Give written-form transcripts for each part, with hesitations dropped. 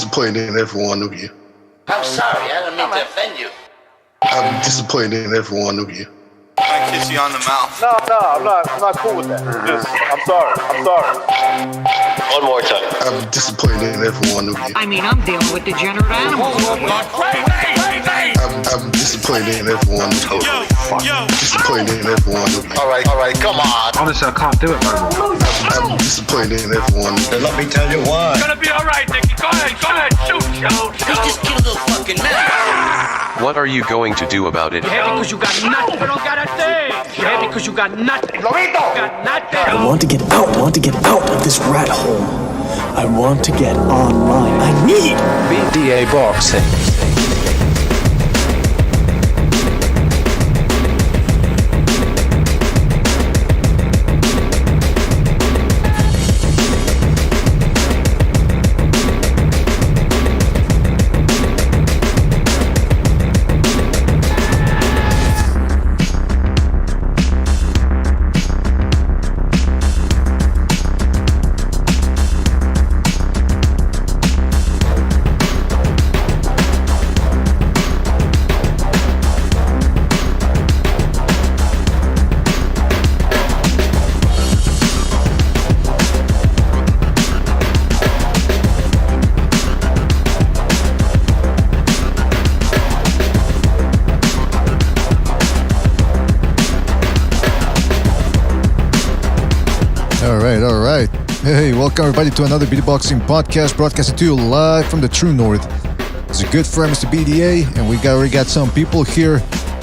disappointed in every one of you. I'm sorry, I didn't mean to offend you. I'm disappointed in every one of you. I kiss you on the mouth. No, I'm not cool with that. I'm sorry. One more time. I'm disappointed in every one of you. I mean, I'm dealing with degenerate animals. I'm disappointed in every one of you. Disappointed in every one of you. All right, come on. Honestly, I can't do it, man. I'm disappointed in every one of you. Let me tell you why. It's gonna be all right, Nicky. Go ahead, shoot. He just killed a fucking man. What are you going to do about it? You're happy because you got nothing. You don't got a thing. You're happy because you got nothing. Lomito! You got nothing. I want to get out of this rat hole. I want to get online. I need BDA boxing. All right. Hey, welcome everybody to another BD Boxing podcast broadcasted to you live from the True North. It's a good friend, Mr. BDA, and we already got some people here.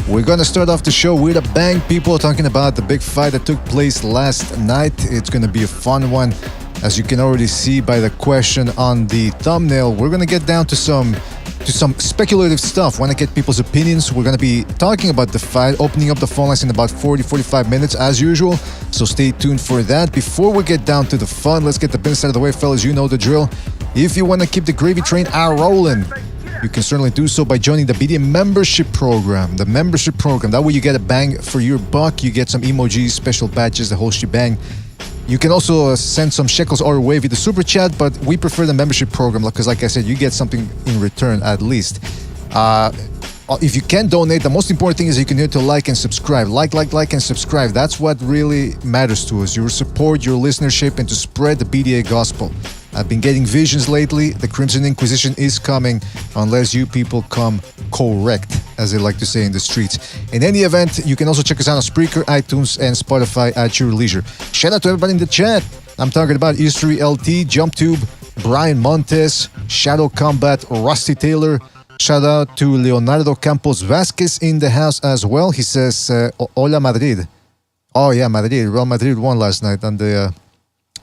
We're going to start off the show with a bang, people, talking about the big fight that took place last night. It's going to be a fun one. As you can already see by the question on the thumbnail, we're going to get down to some speculative stuff. Want to get people's opinions. We're going to be talking about the fight, opening up the phone lines in about 40-45 minutes as usual, so stay tuned for that. Before we get down to the fun, let's get the business out of the way, fellas. You know the drill. If you want to keep the gravy train rolling, you can certainly do so by joining the BDM membership program. The membership program, that way you get a bang for your buck. You get some emojis, special badges, the whole shebang. You can also send some shekels our way via the super chat, but we prefer the membership program because, like I said, you get something in return at least. If you can donate, the most important thing is you can hit to like and subscribe. Like and subscribe. That's what really matters to us. Your support, your listenership, and to spread the BDA gospel. I've been getting visions lately. The Crimson Inquisition is coming unless you people come correct, as they like to say in the streets. In any event, you can also check us out on Spreaker, iTunes, and Spotify at your leisure. Shout out to everybody in the chat. I'm talking about History LT, JumpTube, Brian Montes, Shadow Combat, Rusty Taylor. Shout out to Leonardo Campos Vasquez in the house as well. He says, Hola Madrid. Oh yeah, Madrid. Real Madrid won last night on the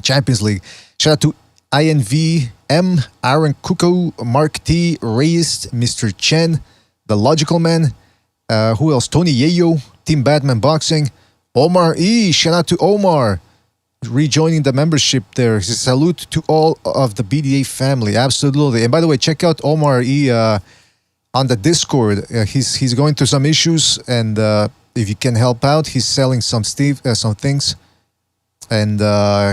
Champions League. Shout out to INVM, Aaron Kuko, Mark T, Reyes, Mr. Chen, The Logical Man, who else? Tony Yayo, Team Batman Boxing, Omar E, shout out to Omar, rejoining the membership there. Salute to all of the BDA family, absolutely. And by the way, check out Omar E on the Discord. He's going through some issues, and if you can help out, he's selling some things, and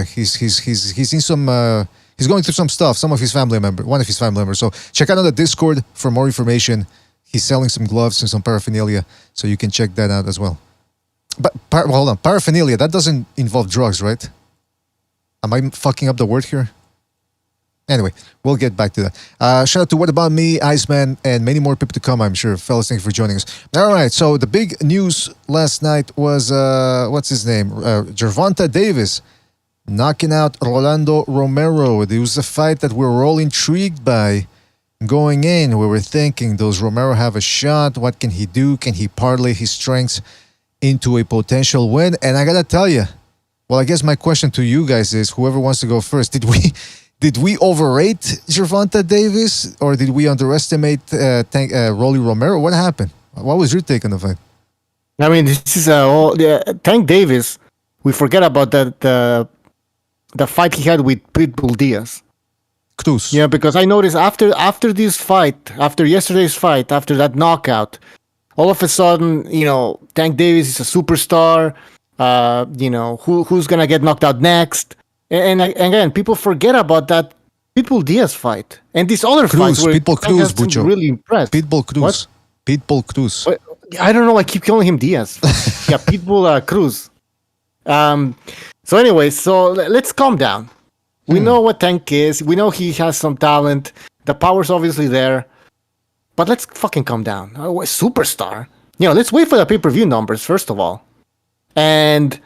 he's in some. He's going through some stuff. One of his family members. So check out on the Discord for more information. He's selling some gloves and some paraphernalia, so you can check that out as well. But hold on, paraphernalia, that doesn't involve drugs, right? Am I fucking up the word here? Anyway, we'll get back to that. Shout out to What About Me, Iceman, and many more people to come, I'm sure. Fellas, thank you for joining us. All right, so the big news last night was, what's his name? Gervonta Davis knocking out Rolando Romero. It was a fight that we were all intrigued by going in. We were thinking, does Romero have a shot? What can he do? Can he parlay his strengths into a potential win? And I gotta tell you, well, I guess my question to you guys is, whoever wants to go first, did we overrate Gervonta Davis, or did we underestimate Rolly Romero? What happened? What was your take on the fight? I mean, this is Tank Davis. We forget about that the fight he had with Pitbull Diaz. Cruz. Yeah, because I noticed after this fight, after yesterday's fight, after that knockout, all of a sudden, Tank Davis is a superstar. Who's gonna get knocked out next? And again, people forget about that Pitbull Diaz fight, and these other fights where Pitbull Tank Cruz, has been Bucho. really impressed. Pitbull Cruz. What? Pitbull Cruz. I don't know. I keep calling him Diaz. Yeah, Pitbull Cruz. So anyway, let's calm down. We know what Tank is. We know he has some talent. The power's obviously there. But let's fucking calm down. Superstar. Let's wait for the pay-per-view numbers, first of all. And,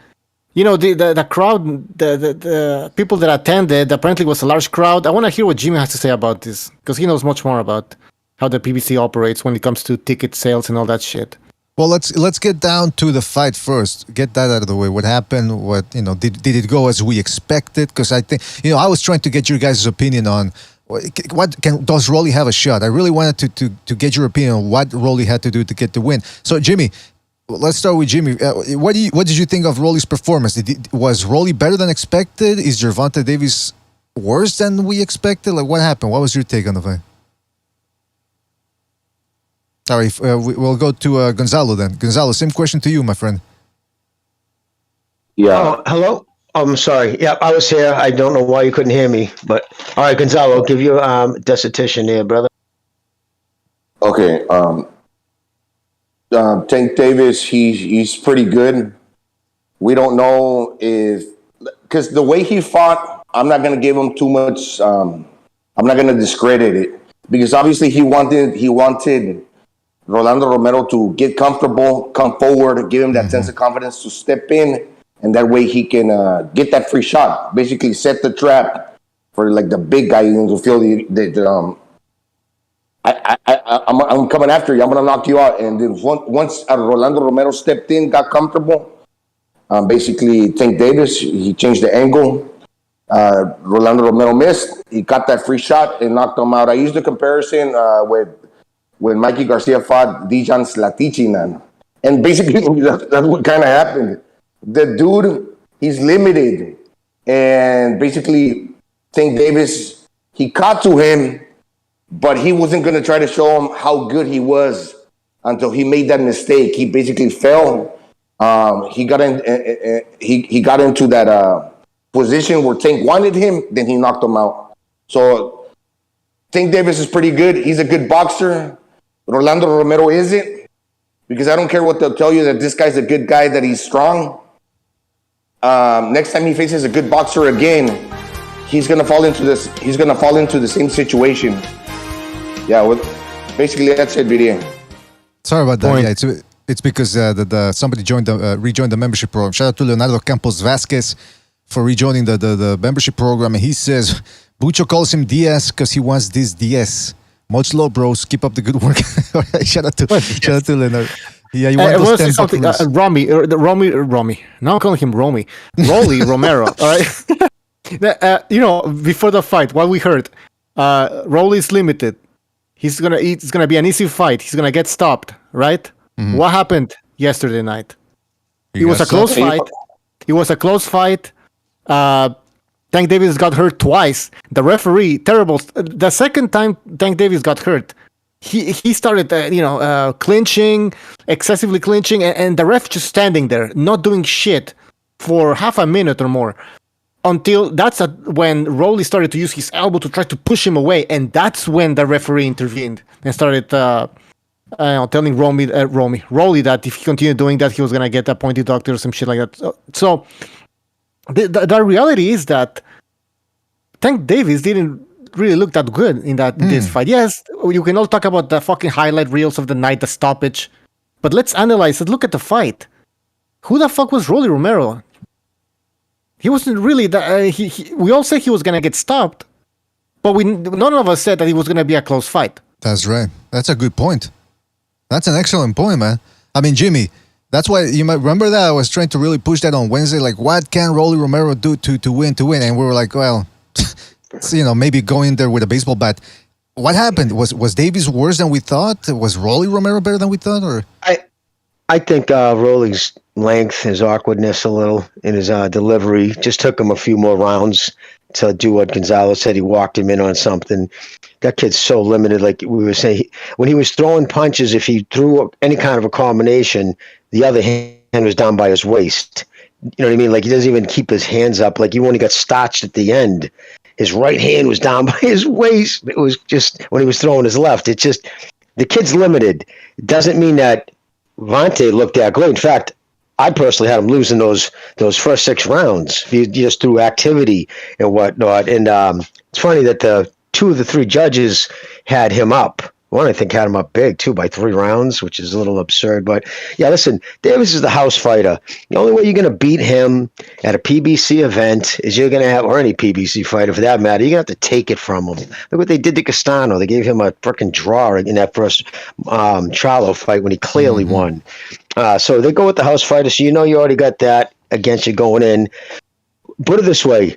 the crowd, the people that attended, apparently was a large crowd. I want to hear what Jimmy has to say about this, because he knows much more about how the PBC operates when it comes to ticket sales and all that shit. Well, let's get down to the fight first. Get that out of the way. What happened? What did it go as we expected? Because I think I was trying to get your guys' opinion on does Rolly have a shot. I really wanted to get your opinion on what Rolly had to do to get the win. So Jimmy, let's start with Jimmy. What did you think of Rolly's performance? Was Rolly better than expected? Is Gervonta Davis worse than we expected? Like, what happened? What was your take on the fight? Sorry, we'll go to Gonzalo then. Gonzalo, same question to you, my friend. Yeah. Oh, hello? I'm sorry. Yeah, I was here. I don't know why you couldn't hear me. But, all right, Gonzalo, I'll give you a dissertation there, brother. Okay. Tank Davis, he's pretty good. We don't know because the way he fought, I'm not going to give him too much. I'm not going to discredit it because obviously he wanted Rolando Romero to get comfortable, come forward, give him that sense of confidence to step in, and that way he can get that free shot. Basically, set the trap for like the big guy to feel I'm coming after you. I'm gonna knock you out. And then once Rolando Romero stepped in, got comfortable. Basically, Tank Davis he changed the angle. Rolando Romero missed. He got that free shot and knocked him out. I used the comparison with when Mikey Garcia fought Dijan Slatichinan. And basically, that's what kind of happened. The dude, he's limited. And basically, Tank Davis, he caught to him, but he wasn't going to try to show him how good he was until he made that mistake. He basically fell. He got into that position where Tank wanted him, then he knocked him out. So Tank Davis is pretty good. He's a good boxer. Rolando Romero isn't, because I don't care what they'll tell you that this guy's a good guy, that he's strong. Next time he faces a good boxer again, he's gonna fall into this. He's gonna fall into the same situation. Yeah, basically that's it, video. Sorry about that. Yeah, it's because somebody rejoined the membership program. Shout out to Leonardo Campos Vasquez for rejoining the membership program, and he says Bucho calls him Diaz because he wants this Diaz. Much love, bros. Keep up the good work. Shout out to Leonardo. Yeah, you want those 10 something. Romy. Now I'm calling him Romy. Rolly Romero. All right. Before the fight, what we heard, Rolly is limited. It's gonna be an easy fight. He's gonna get stopped, right? Mm-hmm. What happened yesterday night? It was a close fight. Tank Davis got hurt twice. The referee, terrible. The second time Tank Davis got hurt, he started, clinching, excessively clinching, and the ref just standing there, not doing shit for half a minute or more. Until when Rolly started to use his elbow to try to push him away, and that's when the referee intervened and started telling Rolly that if he continued doing that, he was gonna get appointed doctor or some shit like that. So the reality is that Tank Davis didn't really look that good in this fight. Yes, you can all talk about the fucking highlight reels of the night, the stoppage, but let's analyze it. Look at the fight. Who the fuck was Rolly Romero? He wasn't really we all said he was gonna get stopped, but none of us said that it was gonna be a close fight. That's right. That's a good point. That's an excellent point, man. I mean, Jimmy, that's why you might remember that I was trying to really push that on Wednesday. Like, what can Rolly Romero do to win? And we were like, well, maybe go in there with a baseball bat. What happened? Was Davis worse than we thought? Was Rolly Romero better than we thought? Or I think Rolly's length, his awkwardness a little in his delivery, just took him a few more rounds to do what Gonzalo said. He walked him in on something. That kid's so limited. Like we were saying, when he was throwing punches, if he threw any kind of a combination, the other hand was down by his waist. You know what I mean? Like he doesn't even keep his hands up. Like he only got starched at the end. his right hand was down by his waist. It was just when he was throwing his left. It's just the kid's limited. It doesn't mean that Vante looked that great. In fact, I personally had him losing those first 6 rounds just through activity and whatnot. And it's funny that 2 of the 3 judges had him up. One, I think, had him up big, too, by 3 rounds, which is a little absurd. But, yeah, listen, Davis is the house fighter. The only way you're going to beat him at a PBC event is you're going to have, or any PBC fighter for that matter, you're going to have to take it from him. Look what they did to Castano. They gave him a freaking draw in that first Charlo fight when he clearly won. So they go with the house fighter, so you know you already got that against you going in. Put it this way,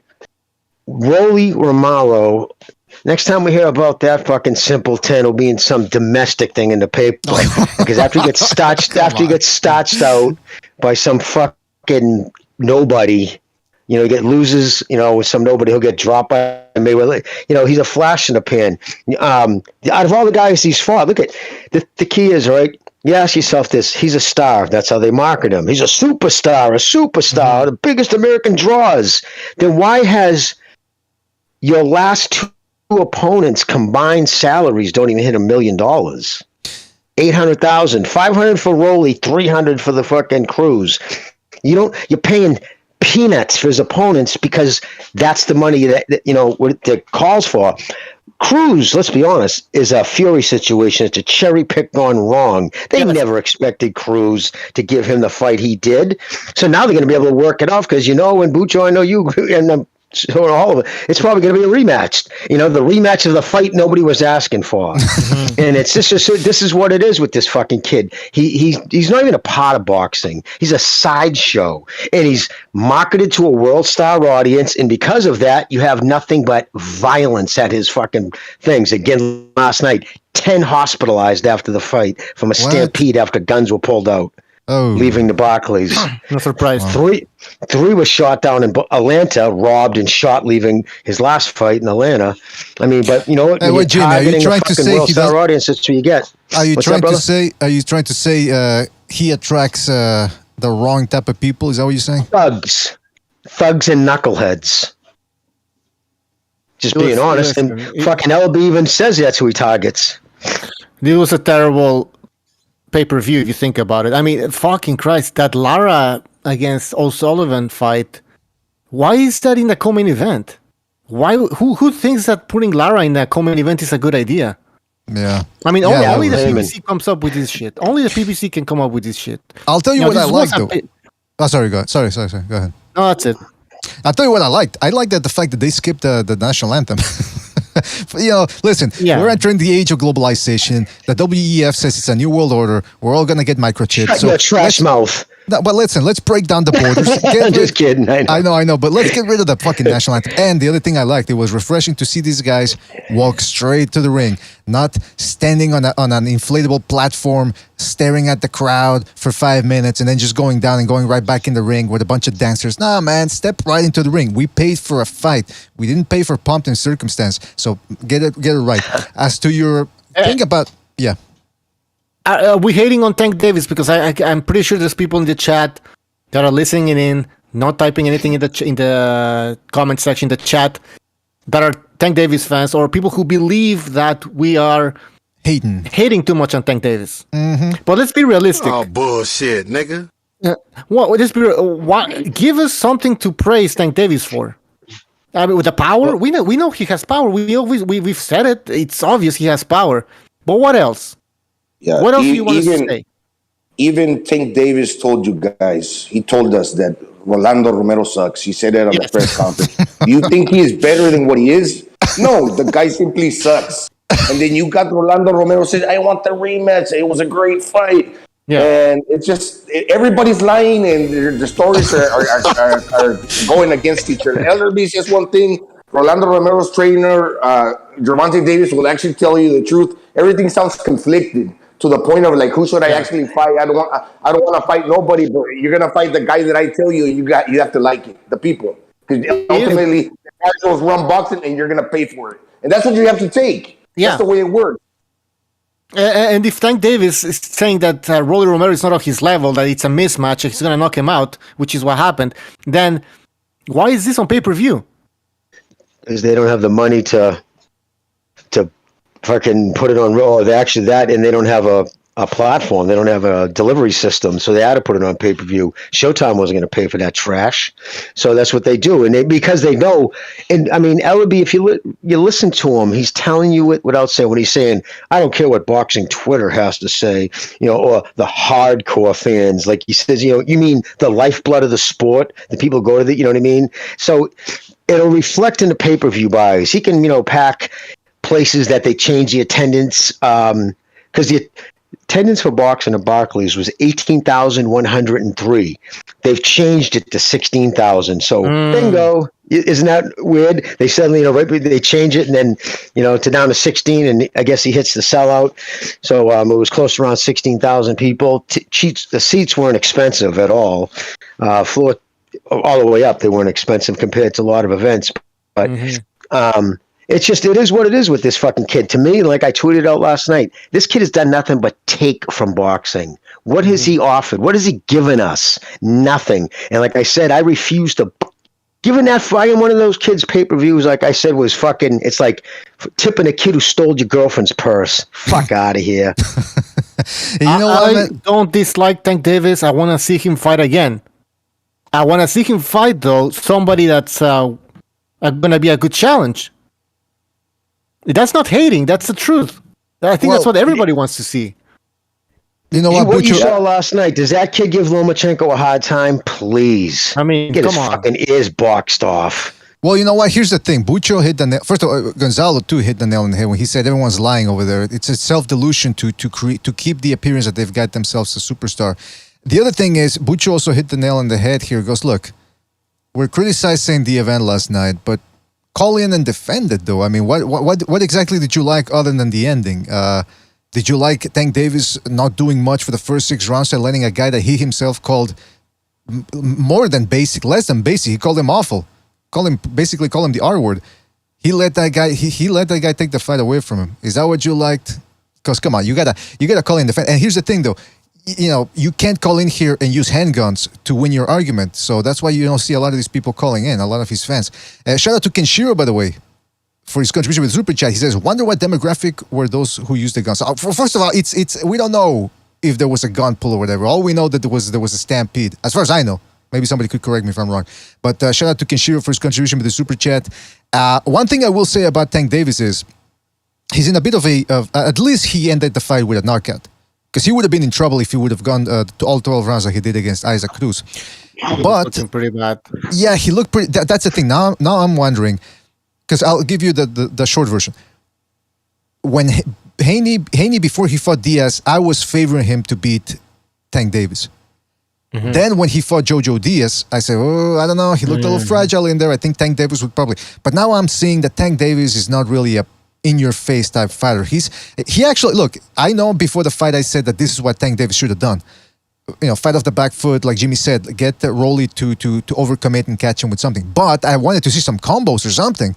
Rolly Romero, next time we hear about that fucking simpleton, it'll be in some domestic thing in the paper. Because after he gets starched out by some fucking nobody, you know, he loses, you know, with some nobody, he'll get dropped by Mayweather. You know, he's a flash in the pan. Out of all the guys he's fought, look at the key is, right? You ask yourself this, he's a star. That's how they market him. He's a superstar, the biggest American draws. Then why has your last 2 opponents combined salaries don't even hit $1 million? 800,000, 500 for Rolly, 300 for the fucking Cruz. You're paying peanuts for his opponents because that's the money that you know what it calls for. Cruz, let's be honest, is a Fury situation. It's a cherry pick gone wrong. They never expected Cruz to give him the fight he did. So now they're going to be able to work it off because, you know, and Bucho, I know you and so all of it, it's probably going to be a rematch. You know, the rematch of the fight nobody was asking for. And it's just this is what it is with this fucking kid. He's not even a part of boxing. He's a sideshow. And he's marketed to a world star audience. And because of that, you have nothing but violence at his fucking things. Again, last night, 10 hospitalized after the fight from a stampede after guns were pulled out. Leaving the Barclays. No surprise. 3 was shot down in Atlanta, robbed and shot, leaving his last fight in Atlanta. I mean, but you know what? Wait, Jimmy, are you trying to say he does? Audience, that's what you get. Are you trying to say? Are you trying to say he attracts the wrong type of people? Is that what you're saying? Thugs and knuckleheads. Just being honest, and fucking LB even says that's who he targets. This was a terrible pay-per-view if you think about it. I mean, fucking Christ, that Lara against O'Sullivan fight, why is that in the co-main event? Who thinks that putting Lara in the co-main event is a good idea? Yeah. I mean, only the PBC comes up with this shit. Only the PBC can come up with this shit. I'll tell you what I like, though. Sorry, go ahead. Sorry. Go ahead. No, that's it. I'll tell you what I liked. I liked the fact that they skipped the national anthem. You know, listen, we're entering the age of globalization. The WEF says it's a new world order. We're all going to get microchips. Shut your trash mouth. No, but listen, let's break down the borders. I'm just kidding. I know, but let's get rid of the fucking national anthem. And the other thing I liked, it was refreshing to see these guys walk straight to the ring, not standing on an inflatable platform, staring at the crowd for 5 minutes, and then just going down and going right back in the ring with a bunch of dancers. Nah, man, step right into the ring. We paid for a fight. We didn't pay for pomp and circumstance. So get it right. As to your thing about, we hating on Tank Davis because I'm pretty sure there's people in the chat that are listening in, not typing anything in the comment section, the chat, that are Tank Davis fans or people who believe that we are hating too much on Tank Davis. Mm-hmm. But let's be realistic. Oh, bullshit, nigga. Give us something to praise Tank Davis for. I mean, with the power, we know he has power. We've said it. It's obvious he has power. But what else? Yeah, what else do you want to say? Even Tank Davis told you guys, he told us that Rolando Romero sucks. He said that on the press conference. Do you think he is better than what he is? No, the guy simply sucks. And then you got Rolando Romero said, I want the rematch. It was a great fight. Yeah. And it's just, everybody's lying and the stories are going against each other. LRB says one thing. Rolando Romero's trainer, Gervonta Davis, will actually tell you the truth. Everything sounds conflicted. To the point of like, who should I actually fight? I don't want to fight nobody, but you're gonna fight the guy that I tell you. You have to like it, the people, because ultimately the Cardinals run boxing, and you're gonna pay for it, and that's what you have to take. Yeah. That's the way it works. And if Tank Davis is saying that Rolly Romero is not on his level, that it's a mismatch, he's gonna knock him out, which is what happened, then why is this on pay-per-view? is they don't have the money to fucking put it on Raw. They actually that, and they don't have a platform. They don't have a delivery system, so they had to put it on pay-per-view. Showtime wasn't going to pay for that trash, so that's what they do. And because they know, and I mean, Ellaby, if you listen to him, he's telling you it without saying what he's saying. I don't care what boxing Twitter has to say, or the hardcore fans. Like he says, you mean the lifeblood of the sport, the people go to the, you know what I mean? So it'll reflect in the pay-per-view buys. He can, pack places that they change the attendance, because the attendance for boxing at Barclays was 18,103. They've changed it to 16,000. So bingo. Isn't that weird? They suddenly, they change it and then, to down to 16, and I guess he hits the sellout. So it was close to around 16,000 people. The seats weren't expensive at all. Floor all the way up, they weren't expensive compared to a lot of events. But it is what it is with this fucking kid. To me, like I tweeted out last night, this kid has done nothing but take from boxing. What has he offered? What has he given us? Nothing. And like I said, I refuse to. Giving that fucking one of those kids pay-per-views, like I said, was fucking. It's like tipping a kid who stole your girlfriend's purse. Fuck out of here. I don't dislike Tank Davis. I want to see him fight again. I want to see him fight though somebody that's going to be a good challenge. That's not hating. That's the truth. I think that's what everybody wants to see. You know what? What you saw last night, does that kid give Lomachenko a hard time? Please. I mean, get his fucking ears boxed off. Well, you know what? Here's the thing. Bucho hit the nail. First of all, Gonzalo too hit the nail on the head when he said everyone's lying over there. It's a self-delusion to keep the appearance that they've got themselves a superstar. The other thing is, Bucho also hit the nail on the head here. He goes, look, we're criticizing the event last night, but call in and defend it, though. I mean, what exactly did you like other than the ending? Did you like Tank Davis not doing much for the first 6 rounds and letting a guy that he himself called more than basic, less than basic? He called him awful. Call him the R word. He let that guy. He let that guy take the fight away from him. Is that what you liked? Because come on, you gotta call in defend. And here's the thing, though. You can't call in here and use handguns to win your argument. So that's why you don't see a lot of these people calling in, a lot of his fans. Shout out to Kenshiro, by the way, for his contribution with Super Chat. He says, wonder what demographic were those who used the guns. So, first of all, it's we don't know if there was a gun pull or whatever. All we know that there was a stampede. As far as I know. Maybe somebody could correct me if I'm wrong. But shout out to Kenshiro for his contribution with the Super Chat. One thing I will say about Tank Davis is he's in a bit of at least he ended the fight with a knockout. Because he would have been in trouble if he would have gone to all 12 rounds like he did against Isaac Cruz. But looking pretty bad. Yeah, he looked pretty. That's the thing. Now I'm wondering, because I'll give you the short version. When Haney before he fought Diaz, I was favoring him to beat Tank Davis. Mm-hmm. Then when he fought Jojo Diaz, I said, oh, I don't know. He looked a little fragile in there. I think Tank Davis would probably. But now I'm seeing that Tank Davis is not really a in-your-face type fighter. He actually, look, I know before the fight I said that this is what Tank Davis should have done. Fight off the back foot, like Jimmy said, get Rolly to overcommit and catch him with something. But I wanted to see some combos or something.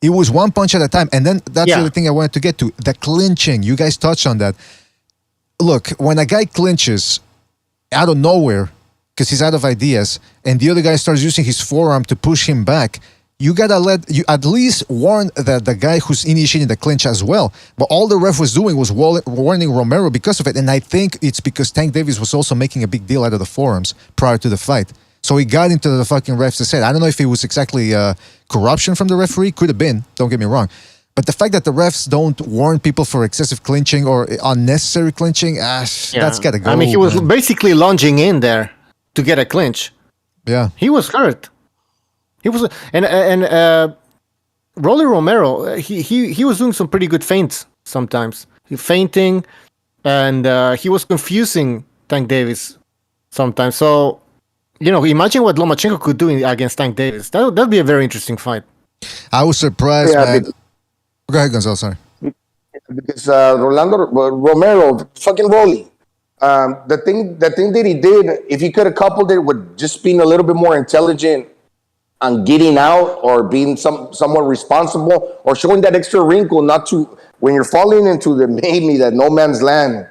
It was one punch at a time. And then that's the other thing I wanted to get to. The clinching. You guys touched on that. Look, when a guy clinches out of nowhere, because he's out of ideas, and the other guy starts using his forearm to push him back, you gotta at least warn the guy who's initiating the clinch as well. But all the ref was doing was warning Romero because of it. And I think it's because Tank Davis was also making a big deal out of the forearms prior to the fight. So he got into the fucking refs' head. I don't know if it was exactly corruption from the referee. Could have been. Don't get me wrong. But the fact that the refs don't warn people for excessive clinching or unnecessary clinching, that's gotta go. I mean, he was basically lunging in there to get a clinch. Yeah. He was hurt. He was, and Rolly Romero, he was doing some pretty good feints sometimes. He feinting, and he was confusing Tank Davis sometimes. So, imagine what Lomachenko could do against Tank Davis. That'd be a very interesting fight. I was surprised, man. Go ahead, Gonzalo, sorry. Because Rolando Romero, fucking Rolly. The thing that he did, if he could have coupled it with just being a little bit more intelligent on getting out or being somewhat responsible or showing that extra wrinkle, not to when you're falling into that no man's land,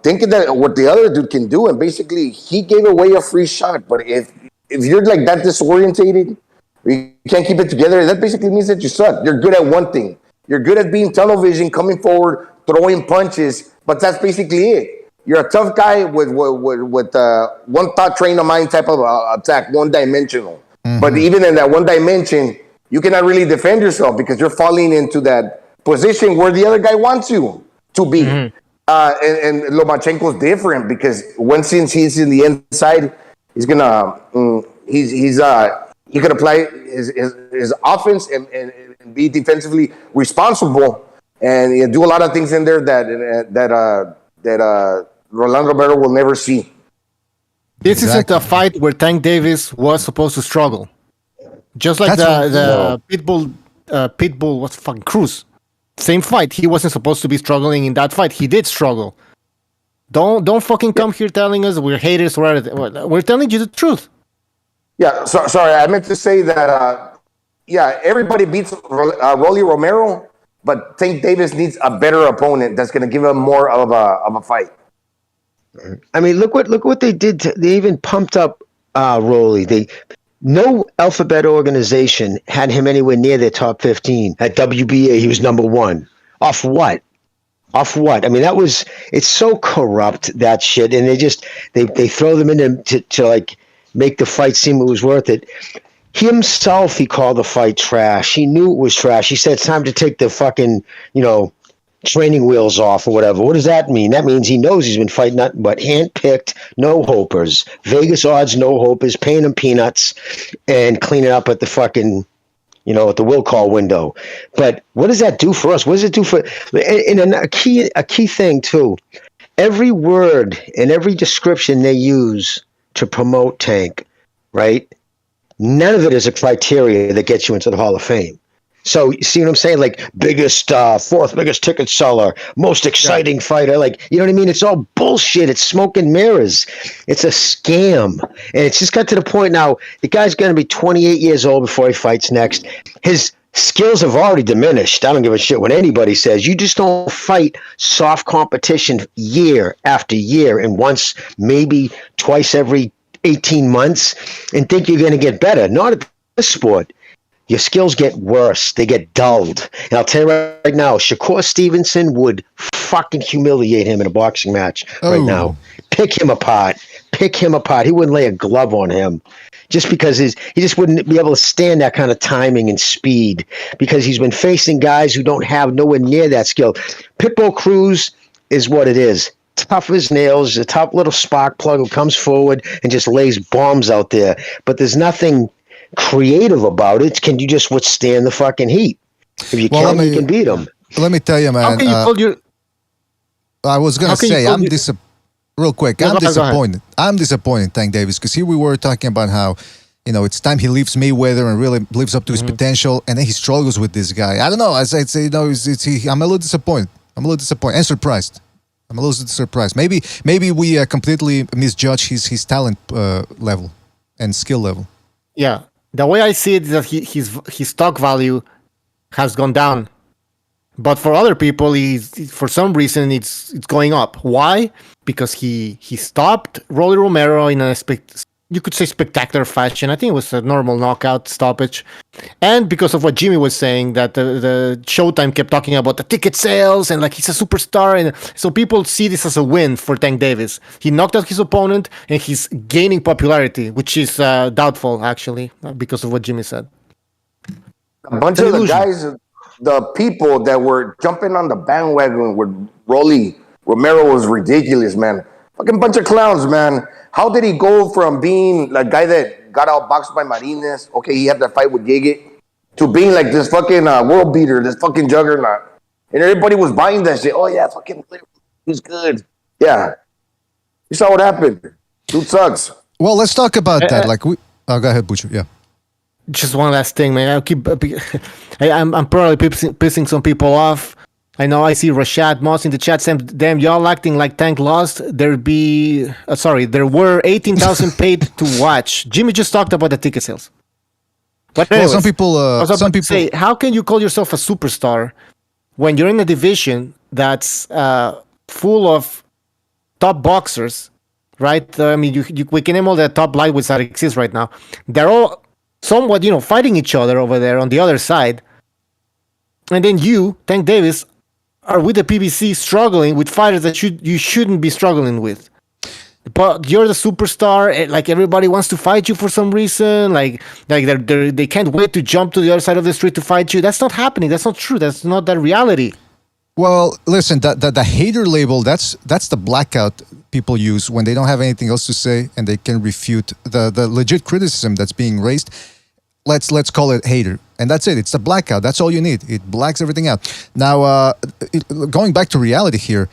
thinking that what the other dude can do, and basically he gave away a free shot. But if you're like that disorientated, you can't keep it together, that basically means that you suck. You're good at one thing. You're good at being tunnel-vision, coming forward, throwing punches, but that's basically it. You're a tough guy with one thought train of mind type of attack, one-dimensional. Mm-hmm. But even in that one dimension, you cannot really defend yourself because you're falling into that position where the other guy wants you to be. Mm-hmm. And Lomachenko's different because since he's in the inside, he's gonna he could apply his offense and be defensively responsible and do a lot of things in there that Rolando Romero will never see. This isn't a fight where Tank Davis was supposed to struggle, just like the Pitbull was fucking Cruz. Same fight. He wasn't supposed to be struggling in that fight. He did struggle. Don't fucking come here telling us we're haters. We're telling you the truth. Yeah, sorry. I meant to say that, everybody beats Rolly Romero, but Tank Davis needs a better opponent that's going to give him more of a fight. I mean, look what they did. They even pumped up Rolly. No alphabet organization had him anywhere near their top 15. At WBA, he was number 1. Off what? I mean, it's so corrupt, that shit. And they throw them in to like make the fight seem it was worth it. Himself, he called the fight trash. He knew it was trash. He said it's time to take the fucking, training wheels off or whatever. What does that mean? That means he knows he's been fighting nothing but hand-picked no-hopers. Vegas odds no-hopers, paying them peanuts, and cleaning up at the fucking, at the will call window. But what does that do for us? What does it do for... And a key thing, too. Every word and every description they use to promote Tank, right? None of it is a criteria that gets you into the Hall of Fame. So, you see what I'm saying? Like, biggest, fourth biggest ticket seller, most exciting fighter. Like, you know what I mean? It's all bullshit. It's smoke and mirrors. It's a scam. And it's just got to the point now, the guy's going to be 28 years old before he fights next. His skills have already diminished. I don't give a shit what anybody says. You just don't fight soft competition year after year and once, maybe twice every 18 months and think you're going to get better. Not at this sport. Your skills get worse. They get dulled. And I'll tell you right now, Shakur Stevenson would fucking humiliate him in a boxing match right now. Pick him apart. He wouldn't lay a glove on him just because he just wouldn't be able to stand that kind of timing and speed because he's been facing guys who don't have nowhere near that skill. Pitbull Cruz is what it is. Tough as nails, a top little spark plug who comes forward and just lays bombs out there. But there's nothing creative about it. Can you just withstand the fucking heat? If you can, you can beat them. Let me tell you, man. How can you call your... I was gonna say real quick. I'm disappointed. I'm disappointed, Tank Davis, because here we were talking about how it's time he leaves Mayweather and really lives up to his potential, and then he struggles with this guy. I don't know. As I'd say, I'm a little disappointed. And surprised. I'm a little surprised. Maybe we completely misjudge his talent level and skill level. Yeah. The way I see it is that his stock value has gone down, but for other people, for some reason it's going up. Why? Because he stopped Rolly Romero in you could say spectacular fashion. I think it was a normal knockout stoppage, and because of what Jimmy was saying, that the Showtime kept talking about the ticket sales and like he's a superstar, and so people see this as a win for Tank Davis. He knocked out his opponent, and he's gaining popularity, which is doubtful actually because of what Jimmy said. A bunch of the guys, the people that were jumping on the bandwagon with Rolly Romero was ridiculous, man. Fucking bunch of clowns, man. How did he go from being a guy that got outboxed by Martinez? Okay, he had that fight with Gigit, to being like this fucking world beater, this fucking juggernaut. And everybody was buying that shit. Oh, yeah, fucking he's good. Yeah. You saw what happened. Dude sucks. Well, let's talk about that. Go ahead, Butcher. Yeah. Just one last thing, man. I'm probably pissing some people off. I know I see Rashad Moss in the chat saying, damn, y'all acting like Tank lost. There were 18,000 paid to watch. Jimmy just talked about the ticket sales. But anyways, some people say, how can you call yourself a superstar when you're in a division that's full of top boxers, right? I mean, we can name all the top lightweights that exist right now. They're all somewhat, fighting each other over there on the other side. And then you, Tank Davis, are with the PBC struggling with fighters that you shouldn't be struggling with. But you're the superstar. Like, everybody wants to fight you for some reason. Like they can't wait to jump to the other side of the street to fight you. That's not happening. That's not true. That's not that reality. Well, listen, the hater label, that's the blackout people use when they don't have anything else to say and they can refute the legit criticism that's being raised. Let's call it hater. And that's it. It's the blackout. That's all you need. It blacks everything out. Now, going back to reality here,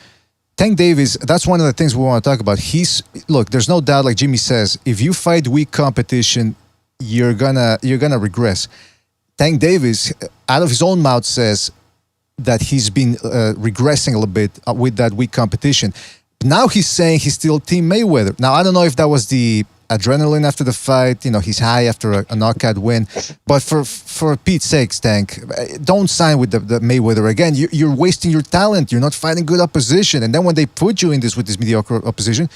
Tank Davis, that's one of the things we want to talk about. Look, there's no doubt, like Jimmy says, if you fight weak competition, you're gonna regress. Tank Davis, out of his own mouth, says that he's been regressing a little bit with that weak competition. Now he's saying he's still Team Mayweather. Now, I don't know if that was the adrenaline after the fight, he's high after a knockout win. But for Pete's sakes, Tank, don't sign with the Mayweather again. You're wasting your talent. You're not fighting good opposition. And then when they put you in this with this mediocre opposition,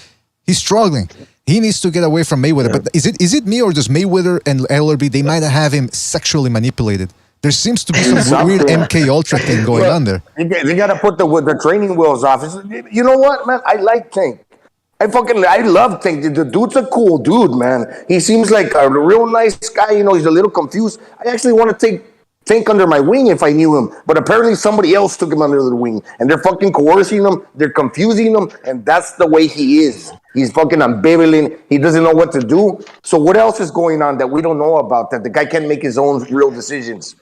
he's struggling. He needs to get away from Mayweather. Yeah. But is it me, or does Mayweather and LRB, they might have him sexually manipulated? There seems to be some weird MK Ultra thing going on there. They got to put the training wheels off. You know what, man? I like Tank. I love Tank. The dude's a cool dude, man. He seems like a real nice guy. He's a little confused. I actually want to take Tank under my wing if I knew him. But apparently somebody else took him under the wing. And they're fucking coercing him. They're confusing him. And that's the way he is. He's fucking ambivalent. He doesn't know what to do. So what else is going on that we don't know about, that the guy can't make his own real decisions?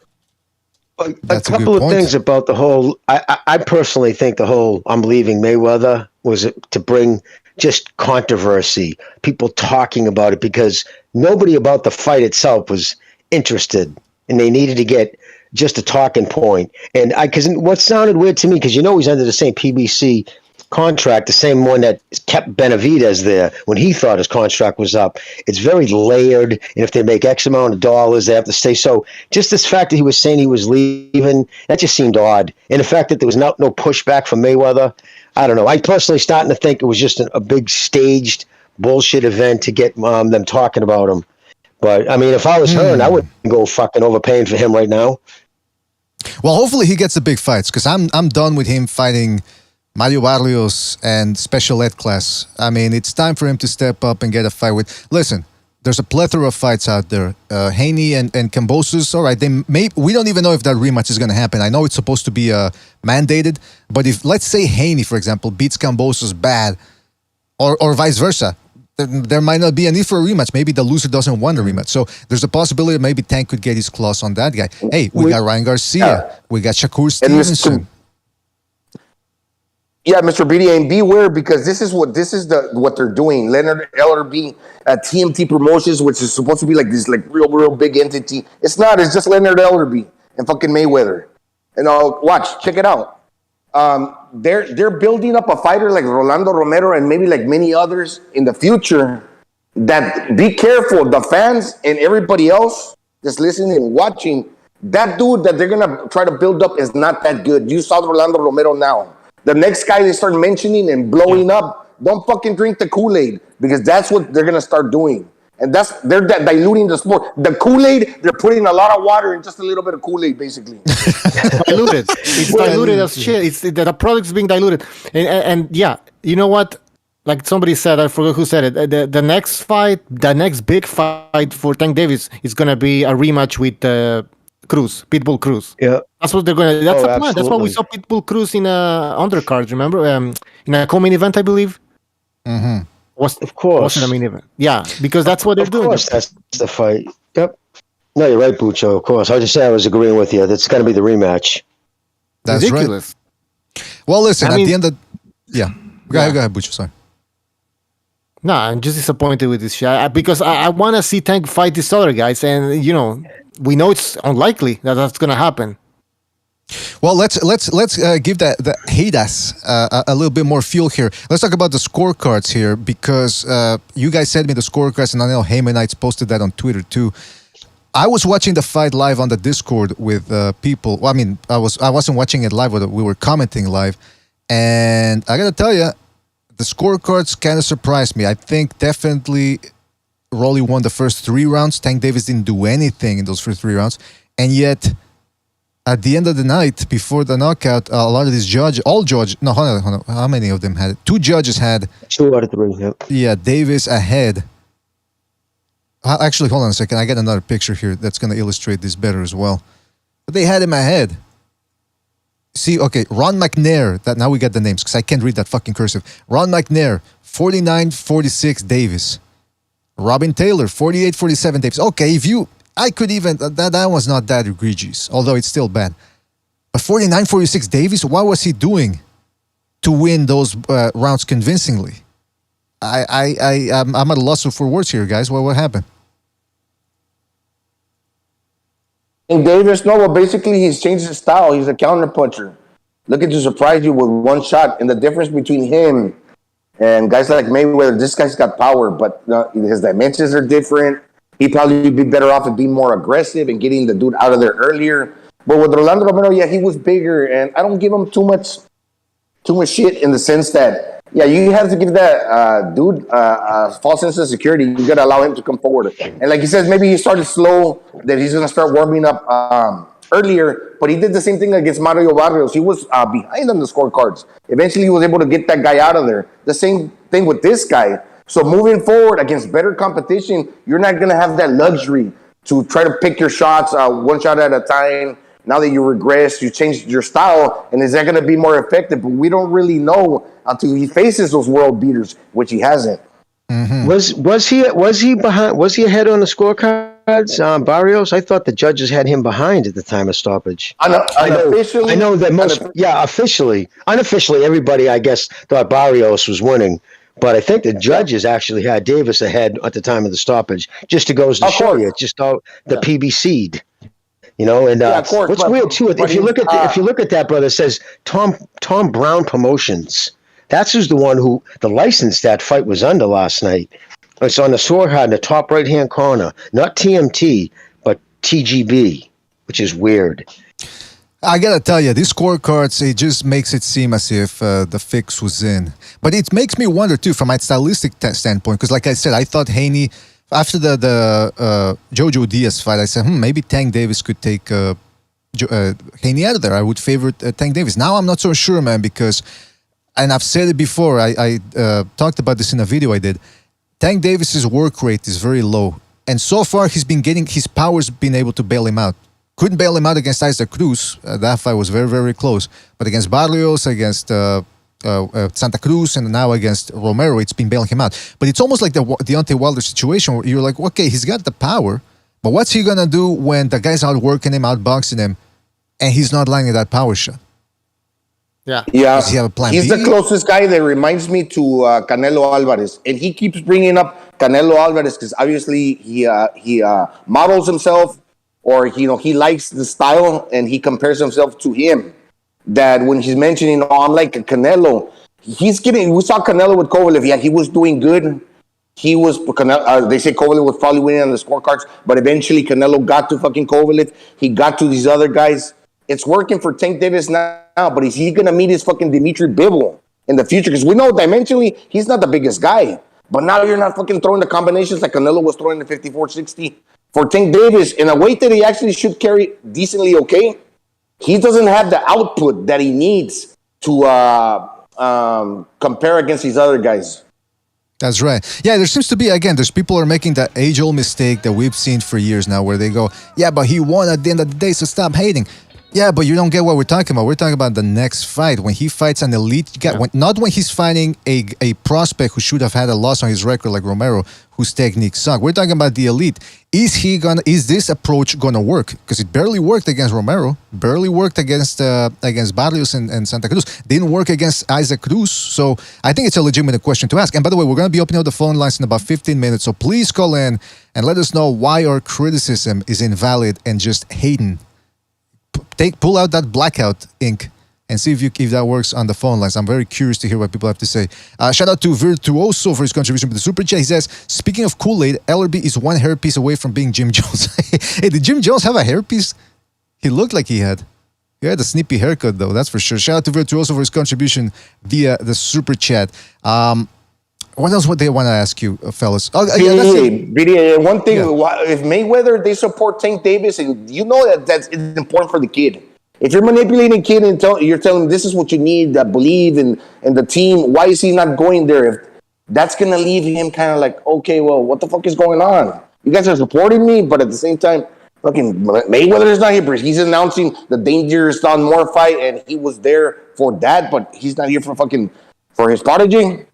A couple of things about the whole. I personally think the whole "I'm leaving Mayweather" was to bring just controversy, people talking about it, because nobody about the fight itself was interested, and they needed to get just a talking point. And because what sounded weird to me, because he's under the same PBC contract, the same one that kept Benavidez there when he thought his contract was up. It's very layered, and if they make X amount of dollars, they have to stay. So just this fact that he was saying he was leaving, that just seemed odd. And the fact that there was no pushback from Mayweather, I don't know. I personally starting to think it was just a big staged bullshit event to get them talking about him. But I mean, if I was her, I wouldn't go fucking overpaying for him right now. Well, hopefully he gets the big fights, because I'm done with him fighting Mario Barrios and special ed class. I mean, it's time for him to step up and get a fight with. Listen, there's a plethora of fights out there. Haney and Kambosos, all right, we don't even know if that rematch is going to happen. I know it's supposed to be mandated, but if, let's say, Haney, for example, beats Kambosos bad, or vice versa, there might not be a need for a rematch. Maybe the loser doesn't want a rematch. So there's a possibility maybe Tank could get his claws on that guy. Hey, we got Ryan Garcia. We got Shakur Stevenson. Yeah, Mr. BDA, and beware, because this is what they're doing. Leonard LRB, TMT Promotions, which is supposed to be like this real big entity. It's not. It's just Leonard LRB and fucking Mayweather. And watch, check it out. They're building up a fighter like Rolando Romero and maybe like many others in the future. That, be careful, the fans and everybody else that's listening and watching. That dude that they're gonna try to build up is not that good. You saw Rolando Romero now. The next guy they start mentioning and blowing up, don't fucking drink the Kool-Aid, because that's what they're gonna start doing. And they're diluting the sport. The Kool-Aid, they're putting a lot of water in just a little bit of Kool-Aid, basically. Diluted. It's diluted as shit. The product's being diluted. And yeah, you know what? Like somebody said, I forgot who said it. The next fight, the next big fight for Tank Davis is gonna be a rematch with Pitbull Cruz. Yeah, that's what they're gonna. That's the plan. Absolutely. That's why we saw Pitbull Cruz in a undercard. Remember, in a co-main event, I believe. Mm-hmm. Of course, wasn't a main event. Yeah, because that's what they're doing. Of course, that's the fight. Yep. No, you're right, Bucho. Of course, I just said I was agreeing with you. That's going to be the rematch. That's ridiculous. Right. Well, listen. At the end of go ahead, Bucho. Sorry. No, I'm just disappointed with this shit because I want to see Tank fight these other guys, and we know it's unlikely that that's going to happen. Well, let's give the haters a little bit more fuel here. Let's talk about the scorecards here, because you guys sent me the scorecards, and I know Haymanites posted that on Twitter too. I was watching the fight live on the Discord with people. Well, I mean, I wasn't watching it live, but we were commenting live, and I gotta tell you, the scorecards kind of surprised me. I think definitely Rolly won the first 3 rounds. Tank Davis didn't do anything in those first 3 rounds. And yet, at the end of the night, before the knockout, a lot of these judges, hold on, how many of them had it? 2 judges had 2 out of 3. Yep. Yeah, Davis ahead. Actually, hold on a second. I got another picture here that's going to illustrate this better as well. But they had him ahead. See, okay, Ron McNair. Now we got the names because I can't read that fucking cursive. Ron McNair, 49-46 Davis. Robin Taylor, 48-47 Davis. Okay, I could even, that was not that egregious, although it's still bad. But 49-46 Davis, what was he doing to win those rounds convincingly? I'm at a loss for words here, guys. What happened? And Davis, no, well, basically he's changed his style. He's a counter puncher. Looking to surprise you with one shot. And the difference between him and guys like Mayweather, this guy's got power, but his dimensions are different. He'd probably be better off at being more aggressive and getting the dude out of there earlier. But with Rolando Romero, yeah, he was bigger, and I don't give him too much shit in the sense that, yeah, you have to give that dude a false sense of security. You got to allow him to come forward. And like he says, maybe he started slow, that he's going to start warming up earlier, but he did the same thing against Mario Barrios. He was behind on the scorecards. Eventually, he was able to get that guy out of there. The same thing with this guy. So moving forward against better competition, you're not going to have that luxury to try to pick your shots one shot at a time. Now that you regress, you changed your style, and is that going to be more effective? But we don't really know until he faces those world beaters, which he hasn't. Mm-hmm. Was he behind? Was he ahead on the scorecards, Barrios? I thought the judges had him behind at the time of stoppage. Unofficially, I know that officially, unofficially, everybody I guess thought Barrios was winning. But I think the judges actually had Davis ahead at the time of the stoppage, just to goes to show you, just the PBC'd, And what's weird too, if you look at that, brother, it says Tom Brown Promotions. That's who's the one who the license that fight was under last night. It's on the scorecard in the top right hand corner, not TMT, but TGB, which is weird. I gotta tell you, these scorecards, it just makes it seem as if the fix was in. But it makes me wonder too, from my stylistic standpoint, because like I said, I thought Haney, after the Jojo Diaz fight, I said, maybe Tank Davis could take Haney out of there. I would favor Tank Davis. Now I'm not so sure, man, because, and I've said it before, I talked about this in a video I did, Tank Davis's work rate is very low. And so far, his power's been able to bail him out. Couldn't bail him out against Isaac Cruz. That fight was very, very close. But against Barrios, against Santa Cruz, and now against Romero, it's been bailing him out. But it's almost like the Deontay Wilder situation where you're like, okay, he's got the power, but what's he going to do when the guy's outworking him, outboxing him, and he's not landing that power shot? Yeah. Does he have a plan He's B? the closest guy that reminds me to Canelo Alvarez. And he keeps bringing up Canelo Alvarez because obviously he models himself, or he likes the style, and he compares himself to him. That when he's mentioning, I'm like a Canelo, we saw Canelo with Kovalev. Yeah, he was doing good. They say Kovalev was probably winning on the scorecards, but eventually Canelo got to fucking Kovalev. He got to these other guys. It's working for Tank Davis now, but is he going to meet his fucking Dimitri Bivol in the future? Because we know dimensionally, he's not the biggest guy. But now you're not fucking throwing the combinations like Canelo was throwing the 54-60. For Tank Davis, in a weight that he actually should carry decently okay, he doesn't have the output that he needs to compare against these other guys. That's right. Yeah, there seems to be, again, there's people are making that age-old mistake that we've seen for years now where they go, yeah, but he won at the end of the day, so stop hating. Yeah, but you don't get what we're talking about. We're talking about the next fight. When he fights an elite guy, not when he's fighting a prospect who should have had a loss on his record like Romero, whose techniques suck. We're talking about the elite. Is this approach gonna work? Because it barely worked against Romero, barely worked against Barrios and Santa Cruz, didn't work against Isaac Cruz. So I think it's a legitimate question to ask. And by the way, we're gonna be opening up the phone lines in about 15 minutes. So please call in and let us know why our criticism is invalid and just hating. Pull out that blackout ink and see if that works on the phone lines. I'm very curious to hear what people have to say. Shout out to Virtuoso for his contribution to the Super Chat. He says, speaking of Kool-Aid, LRB is one hairpiece away from being Jim Jones. Hey, did Jim Jones have a hairpiece? He looked like he had. He had a snippy haircut, though, that's for sure. Shout out to Virtuoso for his contribution via the Super Chat. What else would they want to ask you, fellas? Oh, yeah, that's it. BDA. One thing, if Mayweather, they support Tank Davis, and you know that's important for the kid. If you're manipulating a kid and you're telling him this is what you need, that believe in the team, why is he not going there? If that's going to leave him kind of like, okay, well, what the fuck is going on? You guys are supporting me, but at the same time, fucking Mayweather is not here, but he's announcing the Dangerous Don Moore fight, and he was there for that, but he's not here for his prodigy.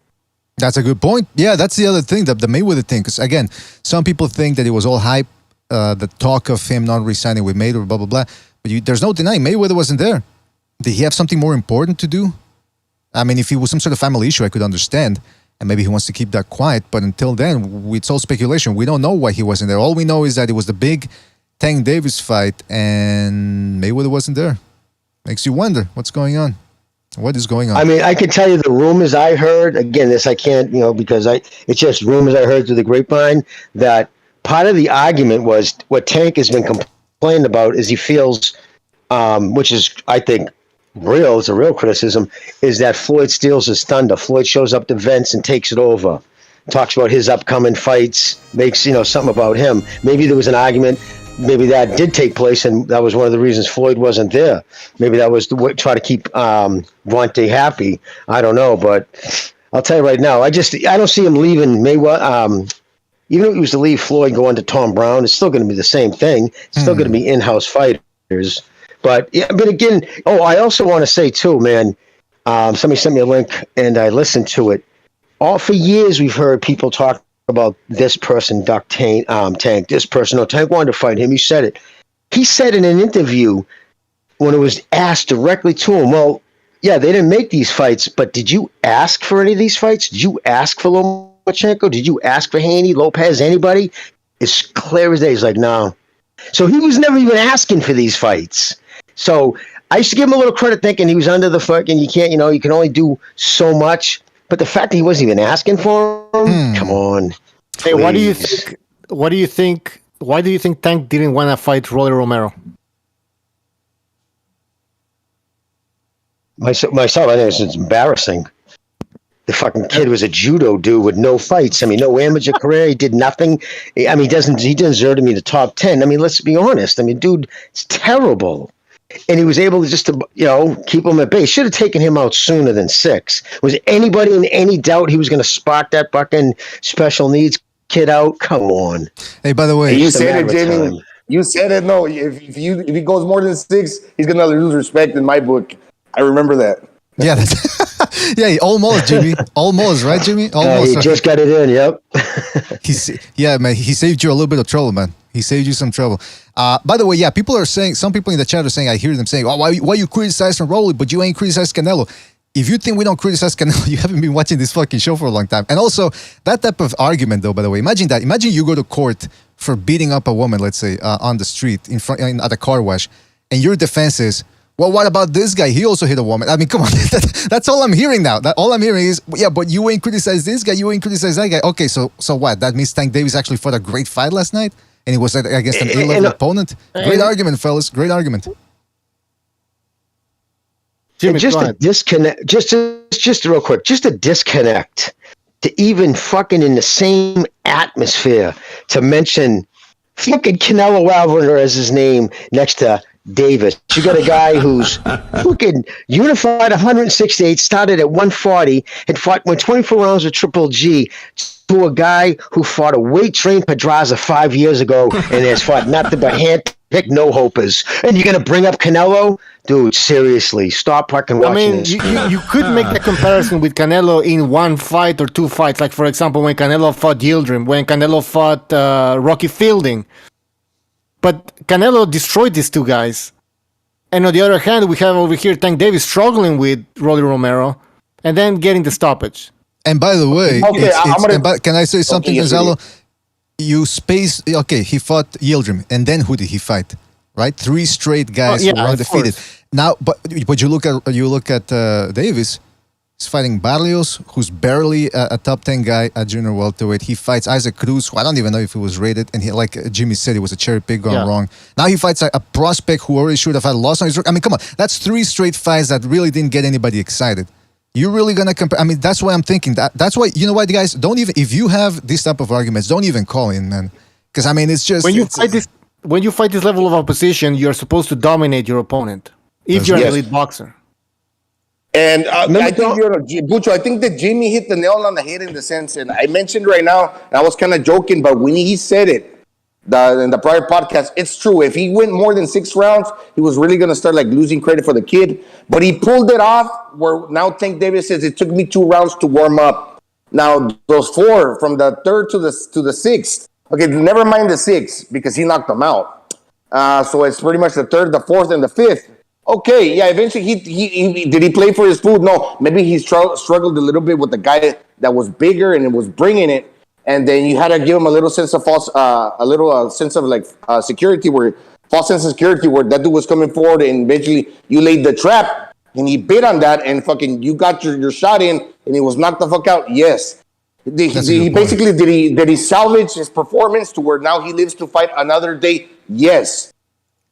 That's a good point. Yeah, that's the other thing, the Mayweather thing. Because again, some people think that it was all hype, the talk of him not resigning with Mayweather, blah, blah, blah. But there's no denying Mayweather wasn't there. Did he have something more important to do? I mean, if it was some sort of family issue, I could understand. And maybe he wants to keep that quiet. But until then, it's all speculation. We don't know why he wasn't there. All we know is that it was the big Tank Davis fight and Mayweather wasn't there. Makes you wonder what's going on. What is going on? I mean, I can tell you the rumors I heard. Again, this I can't, because it's just rumors I heard through the grapevine, that part of the argument was what Tank has been complaining about is he feels, which is, I think, it's a real criticism, is that Floyd steals his thunder. Floyd shows up to events and takes it over. Talks about his upcoming fights, makes, something about him. Maybe there was an argument. Maybe that did take place, and that was one of the reasons Floyd wasn't there. Maybe that was to try to keep Vontae happy. I don't know, but I'll tell you right now, I don't see him leaving Mayweather. Even if he was to leave Floyd, going to Tom Brown, it's still going to be the same thing. It's still going to be in-house fighters. But again, I also want to say too, man. Somebody sent me a link, and I listened to it. All for years, we've heard people talk about this person, Tank, this person. No, Tank wanted to fight him. He said it. He said in an interview when it was asked directly to him, well, yeah, they didn't make these fights, but did you ask for any of these fights? Did you ask for Lomachenko? Did you ask for Haney, Lopez, anybody? It's clear as day. He's like, no. So he was never even asking for these fights. So I used to give him a little credit thinking he was under the fucking, you can't, you can only do so much. But the fact that he wasn't even asking for him, come on. Hey, why do you think Tank didn't want to fight Rolando Romero? Myself, I think it's embarrassing. The fucking kid was a judo dude with no fights. I mean, no amateur career. He did nothing. I mean, he deserved to be the top 10. I mean, let's be honest. I mean, dude, it's terrible. And he was able to just keep him at bay. Should have taken him out sooner than 6. Was anybody in any doubt he was going to spark that fucking special needs kid out? Come on. Hey, by the way, you said it, Jimmy. You said it. No, if he goes more than 6, he's going to lose respect in my book. I remember that. Yeah, almost, Jimmy. Almost, right, Jimmy? Almost. He just got it in. Yep. Man. He saved you a little bit of trouble, man. He saved you some trouble. By the way, people are saying, some people in the chat are saying, I hear them saying, why you criticizing Rolly, but you ain't criticizing Canelo. If you think we don't criticize Canelo, you haven't been watching this fucking show for a long time. And also, that type of argument, though, by the way, imagine that. Imagine you go to court for beating up a woman, let's say, on the street, at a car wash, and your defense is, well, what about this guy? He also hit a woman. I mean, come on. That's all I'm hearing now. All I'm hearing is, but you ain't criticize this guy, you ain't criticize that guy. Okay, so what? That means Tank Davis actually fought a great fight last night? And it was against an A-level opponent? Great argument, fellas. Great argument. Jimmy, just a disconnect. Just real quick. Just a disconnect to even fucking in the same atmosphere to mention fucking Canelo Alvarez his name next to Davis. You got a guy who's fucking unified 168, started at 140, and went 24 rounds with Triple G, to a guy who fought a weight-trained Pedraza 5 years ago and has fought nothing but hand-picked no-hopers. And you're going to bring up Canelo? Dude, seriously, stop fucking watching this. You could make the comparison with Canelo in one fight or 2 fights. Like, for example, when Canelo fought Yildirim, when Canelo fought Rocky Fielding. But Canelo destroyed these 2 guys. And on the other hand, we have over here Tank Davis struggling with Rolly Romero and then getting the stoppage. And by the way, can I say something, Gonzalo? You space. Okay, he fought Yildirim, and then who did he fight? Right, 3 straight guys who were undefeated. Now, but you look at Davis. He's fighting Barrios, who's barely a top 10 guy at junior welterweight. He fights Isaac Cruz, who I don't even know if he was rated, and he, like Jimmy said, he was a cherry pick gone wrong. Now he fights a prospect who already should have had a loss on his record. I mean, come on, that's 3 straight fights that really didn't get anybody excited. You're really gonna compare? I mean, that's why I'm thinking. That's why, you know what, guys? Don't even, if you have this type of arguments, don't even call in, man. Because I mean, it's just when you fight this level of opposition, you're supposed to dominate your opponent if you're an elite boxer. And I think Bucho, I think that Jimmy hit the nail on the head in the sense, and I mentioned right now, and I was kind of joking, but when he said it in the prior podcast, it's true. If he went more than 6 rounds, he was really going to start like losing credit for the kid. But he pulled it off. Where now Tank Davis says it took me 2 rounds to warm up. Now those 4 from the 3rd to the 6th. Okay, never mind the 6th because he knocked them out. So it's pretty much the 3rd, the 4th, and the 5th. Okay, yeah, eventually he did he play for his food? No, maybe he struggled a little bit with the guy that was bigger and it was bringing it, and then you had to give him a little sense of sense of like security, where false sense of security, where that dude was coming forward, and eventually you laid the trap and he bit on that, and fucking you got your shot in, and he was knocked the fuck out. Yes, did he salvage his performance to where now he lives to fight another day? Yes.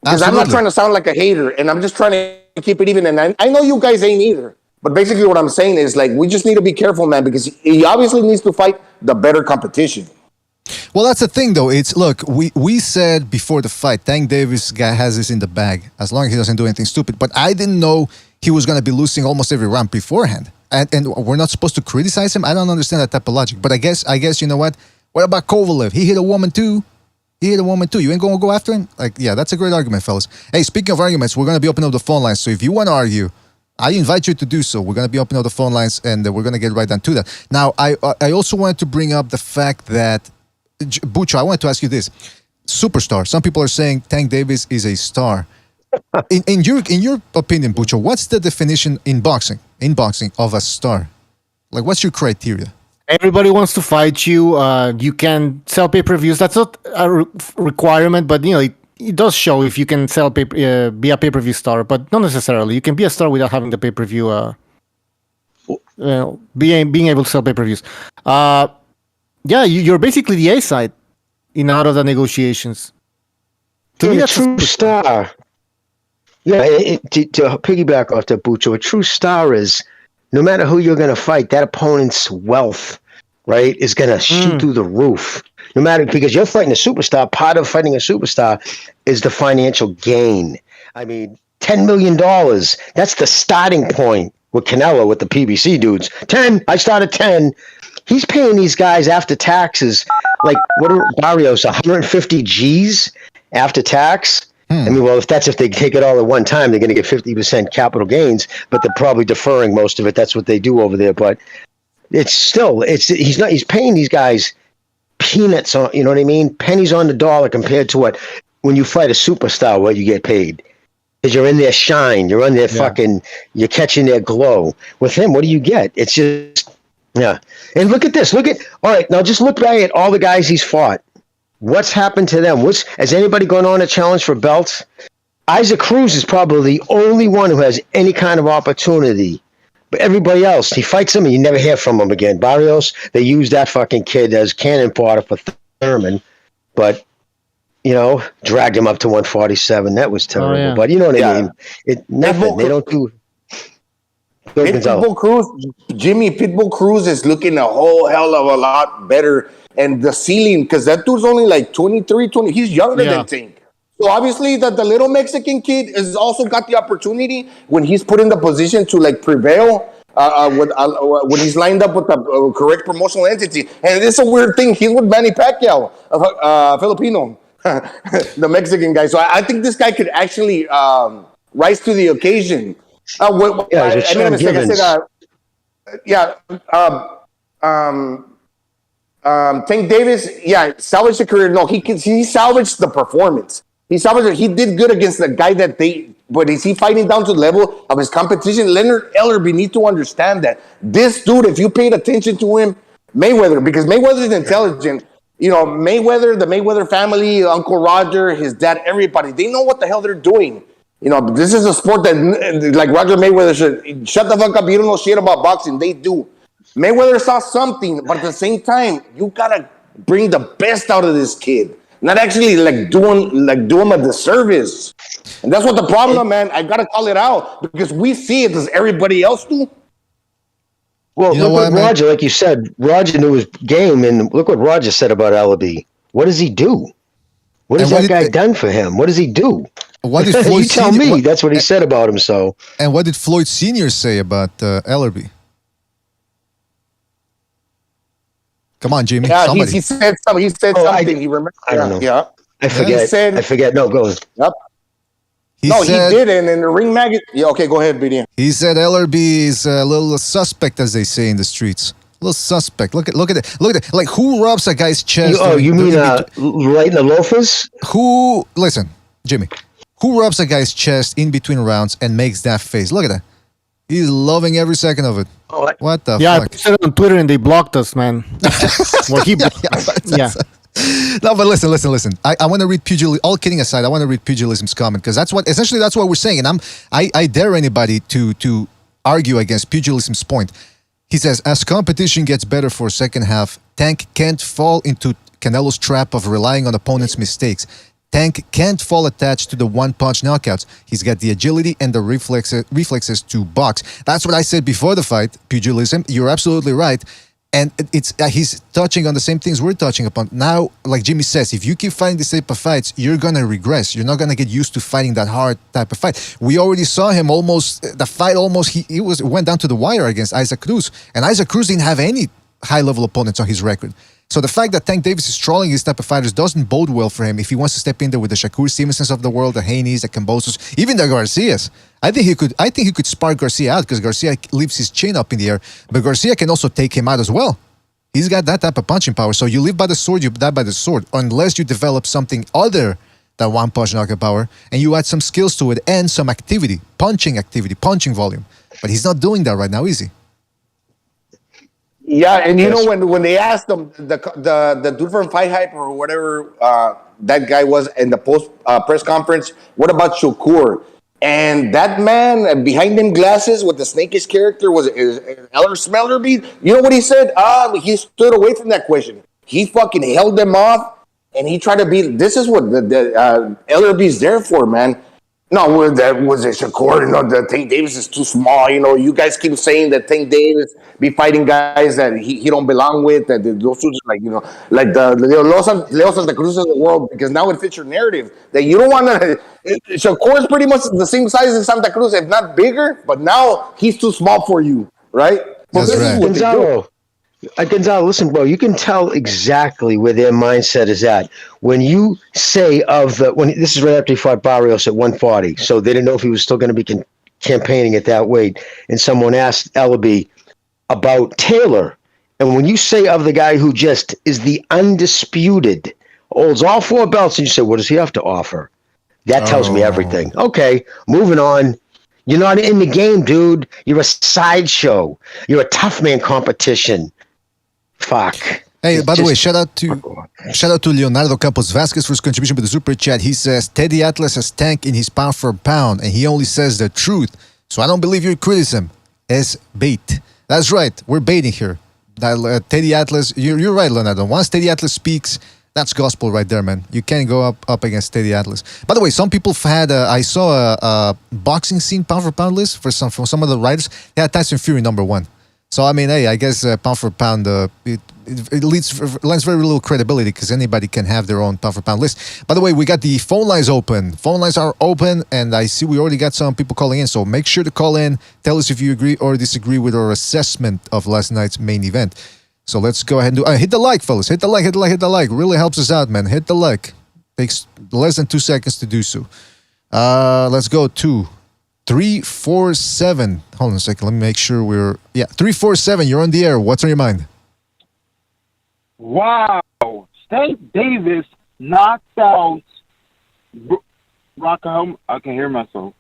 Because I'm not trying to sound like a hater, and I'm just trying to keep it even. And I know you guys ain't either. But basically what I'm saying is, like, we just need to be careful, man, because he obviously needs to fight the better competition. Well, that's the thing, though. It's, look, we said before the fight, Tank Davis guy has this in the bag, as long as he doesn't do anything stupid. But I didn't know he was going to be losing almost every round beforehand. And we're not supposed to criticize him? I don't understand that type of logic. But I guess you know what? What about Kovalev? He hit a woman, too. You ain't going to go after him? Like, yeah, that's a great argument, fellas. Hey, speaking of arguments, we're going to be opening up the phone lines. So if you want to argue, I invite you to do so. We're going to be opening up the phone lines, and we're going to get right down to that. Now, I also wanted to bring up the fact that, Bucho, I wanted to ask you this. Superstar. Some people are saying Tank Davis is a star. In your opinion, Bucho, what's the definition in boxing of a star? Like, what's your criteria? Everybody wants to fight you. You can sell pay-per-views. That's not a requirement, but you know it does show if you can sell be a pay-per-view star, but not necessarily. You can be a star without having the pay-per-view. Being able to sell pay-per-views. Yeah, you're basically the A side in out of the negotiations. To me, that's a true star. Yeah, to piggyback off that, Bucho, a true star is, no matter who you're going to fight, that opponent's wealth, right, is going to shoot through the roof. No matter, because you're fighting a superstar, part of fighting a superstar is the financial gain. I mean, $10 million, that's the starting point with Canelo, with the PBC dudes. 10, I start at 10. He's paying these guys after taxes, like, what are Barrios, 150 G's after tax? I mean, well, if they take it all at one time, they're going to get 50% capital gains, but they're probably deferring most of it. That's what they do over there. But it's still, he's paying these guys peanuts on, you know what I mean? Pennies on the dollar compared to when you fight a superstar, what you get paid. Because you're in their shine, you're on their fucking, you're catching their glow. With him, what do you get? It's just, yeah. And look at this. All right, now just look back at all the guys he's fought. What's happened to them? Has anybody gone on a challenge for belts? Isaac Cruz is probably the only one who has any kind of opportunity. But everybody else, he fights them and you never hear from him again. Barrios, they use that fucking kid as cannon fodder for Thurman. But, you know, dragged him up to 147. That was terrible. Oh, yeah. But you know what I mean? Nothing. They don't do... Pitbull Cruz, Jimmy Pitbull Cruz is looking a whole hell of a lot better. And the ceiling, because that dude's only like 23, 20. He's younger than Tank. So obviously that the little Mexican kid has also got the opportunity when he's put in the position to like prevail when he's lined up with the correct promotional entity. And it's a weird thing. He's with Manny Pacquiao, Filipino, the Mexican guy. So I think this guy could actually rise to the occasion. Tank Davis, salvaged the career. No, he salvaged the performance. He did good against the guy but is he fighting down to the level of his competition? Leonard Ellerby needs to understand that. This dude, if you paid attention to him, Mayweather, because Mayweather is intelligent. You know, Mayweather, the Mayweather family, Uncle Roger, his dad, everybody, they know what the hell they're doing. You know, this is a sport that, like Roger Mayweather should, shut the fuck up, you don't know shit about boxing. They do. Mayweather saw something, but at the same time, you gotta bring the best out of this kid. Not actually do him a disservice. And that's what the problem, man. I gotta call it out because we see it. Does everybody else do? Well, You know look what, what man? Roger, like you said, Roger knew his game, and look what Roger said about Ellaby. What does he do? What has And what that guy did done for him? What does he do? what did You Floyd tell Senior me. That's what he said about him. So and what did Floyd Senior say about Ellerby? Come on, Jimmy. Yeah, Somebody. he said something. He said Oh, something. He remembered. I don't know. Yeah. I forget. He said, I forget. No, go. Yep. He No, said, he did, and in the ring magazine. Yeah, okay, go ahead, BD. He said Ellerby is a little suspect, as they say in the streets. A little suspect. Look at it. Like, who rubs a guy's chest? You mean right in the loafers? Who? Listen, Jimmy. Who rubs a guy's chest in between rounds and makes that face? Look at that. He's loving every second of it. Oh, What the Yeah, I fuck? posted it on Twitter and they blocked us, man. Well, he blocked us. Yeah. No, but listen. I want to read pugilism. All kidding aside, I want to read pugilism's comment because that's what we're saying, and I dare anybody to argue against pugilism's point. He says, as competition gets better for second half, Tank can't fall into Canelo's trap of relying on opponents' mistakes. Tank can't fall attached to the one-punch knockouts. He's got the agility and the reflexes to box. That's what I said before the fight, pugilism. You're absolutely right. And it's he's touching on the same things we're touching upon. Now, like Jimmy says, if you keep fighting this type of fights, you're going to regress. You're not going to get used to fighting that hard type of fight. We already saw him he went down to the wire against Isaac Cruz. And Isaac Cruz didn't have any high-level opponents on his record. So the fact that Tank Davis is trolling these type of fighters doesn't bode well for him if he wants to step in there with the Shakur Stevensons of the world, the Haneys, the Kambosos, even the Garcias. I think he could spark Garcia out because Garcia leaves his chin up in the air, but Garcia can also take him out as well. He's got that type of punching power. So you live by the sword, you die by the sword, unless you develop something other than one punch knockout power and you add some skills to it and some activity, punching volume. But he's not doing that right now, is he? Yeah, and you know when they asked him, the dude from Fight Hype or whatever that guy was in the post press conference, what about Shakur? And that man behind them glasses with the snakish character was Eller Smellerby. You know what he said? He stood away from that question. He fucking held them off, and he tried to be. This is what the Ellerby's there for, man. No, was it Shakur? The Tank Davis is too small. You guys keep saying that Tank Davis be fighting guys that he don't belong with. That those dudes like the Leo Santa Cruz of the world. Because now it fits your narrative that you don't want to. Shakur is pretty much the same size as Santa Cruz, if not bigger. But now he's too small for you, right? That's right. Gonzalo, listen, bro, you can tell exactly where their mindset is at. When you say this is right after he fought Barrios at 140, so they didn't know if he was still going to be campaigning at that weight. And someone asked Ellaby about Taylor. And when you say of the guy who just is the undisputed, holds all four belts, and you say, what does he have to offer? That tells me everything. Okay, moving on. You're not in the game, dude. You're a sideshow. You're a tough man competition. Fuck. Hey, by the way, shout out to Leonardo Campos Vasquez for his contribution with the super chat. He says Teddy Atlas has Tank in his pound for pound, and he only says the truth. So I don't believe your criticism as bait. That's right. We're baiting here. Teddy Atlas, you're right, Leonardo. Once Teddy Atlas speaks, that's gospel right there, man. You can't go up against Teddy Atlas. By the way, some people had. I saw a boxing scene pound for pound list from some of the writers. They had Tyson Fury #1. So I mean, hey, I guess pound for pound it lends very little credibility because anybody can have their own pound for pound list. By the way, we got the phone lines open. Phone lines are open, and I see we already got some people calling in. So make sure to call in. Tell us if you agree or disagree with our assessment of last night's main event. So let's go ahead and hit the like, fellas. Hit the like. Really helps us out, man. Hit the like. Takes less than 2 seconds to do so. Let's go to 347. Hold on a second. Let me make sure 347. You're on the air. What's on your mind? Wow. Tank Davis knocked out Rockham. I can hear myself.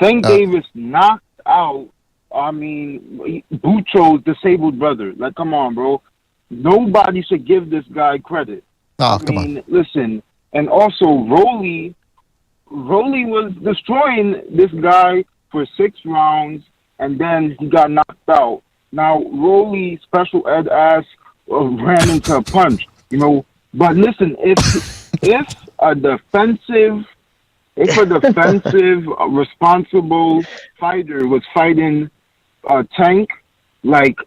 Tank Davis knocked out Bucho's disabled brother. Like, come on, bro. Nobody should give this guy credit. Come on. Listen. And also, Rolly was destroying this guy for 6 rounds, and then he got knocked out. Now, Rolly special ed ass ran into a punch, But listen, if a defensive, responsible fighter was fighting Tank, like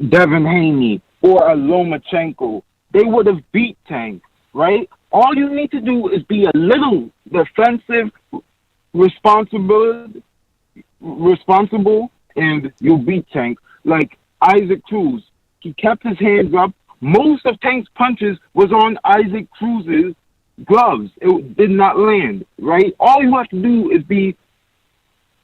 Devin Haney or a Lomachenko, they would have beat Tank, right? All you need to do is be a little defensive, responsible, and you'll beat Tank. Like Isaac Cruz, he kept his hands up. Most of Tank's punches was on Isaac Cruz's gloves. It did not land, right? All you have to do is be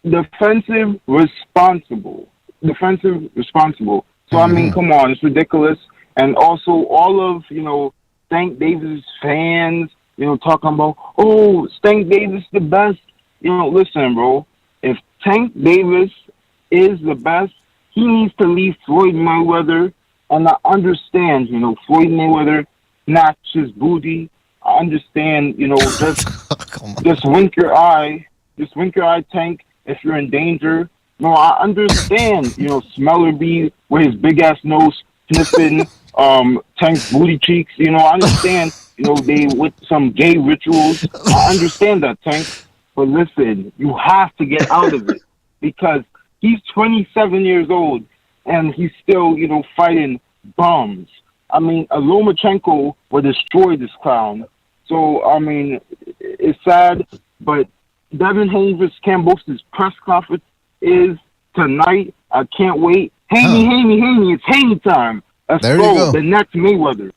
defensive, responsible. So, I mean, come on, it's ridiculous. And also, all of, Tank Davis fans, talking about, oh, Tank Davis the best. Listen, bro, if Tank Davis is the best, he needs to leave Floyd Mayweather. And I understand, Floyd Mayweather snatched his booty. I understand, just wink your eye. Just wink your eye, Tank, if you're in danger. No, I understand, Smeller B with his big-ass nose sniffing Tank's booty cheeks. I understand, they with some gay rituals. I understand that, Tank. But listen, you have to get out of it because he's 27 years old and he's still, fighting bums. I mean, a Lomachenko would destroy this clown. So, I mean, it's sad, but Devin Haney versus Kambosos' press conference is tonight. I can't wait. Haney, it's Haney time. Let's go. The next Mayweather.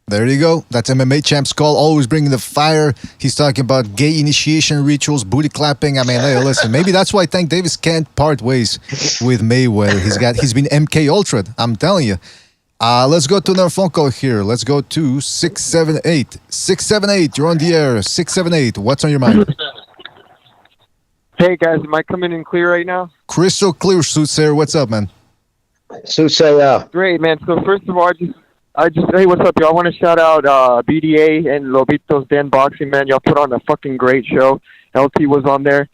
There you go. That's MMA Champ's call. Always bringing the fire. He's talking about gay initiation rituals, booty clapping. I mean, hey, listen, maybe that's why Tank Davis can't part ways with Mayweather. He's been MK Ultra'd. I'm telling you. Let's go to another phone call here. Let's go to 678. 678, you're on the air. 678, what's on your mind? Hey, guys, am I coming in clear right now? Crystal clear, Soothsayer. What's up, man? Soothsayer. Great, man. So first of all, I just hey, what's up, y'all? I want to shout out BDA and Lobito's Den Boxing, man. Y'all put on a fucking great show. LT was on there.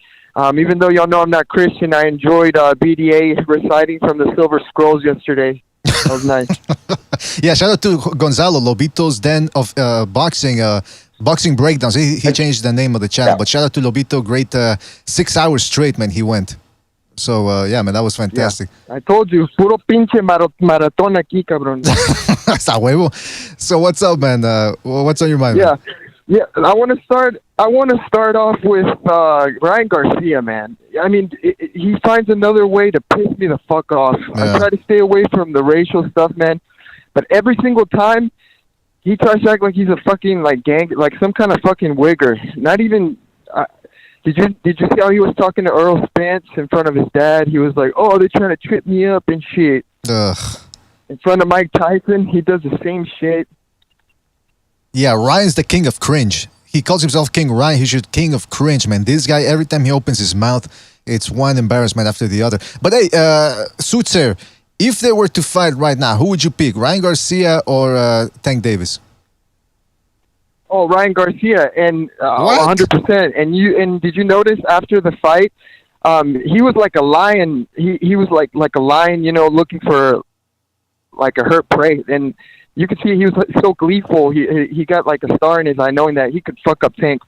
Even though y'all know I'm not Christian, I enjoyed BDA reciting from the Silver Scrolls yesterday. That was nice. Yeah, shout out to Gonzalo, Lobito's Den of Boxing Breakdowns. He changed the name of the channel, but shout out to Lobito. Great 6 hours straight, man, he went. So, yeah, man, that was fantastic. Yeah. I told you, puro pinche maratón aquí, cabrón. Hasta huevo. So, what's up, man? What's on your mind? Yeah, man? yeah. I want to start off with Ryan Garcia, man. I mean, he finds another way to piss me the fuck off. Yeah. I try to stay away from the racial stuff, man. But every single time, he tries to act like he's a fucking like some kind of fucking wigger. Not even. Did you see how he was talking to Earl Spence in front of his dad? He was like, "Oh, they're trying to trip me up and shit." Ugh. In front of Mike Tyson, he does the same shit. Yeah, Ryan's the king of cringe. He calls himself King Ryan. He's the king of cringe, man. This guy, every time he opens his mouth, it's one embarrassment after the other. But hey, Soothsayer, if they were to fight right now, who would you pick, Ryan Garcia or Tank Davis? Oh, Ryan Garcia, and 100%. And did you notice after the fight, he was like a lion. He was like a lion, looking for like a hurt prey. And you could see he was so gleeful. He got like a star in his eye, knowing that he could fuck up Tank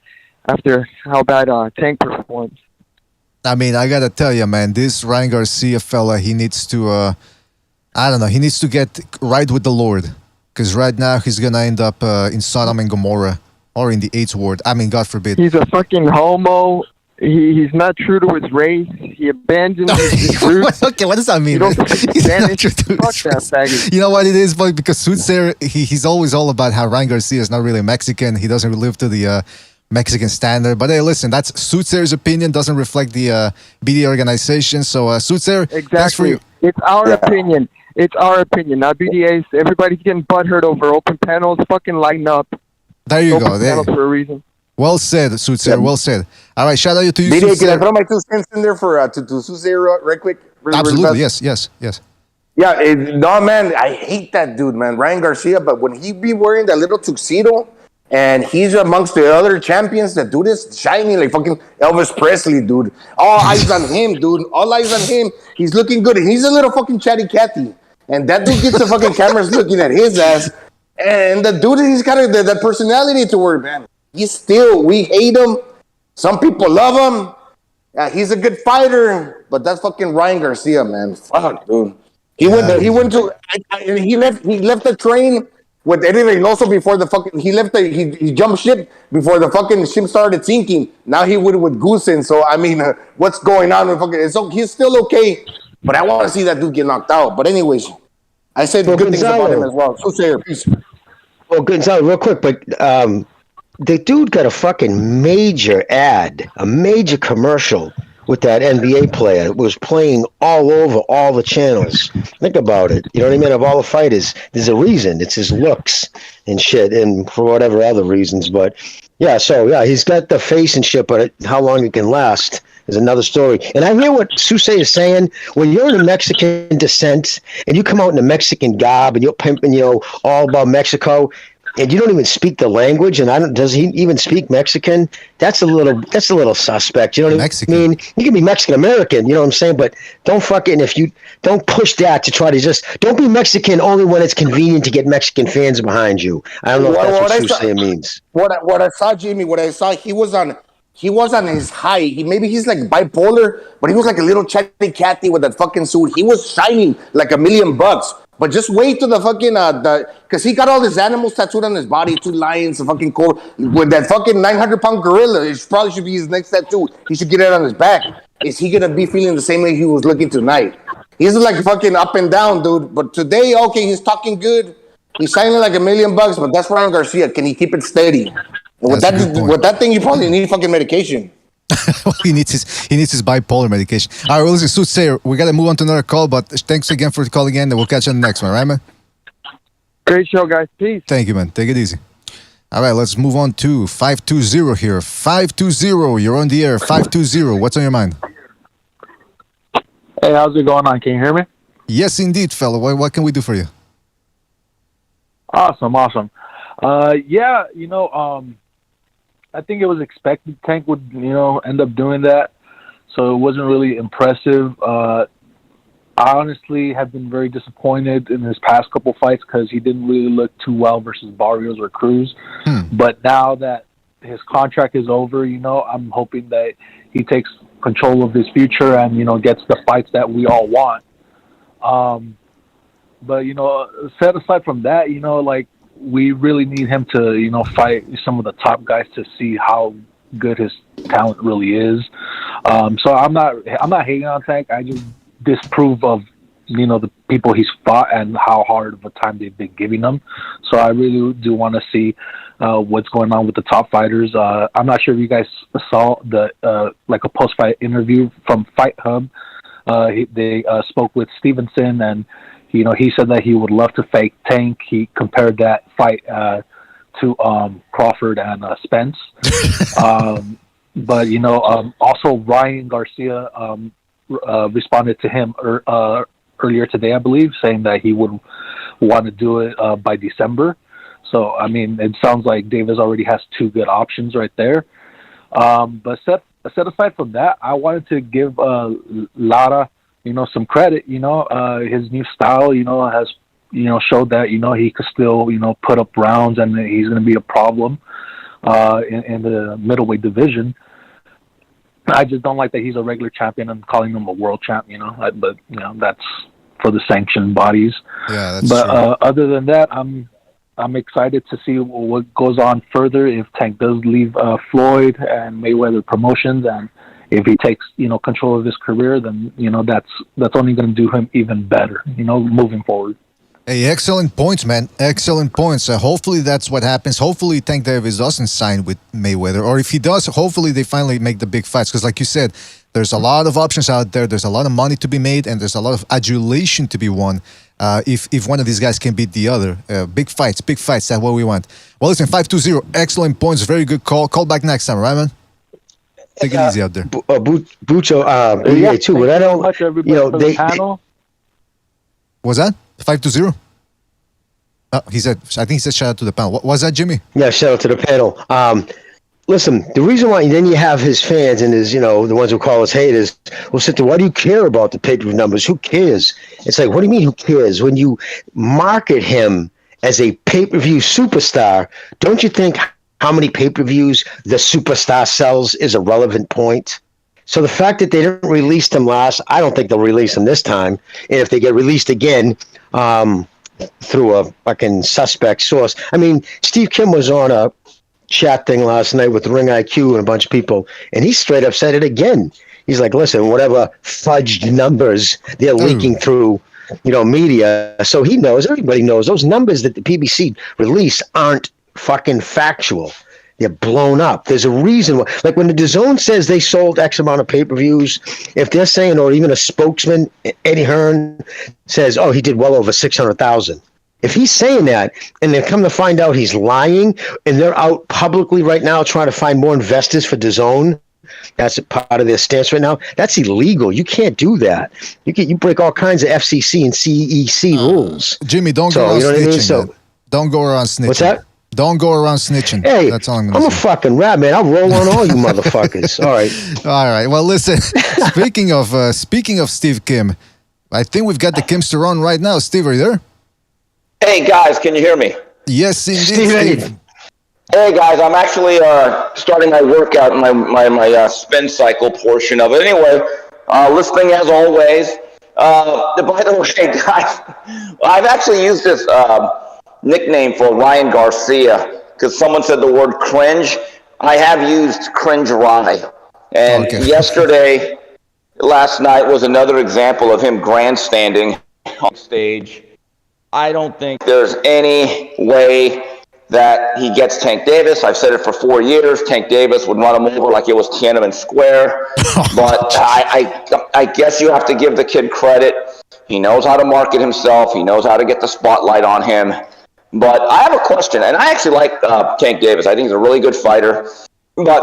after how bad Tank performed. I mean, I gotta tell you, man, this Ryan Garcia fella, he needs to, I don't know, he needs to get right with the Lord. Because right now he's gonna end up in Sodom and Gomorrah or in the 8th ward. I mean, God forbid. He's a fucking homo. He's not true to his race. He abandoned his roots. Okay, what does that mean? You know what it is, boy? Because Soothsayer, he's always all about how Ryan Garcia is not really Mexican. He doesn't live to the Mexican standard. But hey, listen, that's Soothsayer's opinion. Doesn't reflect the BD organization. So, Soothsayer, thanks for you. It's our opinion. It's our opinion, not BDA's. Everybody's getting butthurt over open panels. Fucking lighten up. There you open go. Panels for a reason. Well said, Soothsayer. Well said. All right, shout out to you, BDA, can I throw my 2 cents in there for to Soothsayer right quick? Absolutely. Yes. Yeah, no, man, I hate that dude, man, Ryan Garcia. But when he be wearing that little tuxedo and he's amongst the other champions, that dude is shining like fucking Elvis Presley, dude. All eyes on him, dude. All eyes on him. He's looking good. He's a little fucking chatty Cathy. And that dude gets the fucking cameras looking at his ass. And the dude, he's got that personality to where, man, we hate him. Some people love him. He's a good fighter. But that's fucking Ryan Garcia, man. Fuck, dude. He went to, and he left the train with everything. Also, before the fucking, he jumped ship before the fucking ship started sinking. Now he would with Goosen. So I mean, what's going on with fucking? So he's still okay, but I want to see that dude get knocked out. But anyways, I said good things about him as well. So say your piece. Well, Gonzalo, real quick, but the dude got a fucking major ad, a major commercial with that NBA player. It was playing all over all the channels. Think about it. You know what I mean? Of all the fighters, there's a reason. It's his looks and shit, and for whatever other reasons. But yeah, so yeah, he's got the face and shit, but how long it can last is another story. And I hear what Susse is saying. When you're in a Mexican descent and you come out in a Mexican garb and you're pimping, all about Mexico, and you don't even speak the language, and does he even speak Mexican? That's a little suspect. You know what I mean? You can be Mexican American, you know what I'm saying? But don't if you don't push that to try to don't be Mexican only when it's convenient to get Mexican fans behind you. I don't know if that's what Susse means. What I saw, Jimmy, he was on his high. He's like bipolar, but he was like a little chatty Cathy with that fucking suit. He was shining like $1 million. But just wait till the fucking because he got all his animals tattooed on his body, 2 lions, a fucking cold with that fucking 900-pound gorilla. It probably should be his next tattoo. He should get it on his back. Is he gonna be feeling the same way he was looking tonight? He's like fucking up and down, dude. But today, okay, he's talking good. He's shining like $1 million, but that's Ryan Garcia. Can he keep it steady? With that thing, you probably need fucking medication. he needs his bipolar medication. All right, well, listen, Soothsayer, we got to move on to another call, but thanks again for calling in, and we'll catch you on the next one, right, man? Great show, guys. Peace. Thank you, man. Take it easy. All right, let's move on to 520 here. 520, you're on the air. 520, what's on your mind? Hey, how's it going on? Can you hear me? Yes, indeed, fella. What can we do for you? Awesome. Yeah, I think it was expected Tank would, end up doing that. So it wasn't really impressive. I honestly have been very disappointed in his past couple fights because he didn't really look too well versus Barrios or Cruz. But now that his contract is over, I'm hoping that he takes control of his future and, gets the fights that we all want. But, set aside from that, we really need him to, fight some of the top guys to see how good his talent really is. So I'm not hating on Tank. I just disapprove of, the people he's fought and how hard of a time they've been giving him. So I really do want to see what's going on with the top fighters. I'm not sure if you guys saw the like a post-fight interview from Fight Hub. They spoke with Stevenson, and he said that he would love to fight Tank. He compared that fight to Crawford and Spence. But also Ryan Garcia responded to him earlier today, I believe, saying that he would want to do it by December. So I mean, it sounds like Davis already has 2 good options right there. But set aside from that, I wanted to give Lara, some credit. His new style, has, showed that, he could still, put up rounds, and he's going to be a problem in the middleweight division. I just don't like that he's a regular champion and calling him a world champ, but, that's for the sanctioned bodies. Yeah, that's but true. Other than that, I'm excited to see what goes on further if Tank does leave Floyd and Mayweather Promotions, and if he takes control of his career, then that's only going to do him even better, moving forward. Hey, excellent points, man. Excellent points. Hopefully that's what happens. Hopefully Tank Davis doesn't sign with Mayweather, or if he does, hopefully they finally make the big fights. Because like you said, there's a lot of options out there. There's a lot of money to be made, and there's a lot of adulation to be won. If one of these guys can beat the other. Big fights. That's what we want. Well, listen, 520, excellent points. Very good call. Call back next time, right, man? Take it easy out there. Bucho, yeah, too. But I don't, Was that 520? He said. I think he said shout out to the panel. What was that, Jimmy? Yeah, shout out to the panel. Listen, the reason why then you have his fans and his, the ones who call us haters will sit there. Why do you care about the pay-per-view numbers? Who cares? It's like, what do you mean? Who cares? When you market him as a pay-per-view superstar, don't you think how many pay-per-views the superstar sells is a relevant point? So the fact that they didn't release them last, I don't think they'll release them this time. And if they get released again through a fucking suspect source, I mean, Steve Kim was on a chat thing last night with Ring IQ and a bunch of people, and he straight up said it again. He's like, listen, whatever fudged numbers they're leaking through, media. So he knows, everybody knows, those numbers that the PBC release aren't fucking factual. They're blown up. There's a reason why. Like when the DAZN says they sold X amount of pay-per-views, if they're saying, or even a spokesman, Eddie Hearn, says, oh, he did well over 600,000. If he's saying that, and they come to find out he's lying, and they're out publicly right now trying to find more investors for DAZN, that's a part of their stance right now. That's illegal. You can't do that. You break all kinds of FCC and CEC rules. Jimmy, don't go around snitching. Man. Don't go around snitching. What's that? Don't go around snitching. Hey, that's all I'm going to say. I'm a fucking rat, man. I'll roll on all you motherfuckers. All right. All right. Well, listen. Speaking of Steve Kim, I think we've got the Kimster on right now. Steve, are you there? Hey guys, can you hear me? Yes, indeed, Steve. Hey guys, I'm actually starting my workout, my spin cycle portion of it. Anyway, listening as always. By the way, guys, I've actually used this nickname for Ryan Garcia because someone said the word cringe. I have used cringe rye, and yesterday, last night was another example of him grandstanding on stage. I don't think there's any way that he gets Tank Davis. I've said it for 4 years. Tank Davis would run him over like it was Tiananmen Square. But I guess you have to give the kid credit. He knows how to market himself. He knows how to get the spotlight on him. But I have a question, and I actually like Tank Davis. I think he's a really good fighter. But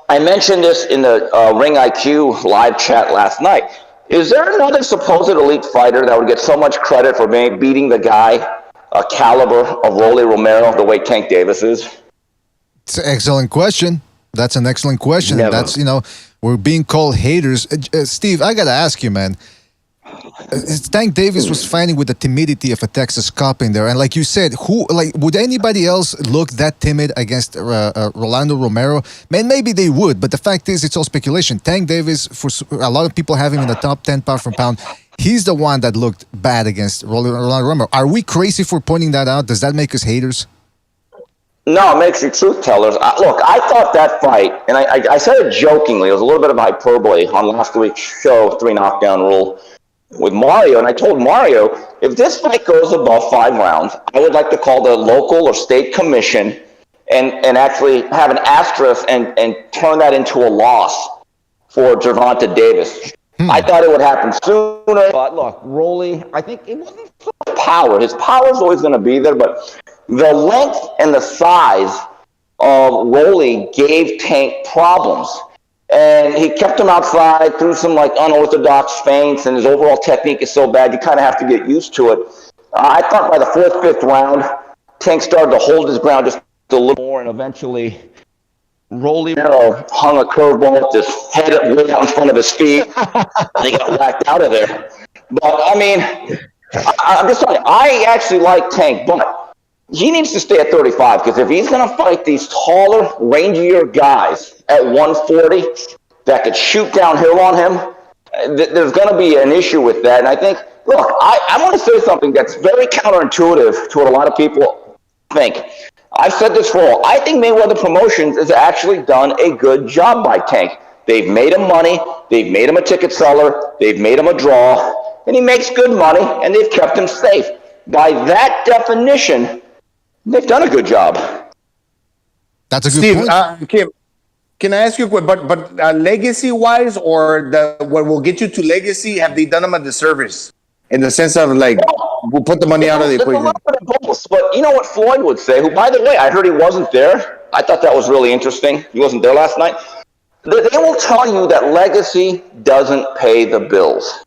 I mentioned this in the Ring IQ live chat last night. Is there another supposed elite fighter that would get so much credit for beating the guy a caliber of Rolando Romero the way Tank Davis is? It's an excellent question. That's an excellent question. Never. That's, we're being called haters. Steve, I got to ask you, man. Tank Davis was fighting with the timidity of a Texas cop in there. And like you said, would anybody else look that timid against Rolando Romero? Man, maybe they would, but the fact is, it's all speculation. Tank Davis, for a lot of people have him in the top 10 pound for pound. He's the one that looked bad against Rolando Romero. Are we crazy for pointing that out? Does that make us haters? No, it makes you truth tellers. Look, I thought that fight, and I said it jokingly, it was a little bit of hyperbole on last week's show, 3 knockdown rule, with Mario, and I told Mario, if this fight goes above 5 rounds, I would like to call the local or state commission and actually have an asterisk and turn that into a loss for Gervonta Davis. I thought it would happen sooner, but look, Rolly, I think it wasn't so much power. His power is always going to be there, but the length and the size of Rolly gave Tank problems. And he kept him outside, threw some unorthodox feints, and his overall technique is so bad you kind of have to get used to it. I thought by the 4th, 5th round, Tank started to hold his ground just a little more, and eventually Romero hung a curveball with his head way out in front of his feet, and he got whacked out of there. But, I mean, I'm just telling you, I actually like Tank, but he needs to stay at 35, because if he's going to fight these taller, rangier guys at 140 that could shoot downhill on him, there's going to be an issue with that. And I think, look, I want to say something that's very counterintuitive to what a lot of people think. I've said this for all. I think Mayweather Promotions has actually done a good job by Tank. They've made him money. They've made him a ticket seller. They've made him a draw. And he makes good money, and they've kept him safe. By that definition, they've done a good job. That's a good point. Kim, can I ask you a question? But legacy-wise, or what will get you to legacy, have they done them a disservice? In the sense of, we'll put the money out of the equation. But you know what Floyd would say, who, by the way, I heard he wasn't there. I thought that was really interesting. He wasn't there last night. They will tell you that legacy doesn't pay the bills.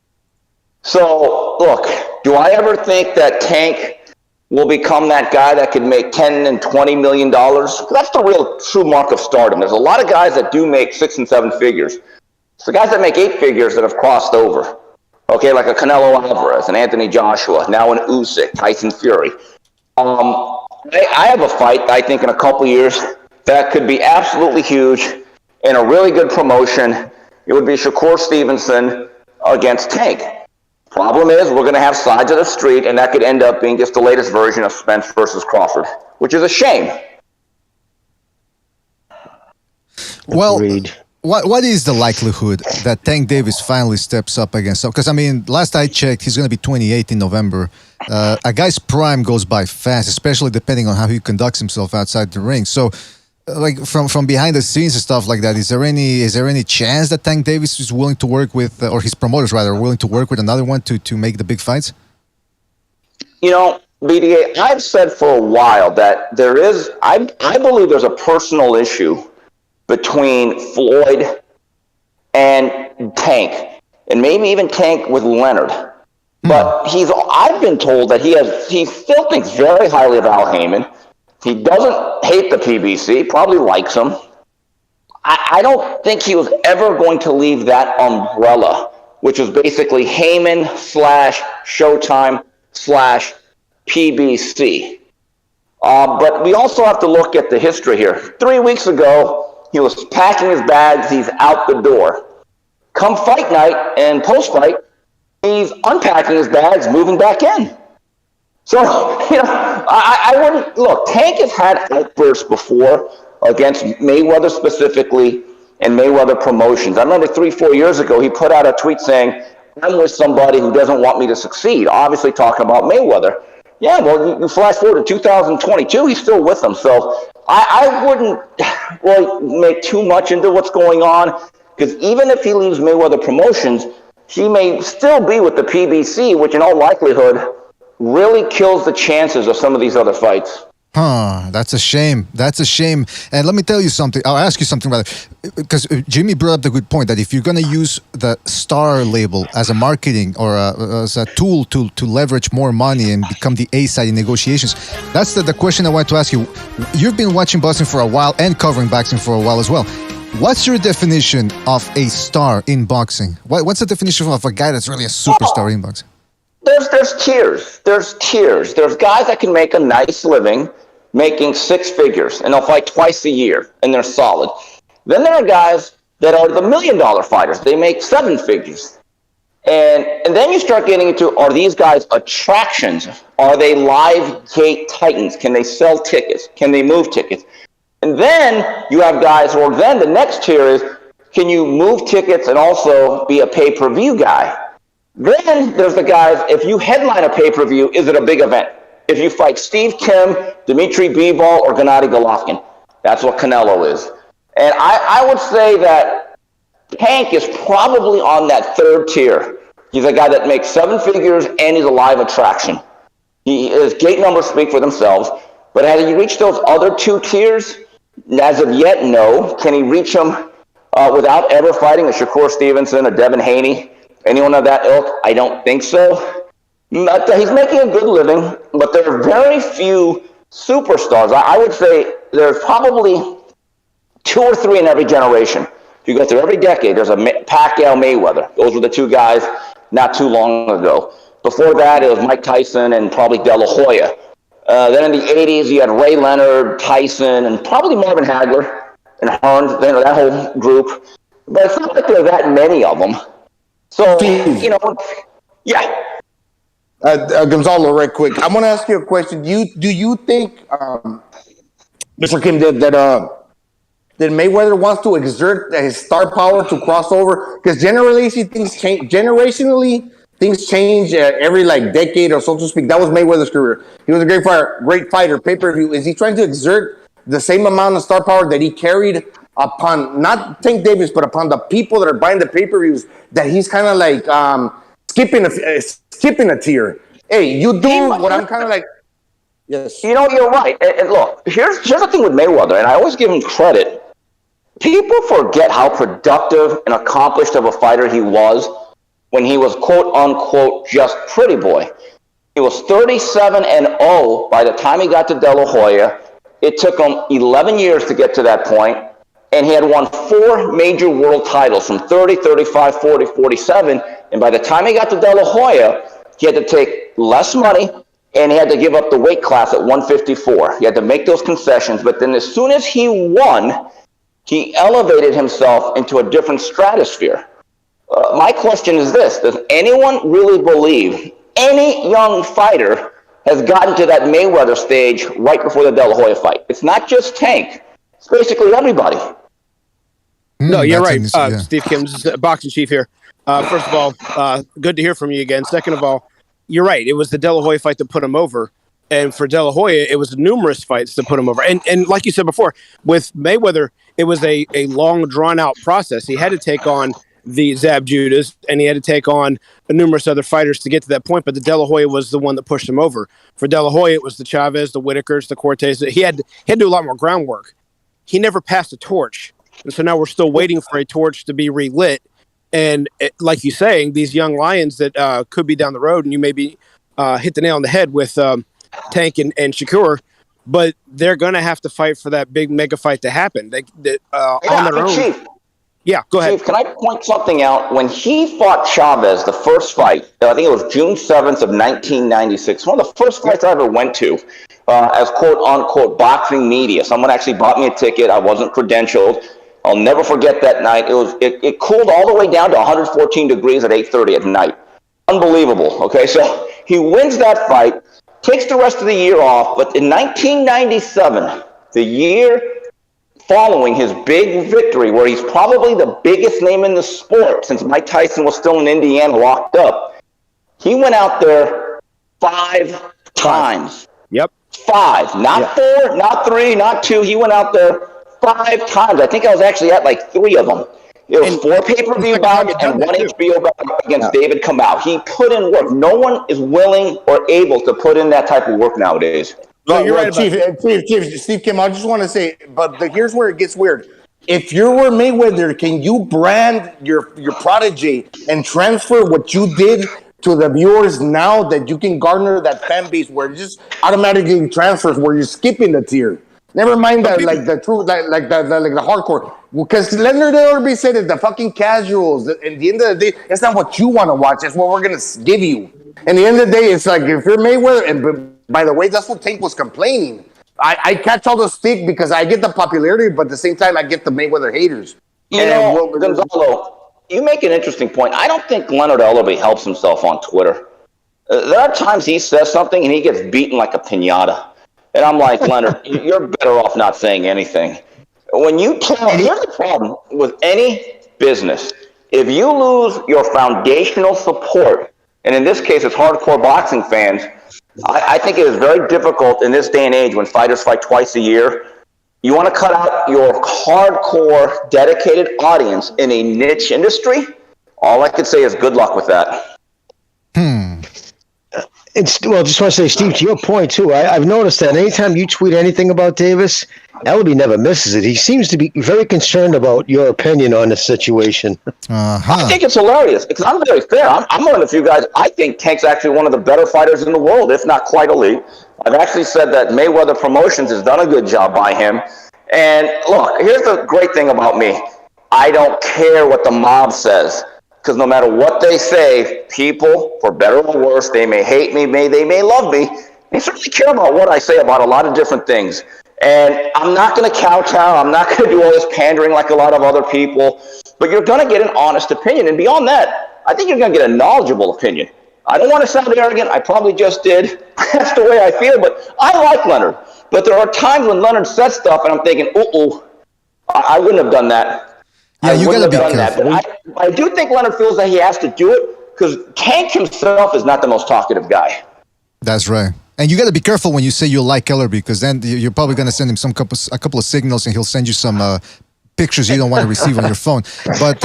So, look, do I ever think that Tank will become that guy that could make $10 and $20 million? That's the real true mark of stardom. There's a lot of guys that do make 6 and 7 figures. It's the guys that make 8 figures that have crossed over. Okay, like a Canelo Alvarez, an Anthony Joshua, now an Usyk, Tyson Fury. I have a fight, I think, in a couple years that could be absolutely huge in a really good promotion. it would be Shakur Stevenson against Tank. Problem is, we're going to have sides of the street, and that could end up being just the latest version of Spence versus Crawford, which is a shame. Well, Agreed. what is the likelihood that Tank Davis finally steps up against? Because I mean, last I checked, he's going to be 28 in November. A guy's prime goes by fast, especially depending on how he conducts himself outside the ring. So, like from behind the scenes and stuff like that, is there any chance that Tank Davis is willing to work with, or his promoters rather, are willing to work with another one to make the big fights? You know, BDA, I've said for a while that there is, I believe there's a personal issue between Floyd and Tank, and maybe even Tank with Leonard. But I've been told that he still thinks very highly of Al Heyman. He doesn't hate the PBC, probably likes him. I don't think he was ever going to leave that umbrella, which was basically Heyman / Showtime / PBC. But we also have to look at the history here. 3 weeks ago, he was packing his bags, he's out the door. Come fight night and post-fight, he's unpacking his bags, moving back in. So, you know, I wouldn't, look, Tank has had outbursts before against Mayweather specifically and Mayweather Promotions. I remember 3-4 years ago, he put out a tweet saying, I'm with somebody who doesn't want me to succeed, obviously talking about Mayweather. Yeah, well, you flash forward to 2022, he's still with them. So I wouldn't really make too much into what's going on, because even if he leaves Mayweather Promotions, he may still be with the PBC, which in all likelihood really kills the chances of some of these other fights. That's a shame. That's a shame. And let me tell you something. I'll ask you something about it. Because Jimmy brought up the good point that if you're going to use the star label as a marketing or as a tool to leverage more money and become the A side in negotiations, that's the question I want to ask you. You've been watching boxing for a while and covering boxing for a while as well. What's your definition of a star in boxing? What's the definition of a guy that's really a superstar in boxing? There's tiers. There's tiers. There's guys that can make a nice living making 6 figures, and they'll fight twice a year, and they're solid. Then there are guys that are the $1 million fighters. They make 7 figures. And then you start getting into, are these guys attractions? Are they live gate titans? Can they sell tickets? Can they move tickets? And then you have guys who are, then the next tier is, can you move tickets and also be a pay-per-view guy? Then there's the guys, if you headline a pay-per-view, is it a big event? If you fight Steve Kim, Dmitry Bivol, or Gennady Golovkin, that's what Canelo is. And I would say that Tank is probably on that third tier. He's a guy that makes 7 figures and he's a live attraction. His gate numbers speak for themselves. But has he reached those other 2 tiers? As of yet, no. Can he reach them without ever fighting a Shakur Stevenson, a Devin Haney, anyone of that ilk? I don't think so. But he's making a good living, but there are very few superstars. I would say there's probably 2 or 3 in every generation. If you go through every decade, there's a Pacquiao Mayweather. Those were the 2 guys not too long ago. Before that, it was Mike Tyson and probably De La Hoya. Then in the 80s, you had Ray Leonard, Tyson, and probably Marvin Hagler and Hearns, that whole group. But it's not like there are that many of them. So, you know, yeah. Gonzalo, right quick. I want to ask you a question. Do you think, Mr. Kim, that Mayweather wants to exert his star power to cross over? Because generationally, things change every decade or so to speak. That was Mayweather's career. He was a great fighter, pay-per-view. Is he trying to exert the same amount of star power that he carried upon, not Tank Davis, but upon the people that are buying the pay-per-views, that he's kind of skipping a tier? Hey, you do what I'm kind of like. Yes. You know, you're right. And look, here's the thing with Mayweather, and I always give him credit. People forget how productive and accomplished of a fighter he was when he was quote-unquote just pretty boy. He was 37-0 by the time he got to De La Hoya. It took him 11 years to get to that point, and he had won 4 major world titles from 30, 35, 40, 47, and by the time he got to De La Hoya, he had to take less money, and he had to give up the weight class at 154. He had to make those concessions, but then as soon as he won, He elevated himself into a different stratosphere. My question is this: does anyone really believe any young fighter has gotten to that Mayweather stage right before the De La Hoya fight? It's not just Tank; it's basically everybody. No, you're right, Steve Kim's boxing chief here. First of all, good to hear from you again. Second of all, you're right. It was the De La Hoya fight that put him over. And for De La Hoya, it was numerous fights to put him over. And like you said before, with Mayweather, it was a long, drawn-out process. He had to take on the Zab Judas, and he had to take on numerous other fighters to get to that point. But the De La Hoya was the one that pushed him over. For De La Hoya, it was the Chavez, the Whitakers, the Cortez. He had to do a lot more groundwork. He never passed a torch. And so now we're still waiting for a torch to be relit. And like you're saying, these young lions that could be down the road, and you maybe hit the nail on the head with Tank and Shakur, but they're going to have to fight for that big mega fight to happen. On their own. Chief, yeah, go ahead. Chief, can I point something out? When he fought Chavez, the first fight, I think it was June 7th of 1996, one of the first fights I ever went to as quote-unquote boxing media. Someone actually bought me a ticket. I wasn't credentialed. I'll never forget that night. It cooled all the way down to 114 degrees at 8:30 at night. Unbelievable. Okay, so he wins that fight, takes the rest of the year off, but in 1997, the year following his big victory, where he's probably the biggest name in the sport since Mike Tyson was still in Indiana locked up, he went out there 5 times. Yep. 5, not 4, not 3, not 2. He went out there 5 times. I think I was actually at like 3 of them. It was 4 pay-per-view bouts and 1 HBO bout against David Kamau. He put in work. No one is willing or able to put in that type of work nowadays. No, you're right, Chief, Steve Kim, I just want to say, but here's where it gets weird. If you were Mayweather, can you brand your prodigy and transfer what you did to the viewers now that you can garner that fan base where it just automatically transfers, where you're skipping the tier? Never mind that, like the true, like the hardcore. Because Leonard already said it, the fucking casuals. At the end of the day, it's not what you want to watch. It's what we're gonna give you. At the end of the day, it's like if you're Mayweather, and by the way, that's what Tank was complaining. I catch all the stick because I get the popularity, but at the same time, I get the Mayweather haters. Gonzalo, you make an interesting point. I don't think Leonard Ellerbe helps himself on Twitter. There are times he says something and he gets beaten like a piñata. And I'm like, Leonard, you're better off not saying anything. When you here's the problem with any business. If you lose your foundational support, and in this case, it's hardcore boxing fans, I think it is very difficult in this day and age when fighters fight twice a year. You want to cut out your hardcore, dedicated audience in a niche industry? All I can say is good luck with that. Just want to say, Steve, to your point too, I've noticed that anytime you tweet anything about Davis, Ellerbe never misses it. He seems to be very concerned about your opinion on the situation. I think it's hilarious because I'm very fair. I'm one of the few guys. I think Tank's actually one of the better fighters in the world, if not quite elite. I've actually said that Mayweather Promotions has done a good job by him. And look, here's the great thing about me. I don't care what the mob says. Because no matter what they say, people, for better or worse, they may hate me, they may love me. They certainly care about what I say about a lot of different things. And I'm not going to kowtow. I'm not going to do all this pandering like a lot of other people. But you're going to get an honest opinion. And beyond that, I think you're going to get a knowledgeable opinion. I don't want to sound arrogant. I probably just did. That's the way I feel. But I like Leonard. But there are times when Leonard says stuff and I'm thinking, I wouldn't have done that. Yeah, you gotta be careful. But I do think Leonard feels that he has to do it because Tank himself is not the most talkative guy. That's right. And you got to be careful when you say you like Ellerbe, because then you're probably going to send him a couple of signals, and he'll send you some pictures you don't want to receive on your phone. But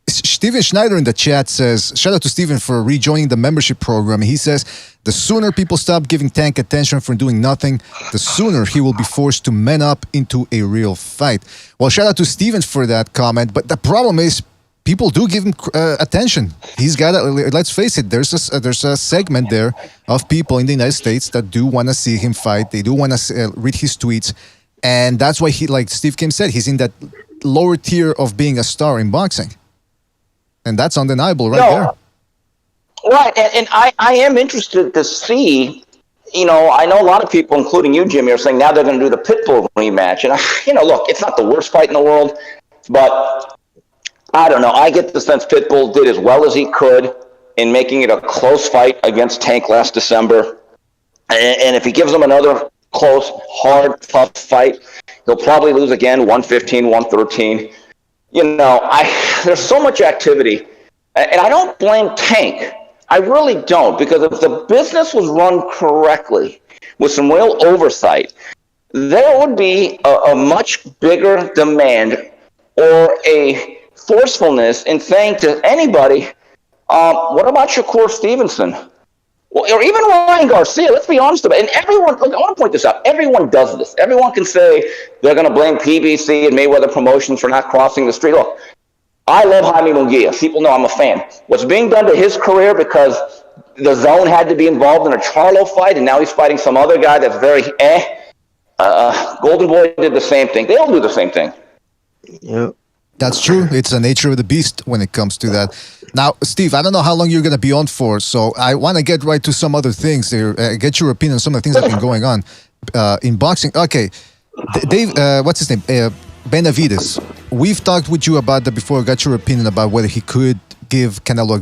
Steven Schneider in the chat says, shout out to Steven for rejoining the membership program. He says, the sooner people stop giving Tank attention for doing nothing, the sooner he will be forced to man up into a real fight. Well, shout out to Steven for that comment. But the problem is, people do give him attention. He's got to, let's face it, there's a segment there of people in the United States that do want to see him fight. They do want to read his tweets. And that's why he, like Steve Kim said, he's in that lower tier of being a star in boxing. And that's undeniable there. Right, and I am interested to see I know a lot of people, including you, Jimmy, are saying now they're going to do the Pitbull rematch. And, look, it's not the worst fight in the world, but I don't know. I get the sense Pitbull did as well as he could in making it a close fight against Tank last December. And if he gives him another close, hard, tough fight, he'll probably lose again, 115, 113. There's so much activity, and I don't blame Tank. I really don't, because if the business was run correctly with some real oversight, there would be a much bigger demand or a forcefulness in saying to anybody, what about Shakur Stevenson? Or even Ryan Garcia, let's be honest about it. And everyone, look, I want to point this out. Everyone does this. Everyone can say they're going to blame PBC and Mayweather Promotions for not crossing the street. Look, I love Jaime Munguia. People know I'm a fan. What's being done to his career because the zone had to be involved in a Charlo fight, and now he's fighting some other guy that's very Golden Boy did the same thing. They all do the same thing. Yeah. That's true. It's the nature of the beast when it comes to that. Now, Steve, I don't know how long you're going to be on for, so I want to get right to some other things there. Get your opinion on some of the things that have been going on in boxing. Okay, Dave, what's his name? Benavidez. We've talked with you about that before. Got your opinion about whether he could give Canelo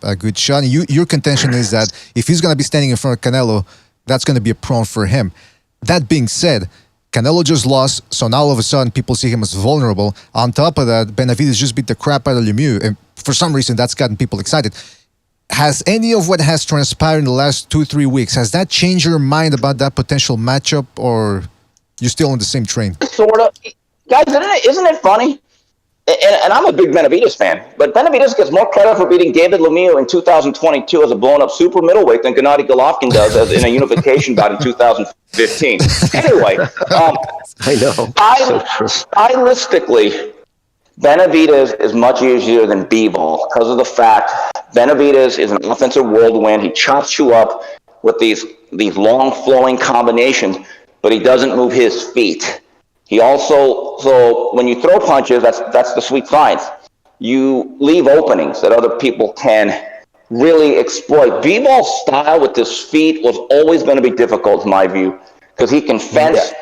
a good shot. And your contention is that if he's going to be standing in front of Canelo, that's going to be a prong for him. That being said, Canelo just lost, so now all of a sudden people see him as vulnerable. On top of that, Benavidez just beat the crap out of Lemieux, and for some reason that's gotten people excited. Has any of what has transpired in the last 2-3 weeks, has that changed your mind about that potential matchup, or you're still on the same train? Sort of. Guys, isn't it funny? And I'm a big Benavidez fan, but Benavidez gets more credit for beating David Lemieux in 2022 as a blown-up super middleweight than Gennady Golovkin does as in a unification bout in 2015. Anyway, I know. Stylistically, Benavidez is much easier than Bivol because of the fact Benavidez is an offensive whirlwind. He chops you up with these long flowing combinations, but he doesn't move his feet. He also, so when you throw punches, that's the sweet science. You leave openings that other people can really exploit. Bivol's style with his feet was always going to be difficult in my view because he can fence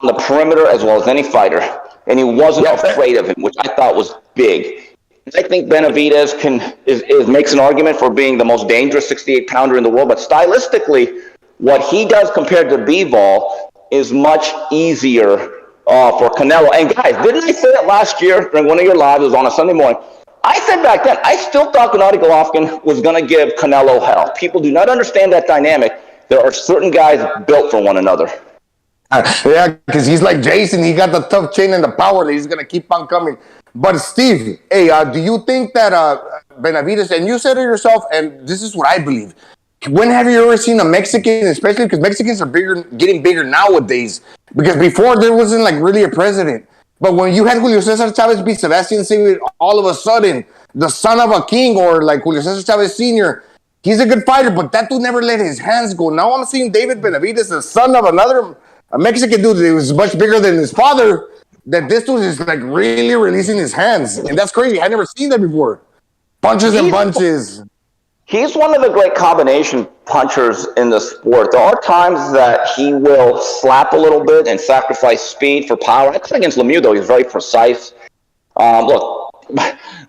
on the perimeter as well as any fighter, and he wasn't afraid of him, which I thought was big. I think Benavidez makes an argument for being the most dangerous 68-pounder in the world, but stylistically, what he does compared to Bivol is much easier for Canelo. And guys, didn't I say that last year during one of your lives? It was on a Sunday morning. I said back then, I still thought Gennady Golovkin was going to give Canelo hell. People do not understand that dynamic. There are certain guys built for one another. Yeah, because he's like Jason. He got the tough chain and the power that he's going to keep on coming. But Steve, hey, do you think that Benavidez, and you said it yourself, and this is what I believe, when have you ever seen a Mexican, especially because Mexicans are getting bigger nowadays, because before there wasn't like really a president. But when you had Julio Cesar Chavez beat Sebastian Savior, all of a sudden, the son of a king, or like Julio Cesar Chavez Sr., he's a good fighter, but that dude never let his hands go. Now I'm seeing David Benavidez, the son of a Mexican dude that was much bigger than his father, that this dude is like really releasing his hands. And that's crazy. I never seen that before. Punches and bunches. He's one of the great combination punchers in the sport. There are times that he will slap a little bit and sacrifice speed for power. Against Lemieux, though, he's very precise. Look,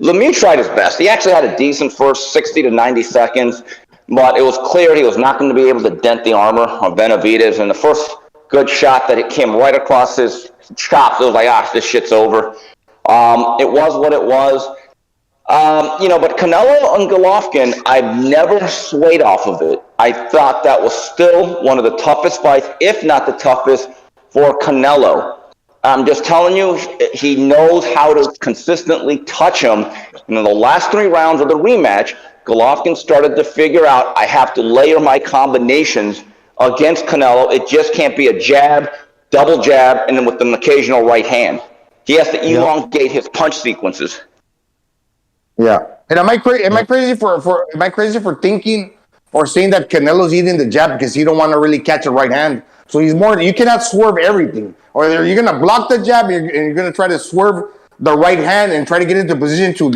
Lemieux tried his best. He actually had a decent first 60 to 90 seconds, but it was clear he was not going to be able to dent the armor of Benavidez. And the first good shot that it came right across his chops, it was like, this shit's over. It was what it was. But Canelo and Golovkin, I've never swayed off of it. I thought that was still one of the toughest fights, if not the toughest, for Canelo. I'm just telling you, he knows how to consistently touch him. And in the last 3 rounds of the rematch, Golovkin started to figure out, I have to layer my combinations against Canelo. It just can't be a jab, double jab, and then with an occasional right hand. He has to elongate his punch sequences. Yeah, and am I crazy for thinking or saying that Canelo's eating the jab because he don't want to really catch a right hand? So he's more. You cannot swerve everything, or you're gonna block the jab and you're gonna try to swerve the right hand and try to get into position to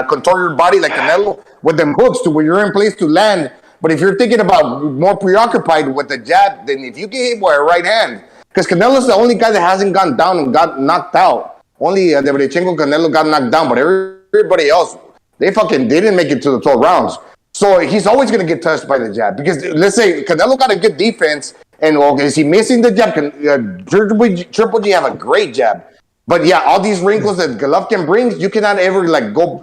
control your body like Canelo with them hooks to where you're in place to land. But if you're thinking about more preoccupied with the jab, then if you get hit by a right hand, because Canelo's the only guy that hasn't gone down and got knocked out. Only Lomachenko, Canelo got knocked down, but everybody else, they didn't make it to the 12 rounds. So he's always going to get touched by the jab. Because let's say Canelo got a good defense, and is he missing the jab? Triple G have a great jab. But yeah, all these wrinkles that Golovkin brings, you cannot ever go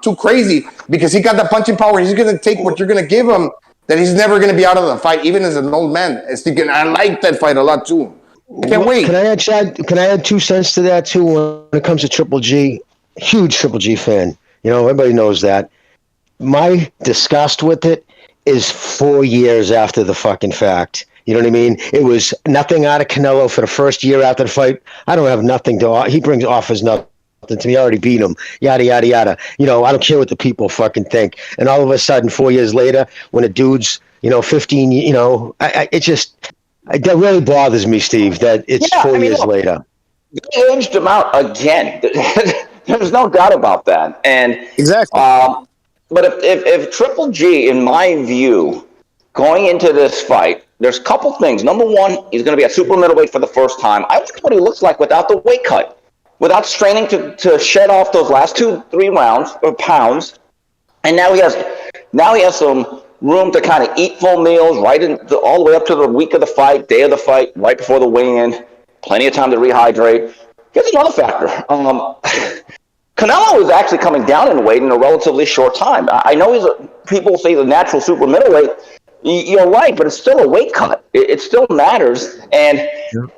too crazy because he got the punching power. He's going to take what you're going to give him, that he's never going to be out of the fight, even as an old man. I like that fight a lot too. Can't wait. Can I add 2 cents to that too? When it comes to Triple G, huge Triple G fan. Everybody knows that. My disgust with it is 4 years after the fucking fact. You know what I mean? It was nothing out of Canelo for the first year after the fight. I don't have nothing to. He offers nothing to me. I already beat him. Yada yada yada. I don't care what the people fucking think. And all of a sudden, 4 years later, when a dude's 15, that really bothers me, Steve. That it's 4 years later. They aged him out again. There's no doubt about that. And exactly. But if Triple G, in my view, going into this fight, there's a couple things. Number one, he's going to be at super middleweight for the first time. I wonder what he looks like without the weight cut, without straining to shed off those last 2-3 rounds or pounds. And now he has some room to kind of eat full meals all the way up to the week of the fight, day of the fight, right before the weigh-in. Plenty of time to rehydrate. Here's another factor. Canelo is actually coming down in weight in a relatively short time. I know people say the natural super middleweight. You're right, but it's still a weight cut. It still matters. And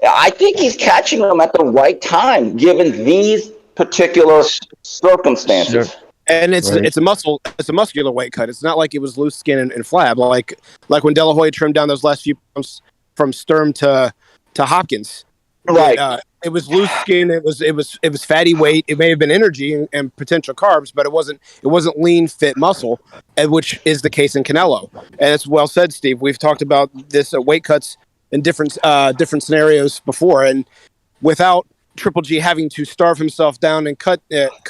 I think he's catching them at the right time, given these particular circumstances. Sure. And it's a muscular weight cut. It's not like it was loose skin and flab, like when De La Hoya trimmed down those last few pounds from Sturm to Hopkins. Right. It was loose skin. It was fatty weight. It may have been energy and potential carbs, but it wasn't lean, fit muscle, which is the case in Canelo. And it's well said, Steve. We've talked about this weight cuts in different scenarios before, and without Triple G having to starve himself down and cut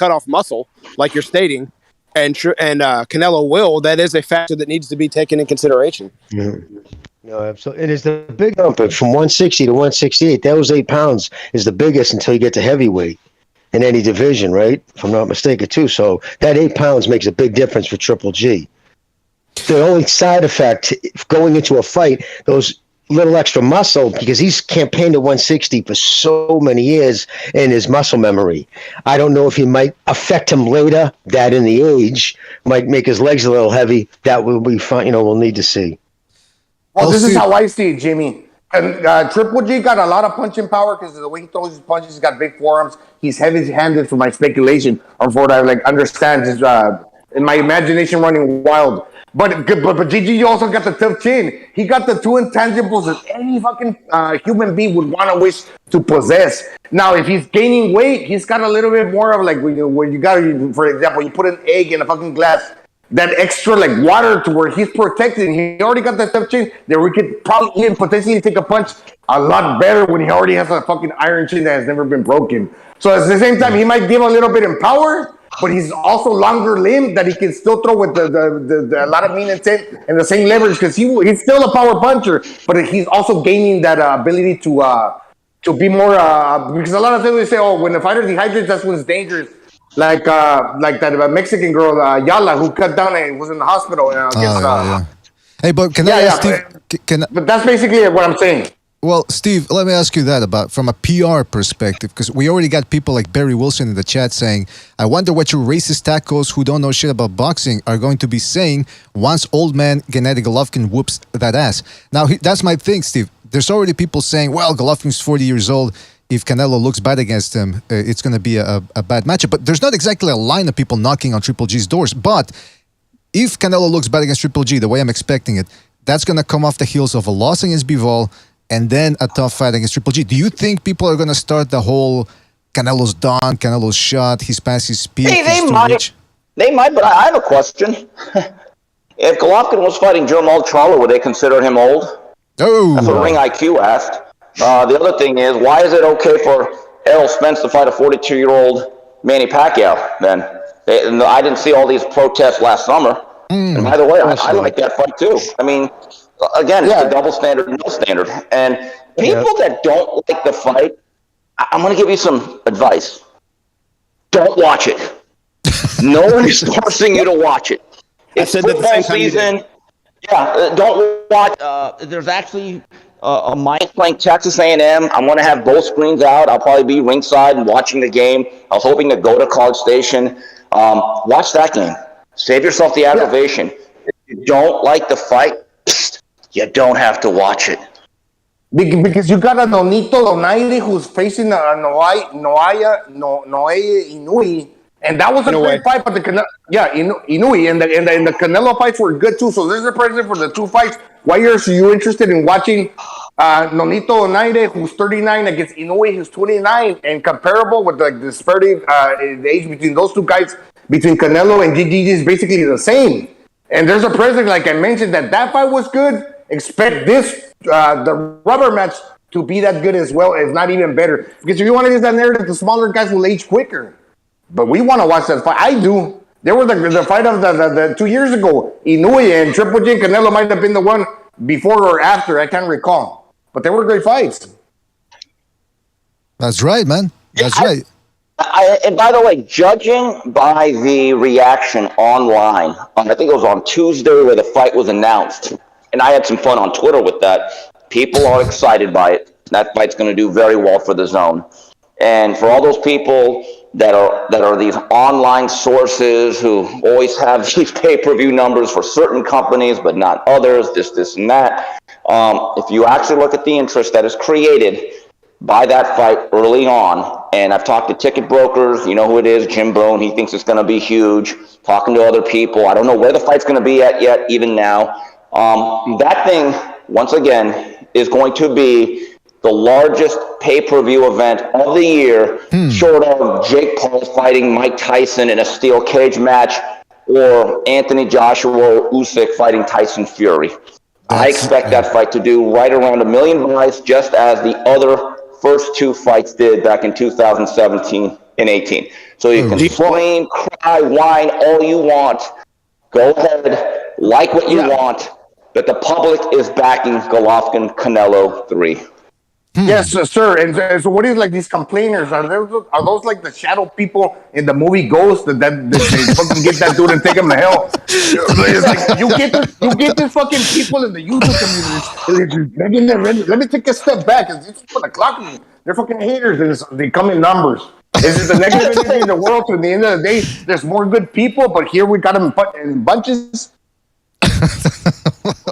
off muscle, like you're stating, and Canelo will. That is a factor that needs to be taken in consideration. Mm-hmm. No, absolutely. It is the big jump from 160 to 168. That was 8 pounds is the biggest until you get to heavyweight in any division, right? If I'm not mistaken, too. So that 8 pounds makes a big difference for Triple G. The only side effect going into a fight, those little extra muscle, because he's campaigned at 160 for so many years in his muscle memory. I don't know if he might affect him later. That in the age might make his legs a little heavy. That will be fine. We'll need to see. Well, this is how I see it, Jimmy. And Triple G got a lot of punching power because of the way he throws his punches. He's got big forearms. He's heavy-handed, for my speculation, or for what I understand. Is in my imagination running wild. But Gigi also got the tough chin. He got the 2 intangibles that any fucking human being would want to wish to possess. Now, if he's gaining weight, he's got a little bit more of when you got, for example, you put an egg in a fucking glass. That extra water to where he's protected. He already got that tough chin. That we could probably even potentially take a punch a lot better when he already has a fucking iron chin that has never been broken. So at the same time, he might give a little bit in power, but he's also longer limbed that he can still throw with the a lot of mean intent and the same leverage because he's still a power puncher, but he's also gaining that ability to be more because a lot of times they say, when the fighter dehydrates, that's when it's dangerous. Like that Mexican girl, Yala, who cut down and was in the hospital. Hey, but can I ask Steve? But that's basically what I'm saying. Well, Steve, let me ask you that about from a PR perspective, because we already got people like Barry Wilson in the chat saying, I wonder what your racist tacos who don't know shit about boxing are going to be saying once old man Gennady Golovkin whoops that ass. Now, that's my thing, Steve. There's already people saying, well, Golovkin's 40 years old. If Canelo looks bad against him, it's going to be a bad matchup. But there's not exactly a line of people knocking on Triple G's doors. But if Canelo looks bad against Triple G, the way I'm expecting it, that's going to come off the heels of a loss against Bivol and then a tough fight against Triple G. Do you think people are going to start the whole Canelo's done, Canelo's shot, he's past his peak? They might, but I have a question. If Golovkin was fighting Jermall Charlo, would they consider him old? Oh. That's what Ring IQ asked. The other thing is, why is it okay for Errol Spence to fight a 42-year-old Manny Pacquiao then? I didn't see all these protests last summer. And by the way, I like that fight too. I mean, again, it's the double standard, no standard. And people that don't like the fight, I'm going to give you some advice. Don't watch it. No one is forcing you to watch it. It's football season. Yeah, don't watch. There's actually a Mike playing Texas A&M. I'm going to have both screens out. I'll probably be ringside and watching the game. I was hoping to go to College Station. Watch that game. Save yourself the aggravation. If you don't like the fight, you don't have to watch it. Because you got a Nonito Donaire who's facing a Noe Inui, and that was a great fight. But Inui and the Canelo fights were good too. So there's a precedent for the two fights. Why are you interested in watching Nonito Donaire, who's 39, against Inui, who's 29, and comparable with the disparity in the age between those two guys, between Canelo and GGG, is basically the same. And there's a precedent, like I mentioned, that fight was good. Expect this, the rubber match, to be that good as well, if not even better. Because if you want to use that narrative, the smaller guys will age quicker. But we want to watch that fight. I do. There was the fight of the 2 years ago. Inui and Triple G and Canelo might have been the one before or after. I can't recall. But they were great fights. That's right, man. That's right. And by the way, judging by the reaction online, I think it was on Tuesday where the fight was announced, and I had some fun on Twitter with that. People are excited by it. That fight's going to do very well for the zone. And for all those people that are these online sources who always have these pay-per-view numbers for certain companies but not others, this and that, if you actually look at the interest that is created by that fight early on, and I've talked to ticket brokers, you know who it is, Jim Bone, he thinks it's going to be huge, talking to other people, I don't know where the fight's going to be at yet, even now. That thing, once again, is going to be the largest pay-per-view event of the year, short of Jake Paul fighting Mike Tyson in a steel cage match or Anthony Joshua Usyk fighting Tyson Fury. I expect that fight to do right around $1 million buys, just as the other first two fights did back in 2017 and 18. So you can scream, cry, whine all you want. Go ahead, like what you want, but the public is backing Golovkin Canelo 3. Yes, sir. And so what is like these complainers? Are those like the shadow people in the movie Ghost that they fucking get that dude and take him to hell? It's like you get this fucking people in the YouTube community. Let me take a step back. It's for the clock. They're fucking haters and they come in numbers. Is it the negative energy in the world? So at the end of the day, there's more good people, but here we got them in bunches.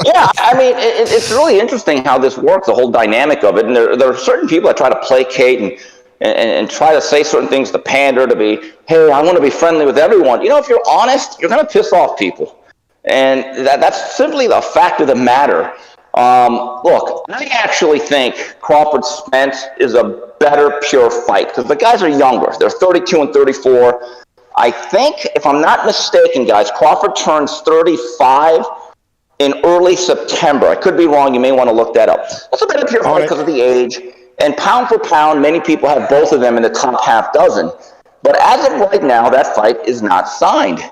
Yeah, I mean, it's really interesting how this works, the whole dynamic of it. And there are certain people that try to placate and try to say certain things to pander, to be, hey, I want to be friendly with everyone. You know, if you're honest, you're going to piss off people. And that's simply the fact of the matter. Look, I actually think Crawford Spence is a better pure fight because the guys are younger. They're 32 and 34. I think, if I'm not mistaken, guys, Crawford turns 35 in early September. I could be wrong. You may want to look that up. That's a better pure fight because of the age. And pound for pound, many people have both of them in the top half dozen. But as of right now, that fight is not signed.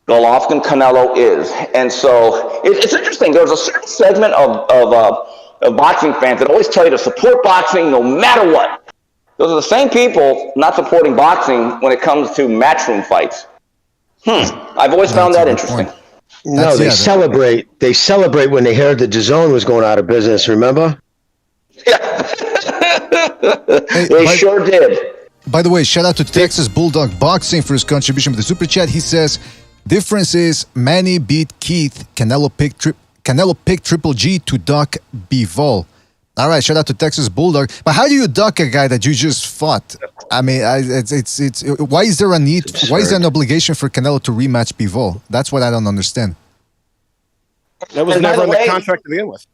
Golovkin Canelo is. And so it's interesting. There's a certain segment of boxing fans that always tell you to support boxing no matter what. Those are the same people not supporting boxing when it comes to matchroom fights. I've always found that interesting. No, they celebrate. They celebrate when they heard that DAZN was going out of business. Remember? Yeah, they sure did. By the way, shout out to Texas Bulldog Boxing for his contribution with the super chat. He says, "Difference is Manny beat Keith. Canelo picked Triple G to duck Bivol." All right, shout out to Texas Bulldog. But how do you duck a guy that you just fought? I mean, it's why is there a need? Why is there an obligation for Canelo to rematch Bivol? That's what I don't understand. That was never in the contract to begin with.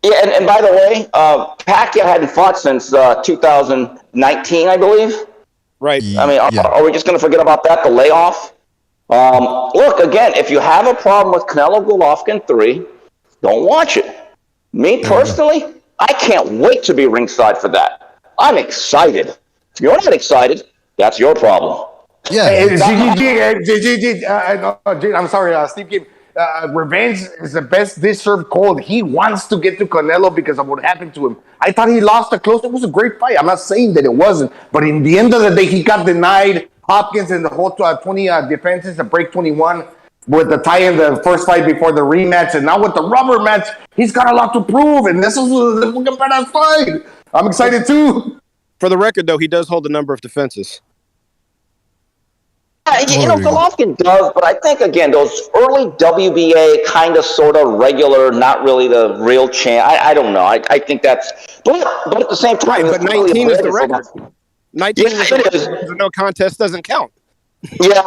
Yeah, and by the way, Pacquiao hadn't fought since 2019, I believe. Right. I mean, are we just going to forget about that, the layoff? Look, again, if you have a problem with Canelo Golovkin 3, don't watch it. Me personally, I can't wait to be ringside for that. I'm excited. If you're not excited, that's your problem. Yeah. I'm sorry, Steve Kim. Revenge is the best dish served cold. He wants to get to Canelo because of what happened to him. I thought he lost a close. It was a great fight. I'm not saying that it wasn't, but in the end of the day, he got denied Hopkins and the whole 20 defenses to break 21 with the tie in the first fight before the rematch, and now with the rubber match, he's got a lot to prove. And this is a badass fight. I'm excited too. For the record, though, he does hold a number of defenses. Golovkin does, but I think, again, those early WBA kind of sort of regular, not really the real champ. I don't know. I think that's... But at the same time... Right, but 19 is the record. 19 is the record. No contest doesn't count. Yeah,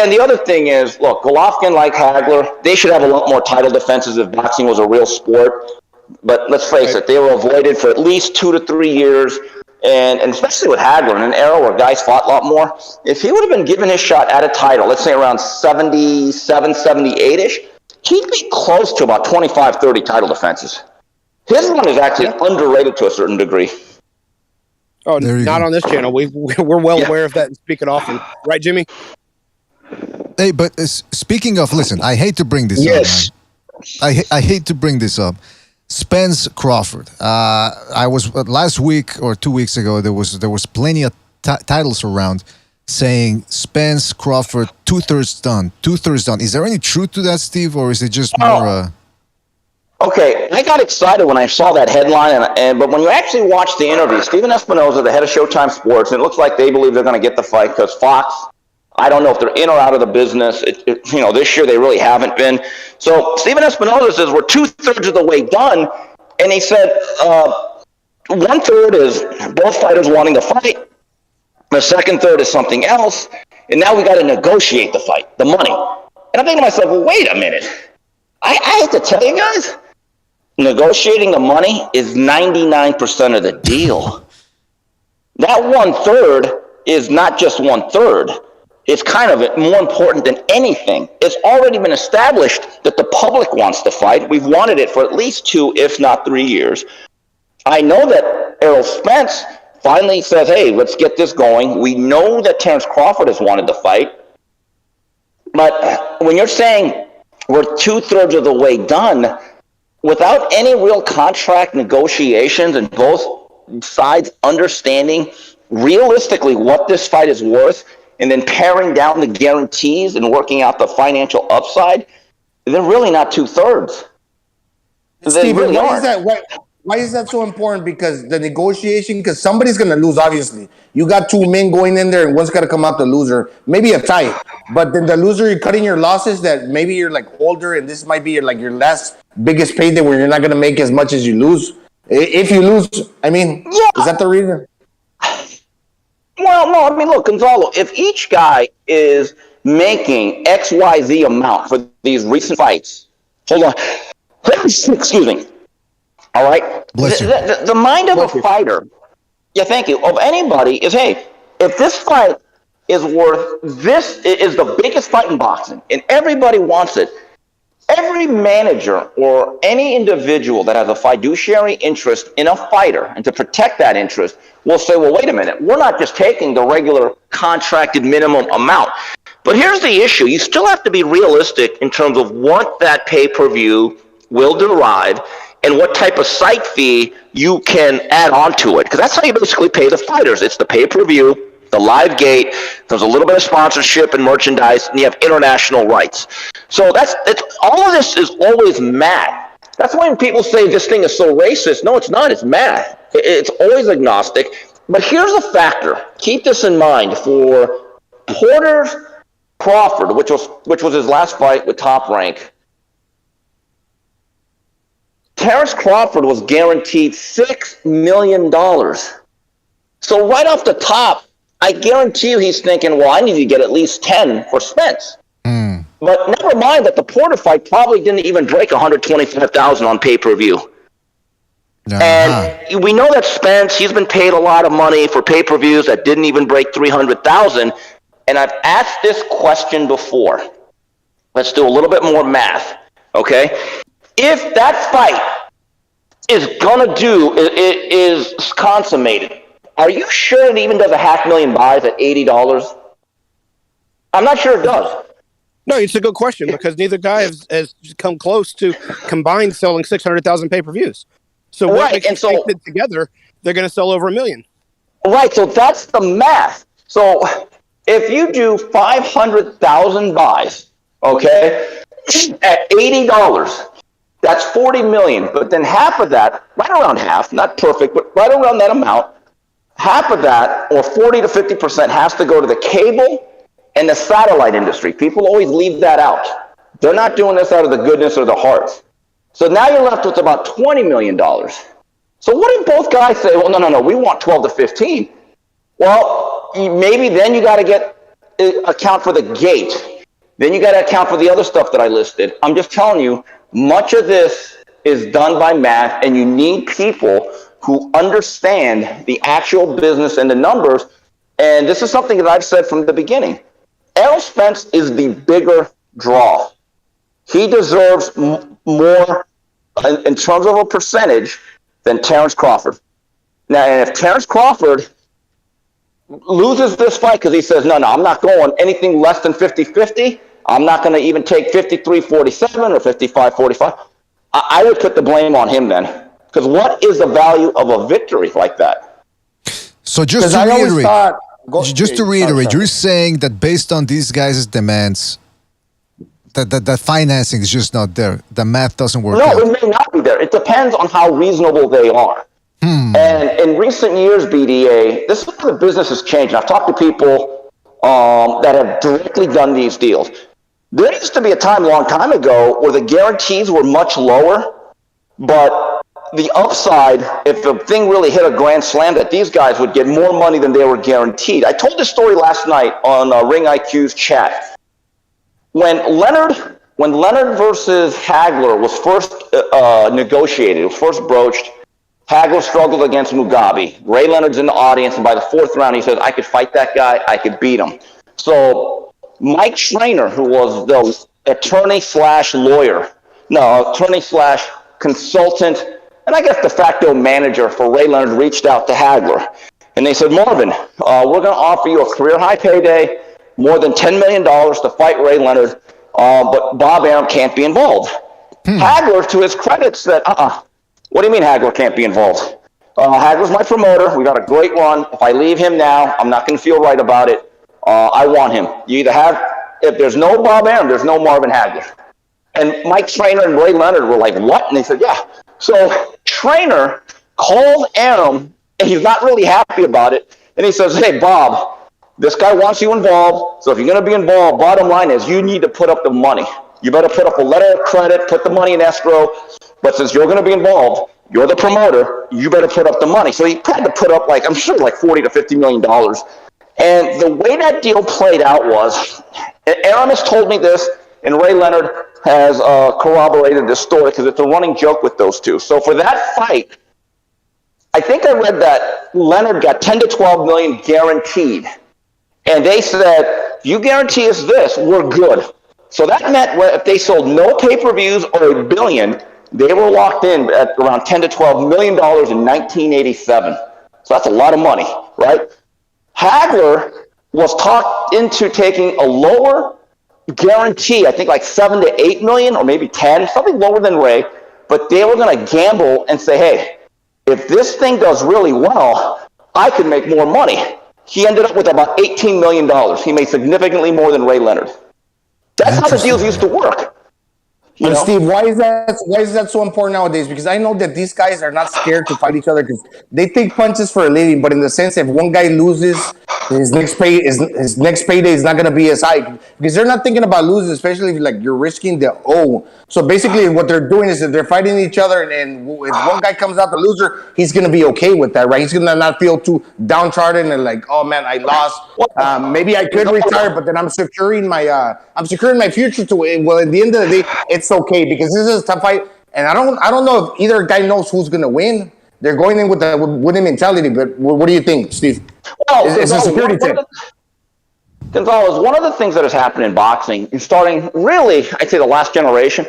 and the other thing is, look, Golovkin, like Hagler, they should have a lot more title defenses if boxing was a real sport. But let's face it, they were avoided for at least 2 to 3 years. And especially with Hagler in an era where guys fought a lot more, if he would have been given his shot at a title, let's say around 77, 78-ish, he'd be close to about 25, 30 title defenses. His one is actually underrated to a certain degree. Oh, not on this channel. We're well aware of that and speak it often. Right, Jimmy? Hey, but speaking of, listen, I hate to bring this up, man. I hate to bring this up. Spence Crawford. I was last week or 2 weeks ago. There was plenty of titles around saying Spence Crawford 2/3 done, 2/3 done. Is there any truth to that, Steve, or is it just more? Okay, I got excited when I saw that headline, but when you actually watch the interview, Steven Espinoza, the head of Showtime Sports, and it looks like they believe they're going to get the fight because Fox. I don't know if they're in or out of the business. This year they really haven't been. So Steven Espinoza says we're 2/3 of the way done, and he said 1/3 is both fighters wanting to fight. The second third is something else, and now we got to negotiate the fight, the money. And I'm thinking to myself, well, wait a minute. I have to tell you guys, negotiating the money is 99% of the deal. That 1/3 is not just 1/3. It's kind of more important than anything. It's already been established that the public wants to fight. We've wanted it for at least 2, if not 3 years. I know that Errol Spence finally says, hey, let's get this going. We know that Terence Crawford has wanted to fight. But when you're saying we're 2/3 of the way done, without any real contract negotiations and both sides understanding realistically what this fight is worth, and then paring down the guarantees and working out the financial upside, they're really not 2/3. Steve, really why is that so important? Because the negotiation, because somebody's going to lose, obviously. You got 2 men going in there, and one's got to come out the loser. Maybe a tie. But then the loser, you're cutting your losses that maybe you're like older, and this might be your last biggest payday where you're not going to make as much as you lose. If you lose, I mean, is that the reason? Well, no, I mean, look, Gonzalo, if each guy is making XYZ amount for these recent fights, hold on, excuse me, all right? The mind of a fighter, thank you, of anybody is, hey, if this fight is worth, this is the biggest fight in boxing, and everybody wants it, every manager or any individual that has a fiduciary interest in a fighter and to protect that interest will say, well, wait a minute, we're not just taking the regular contracted minimum amount. But here's the issue. You still have to be realistic in terms of what that pay-per-view will derive and what type of site fee you can add on to it. Because that's how you basically pay the fighters. It's the pay-per-view, the live gate, there's a little bit of sponsorship and merchandise, and you have international rights. So that's all of this is always math. That's why when people say this thing is so racist, no, it's not. It's math. It's always agnostic. But here's a factor. Keep this in mind for Porter Crawford, which was his last fight with Top Rank. Terence Crawford was guaranteed $6 million. So right off the top, I guarantee you he's thinking, well, I need to get at least 10 for Spence. But never mind that the Porter fight probably didn't even break $125,000 on pay-per-view. And we know that Spence, he's been paid a lot of money for pay-per-views that didn't even break $300,000. And I've asked this question before. Let's do a little bit more math, okay? If that fight is consummated, are you sure it even does $500,000 buys at $80? I'm not sure it does. No, it's a good question because neither guy has come close to combined selling 600,000 pay-per-views. So what makes you think that together they're going to sell over 1 million? Right, so that's the math. So if you do 500,000 buys, okay, at $80, that's 40 million. But then half of that, right around half, not perfect, but right around that amount, half of that, or 40 to 50%, has to go to the cable and the satellite industry. People always leave that out. They're not doing this out of the goodness of their hearts. So now you're left with about $20 million. So what if both guys say, well, no, we want 12 to 15? Well, maybe then you got to account for the gate. Then you got to account for the other stuff that I listed. I'm just telling you, much of this is done by math, and you need people who understand the actual business and the numbers. And this is something that I've said from the beginning. Errol Spence is the bigger draw. He deserves more in terms of a percentage than Terrence Crawford. Now, and if Terrence Crawford loses this fight because he says, no, I'm not going anything less than 50-50, I'm not going to even take 53-47 or 55-45, I would put the blame on him then. Because what is the value of a victory like that? So just to reiterate, you're saying that based on these guys' demands, that financing is just not there. The math doesn't work out. No, it may not be there. It depends on how reasonable they are. And in recent years, BDA, this is where the business has changed. I've talked to people that have directly done these deals. There used to be a time, a long time ago, where the guarantees were much lower, but the upside, if the thing really hit a grand slam, that these guys would get more money than they were guaranteed. I told this story last night on Ring IQ's chat. When Leonard versus Hagler was first negotiated, it was first broached, Hagler struggled against Mugabe. Ray Leonard's in the audience, and by the fourth round, he says, I could fight that guy, I could beat him. So Mike Traynor, who was the attorney slash consultant, and I guess de facto manager for Ray Leonard, reached out to Hagler. And they said, Marvin, we're going to offer you a career high payday, more than $10 million to fight Ray Leonard, but Bob Arum can't be involved. Hagler, to his credit, said, what do you mean Hagler can't be involved? Hagler's my promoter. We got a great run. If I leave him now, I'm not going to feel right about it. I want him. You either have, if there's no Bob Arum, there's no Marvin Hagler. And Mike Traynor and Ray Leonard were like, what? And they said, yeah. So Traynor called Arum, and he's not really happy about it. And he says, hey, Bob, this guy wants you involved. So if you're going to be involved, bottom line is you need to put up the money. You better put up a letter of credit, put the money in escrow. But since you're going to be involved, you're the promoter, you better put up the money. So he had to put up, I'm sure, $40 to $50 million. And the way that deal played out was, Arum has told me this, and Ray Leonard has corroborated this story because it's a running joke with those two. So for that fight, I think I read that Leonard got 10 to 12 million guaranteed. And they said, you guarantee us this, we're good. So that meant if they sold no pay-per-views or $1 billion, they were locked in at around $10 to $12 million in 1987. So that's a lot of money, right? Hagler was talked into taking a lower guarantee, I think 7 to 8 million or maybe 10, something lower than Ray, but they were going to gamble and say, hey, if this thing does really well, I could make more money. He ended up with about $18 million. He made significantly more than Ray Leonard. That's how the deals used to work. And Steve, why is that so important nowadays? Because I know that these guys are not scared to fight each other because they take punches for a living. But in the sense, if one guy loses, his next payday is not going to be as high because they're not thinking about losing, especially if you're risking the O. So basically, what they're doing is that they're fighting each other, and if one guy comes out the loser, he's going to be okay with that, right? He's going to not feel too downtrodden and oh man, I lost. Maybe I could retire, but then I'm securing my future to it. Well, at the end of the day, it's okay because this is a tough fight, and I don't know if either guy knows who's going to win. They're going in with a winning mentality, but what do you think, Steve? Well, it's a security tip. Gonzalez, one of the things that has happened in boxing, and starting really, I'd say the last generation,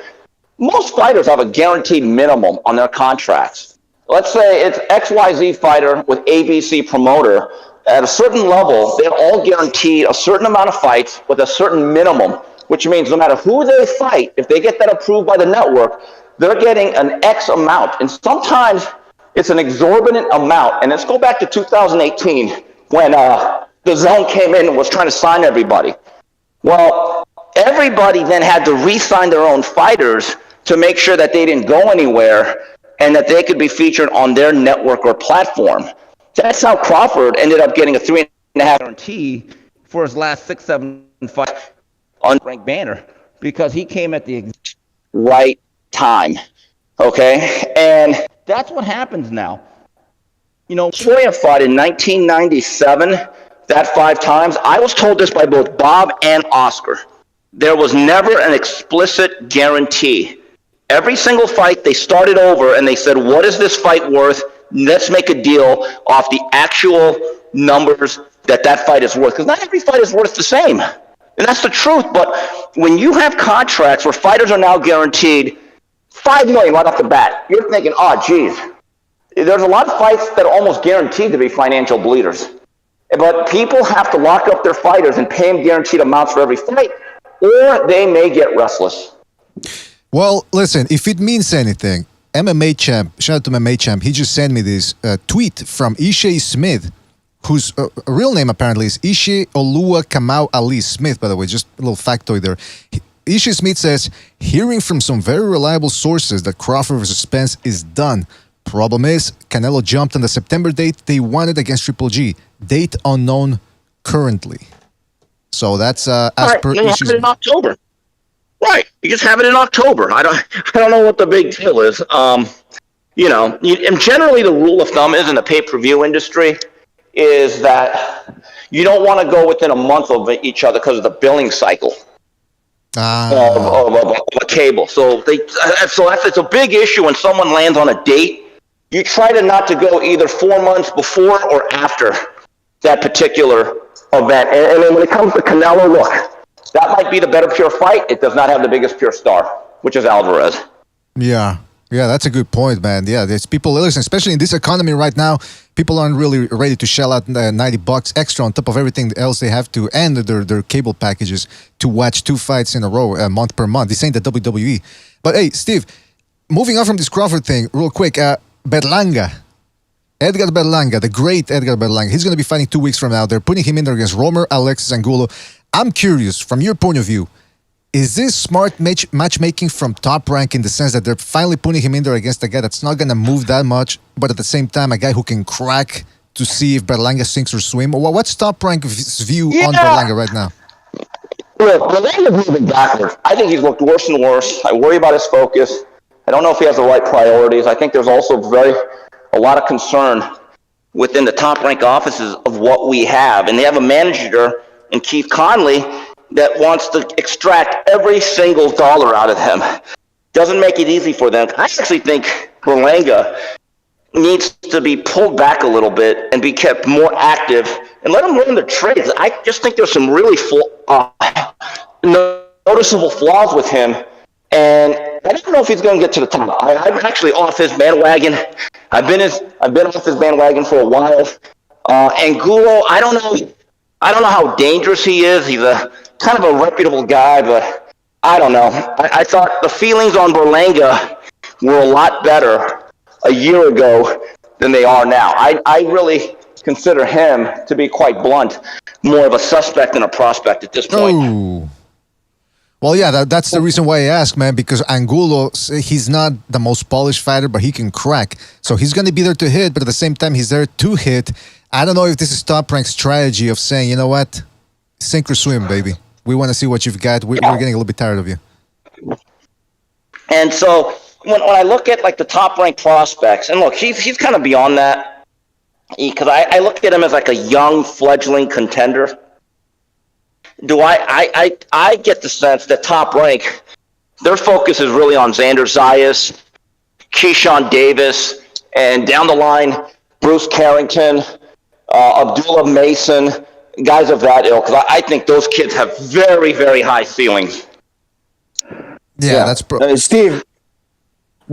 most fighters have a guaranteed minimum on their contracts. Let's say it's XYZ fighter with ABC promoter. at a certain level, they're all guaranteed a certain amount of fights with a certain minimum, which means no matter who they fight, if they get that approved by the network, they're getting an X amount. And sometimes it's an exorbitant amount. And let's go back to 2018 when the zone came in and was trying to sign everybody. Well, everybody then had to re-sign their own fighters to make sure that they didn't go anywhere and that they could be featured on their network or platform. That's how Crawford ended up getting a 3.5 guarantee for his last 6-7 fights on ranked banner, because he came at the right time. Okay, and that's what happens now. You know, Floyd fought in 1997, that 5 times. I was told this by both Bob and Oscar. There was never an explicit guarantee. Every single fight, they started over and they said, what is this fight worth? Let's make a deal off the actual numbers that fight is worth. Because not every fight is worth the same. And that's the truth. But when you have contracts where fighters are now guaranteed $5 million right off the bat, you're thinking, oh, geez. There's a lot of fights that are almost guaranteed to be financial bleeders. But people have to lock up their fighters and pay them guaranteed amounts for every fight, or they may get restless. Well, listen, if it means anything, MMA Champ, shout out to MMA Champ, he just sent me this tweet from Ishe Smith, whose real name apparently is Ishe Olua Kamau Ali Smith, by the way, just a little factoid there. Ishe Smith says, hearing from some very reliable sources that Crawford versus Spence is done. Problem is, Canelo jumped on the September date they wanted against Triple G. Date unknown currently. So that's as per Ishe's... in October. Right, you just have it in October. I don't know what the big deal is. You know, and generally the rule of thumb is in the pay-per-view industry is that you don't want to go within a month of each other because of the billing cycle of a cable. So it's a big issue when someone lands on a date. You try to not to go either 4 months before or after that particular event. And then when it comes to Canelo, look. That might be the better pure fight. It does not have the biggest pure star, which is Alvarez. Yeah, that's a good point, man. Yeah, there's people, listen, especially in this economy right now, people aren't really ready to shell out $90 extra on top of everything else they have to, and their cable packages to watch 2 fights in a row, month per month. This ain't the WWE. But hey, Steve, moving on from this Crawford thing, real quick, Berlanga. Edgar Berlanga, the great Edgar Berlanga. He's going to be fighting 2 weeks from now. They're putting him in there against Romer, Alexis Angulo. I'm curious, from your point of view, is this smart matchmaking from Top Rank in the sense that they're finally putting him in there against a guy that's not going to move that much, but at the same time, a guy who can crack to see if Berlanga sinks or swim? What's Top Rank's view on Berlanga right now? Look, Berlanga's moving backwards. I think he's looked worse and worse. I worry about his focus. I don't know if he has the right priorities. I think there's also a lot of concern within the Top Rank offices of what we have. And they have a manager in Keith Conley that wants to extract every single dollar out of him. Doesn't make it easy for them. I actually think Berlanga needs to be pulled back a little bit and be kept more active and let him learn the trades. I just think there's some really noticeable flaws with him, and I don't know if he's going to get to the top. I'm actually off his bandwagon. I've been off his bandwagon for a while. Angulo, I don't know how dangerous he is. He's a kind of a reputable guy, but I don't know. I thought the feelings on Berlanga were a lot better a year ago than they are now. I really consider him, to be quite blunt, more of a suspect than a prospect at this point. Oh. Well, yeah, that's the reason why I ask, man, because Angulo, he's not the most polished fighter, but he can crack. So he's going to be there to hit, but at the same time, he's there to hit. I don't know if this is Top Rank's strategy of saying, you know what, sink or swim, baby. We want to see what you've got. We're getting a little bit tired of you. And so when I look at like the Top Rank prospects, and look, he's kind of beyond that, because I look at him as like a young fledgling contender. I get the sense that Top Rank, their focus is really on Xander Zayas, Keyshawn Davis, and down the line, Bruce Carrington, Abdullah Mason, guys of that ilk. Because I think those kids have very, very high ceilings. Yeah, that's Steve.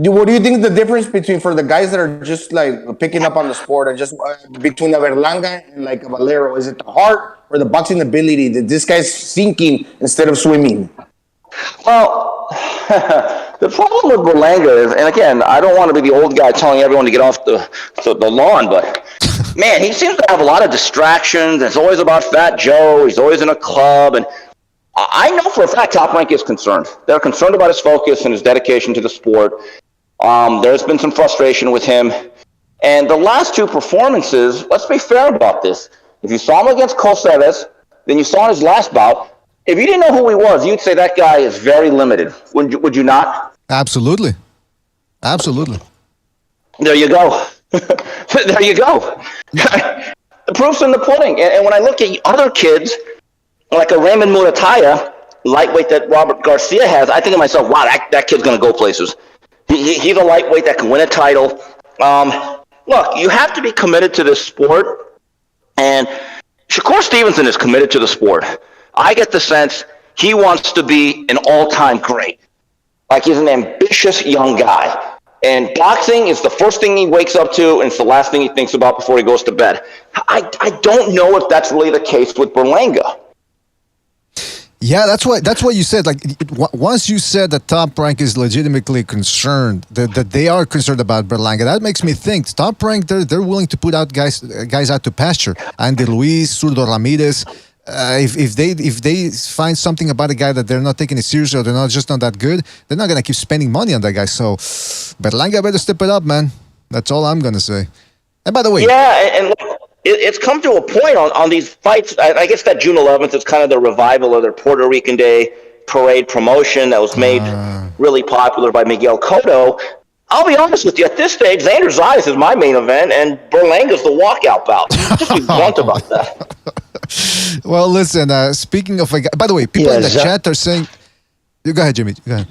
What do you think the difference between for the guys that are just like picking up on the sport and just between a Berlanga and like a Valero? Is it the heart or the boxing ability that this guy's sinking instead of swimming? Well, the problem with Berlanga is, and again, I don't want to be the old guy telling everyone to get off the lawn, but man, he seems to have a lot of distractions. It's always about Fat Joe. He's always in a club, and I know for a fact Top Rank is concerned. They're concerned about his focus and his dedication to the sport. There's been some frustration with him. And the last two performances, let's be fair about this. If you saw him against Colceves, then you saw his last bout. If you didn't know who he was, you'd say that guy is very limited. Would you not? Absolutely. Absolutely. There you go. There you go. The proof's in the pudding. And when I look at other kids, like a Raymond Murataya, lightweight that Robert Garcia has, I think to myself, wow, that kid's going to go places. He's a lightweight that can win a title. Look, you have to be committed to this sport, and Shakur Stevenson is committed to the sport. I get the sense he wants to be an all-time great. Like, he's an ambitious young guy. And boxing is the first thing he wakes up to, and it's the last thing he thinks about before he goes to bed. I don't know if that's really the case with Berlanga. Yeah, that's what you said. Like, once you said that Top Rank is legitimately concerned, that they are concerned about Berlanga, that makes me think Top Rank, they're willing to put out guys out to pasture. Andy Luis, Zurdo Ramirez. If they find something about a guy that they're not taking it seriously or they're not that good, they're not gonna keep spending money on that guy. So Berlanga better step it up, man. That's all I'm gonna say. And by the way, yeah, and it's come to a point on these fights. I guess that June 11th is kind of the revival of their Puerto Rican Day parade promotion that was made really popular by Miguel Cotto. I'll be honest with you, at this stage, Xander Zayas is my main event, and Berlanga's the walkout bout. Just be blunt about that. Well, listen, speaking of a guy, by the way, people in the chat are saying, go ahead, Jimmy, go ahead.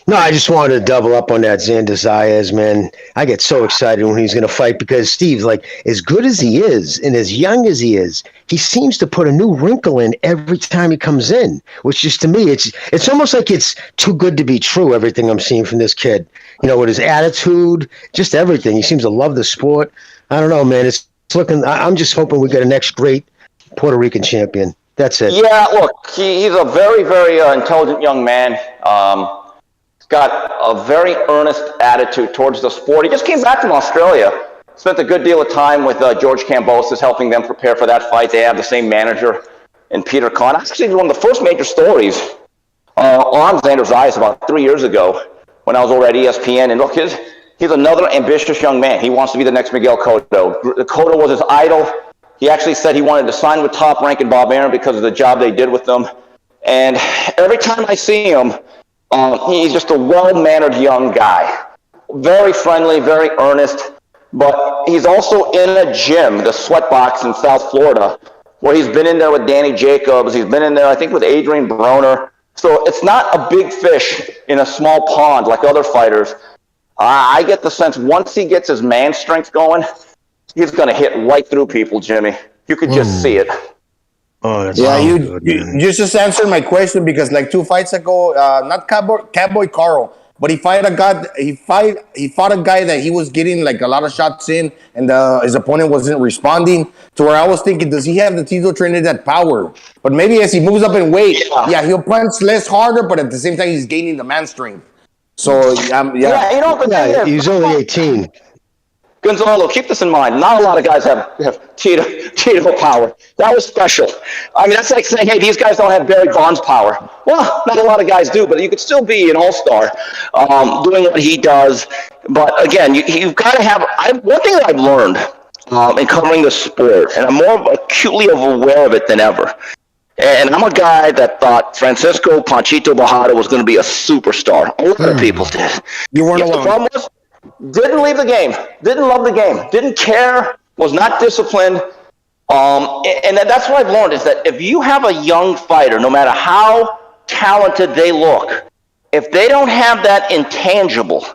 No, I just wanted to double up on that Xander Zayas, man. I get so excited when he's going to fight because Steve's like, as good as he is and as young as he is, he seems to put a new wrinkle in every time he comes in, which is, to me, it's almost like it's too good to be true, everything I'm seeing from this kid. You know, with his attitude, just everything. He seems to love the sport. I don't know, man. It's looking, I'm just hoping we get a next great Puerto Rican champion. That's it. Yeah, look, he's a very, very intelligent young man. He's got a very earnest attitude towards the sport. He just came back from Australia. Spent a good deal of time with George Kambosos, helping them prepare for that fight. They have the same manager in Peter Kahn. Actually, one of the first major stories on Xander Zayas about 3 years ago when I was over at ESPN. And look, he's another ambitious young man. He wants to be the next Miguel Cotto. Cotto was his idol. He actually said he wanted to sign with Top Rank and Bob Arum because of the job they did with them. And every time I see him, he's just a well-mannered young guy. Very friendly, very earnest. But he's also in a gym, the Sweatbox in South Florida, where he's been in there with Danny Jacobs. He's been in there, I think, with Adrian Broner. So it's not a big fish in a small pond like other fighters. I get the sense once he gets his man strength going, he's going to hit right through people, Jimmy. You could just see it. Oh, that's you just answered my question because like 2 fights ago, not Cowboy Carl, but he fought a guy that he was getting like a lot of shots in, and his opponent wasn't responding. To where I was thinking, does he have the Tito Trinidad power? But maybe as he moves up in weight, he'll punch less harder, but at the same time he's gaining the man strength. So he's only 18. Gonzalo, keep this in mind. Not a lot of guys have Tito power. That was special. I mean, that's like saying, hey, these guys don't have Barry Bonds power. Well, not a lot of guys do, but you could still be an all-star doing what he does. But again, you've got to have one thing that I've learned in covering the sport, and I'm more acutely aware of it than ever. And I'm a guy that thought Francisco Panchito Bojado was going to be a superstar. A lot of people did. You weren't alone. The problem was, didn't leave the game, didn't love the game, didn't care, was not disciplined. And that's what I've learned is that if you have a young fighter, no matter how talented they look, if they don't have that intangible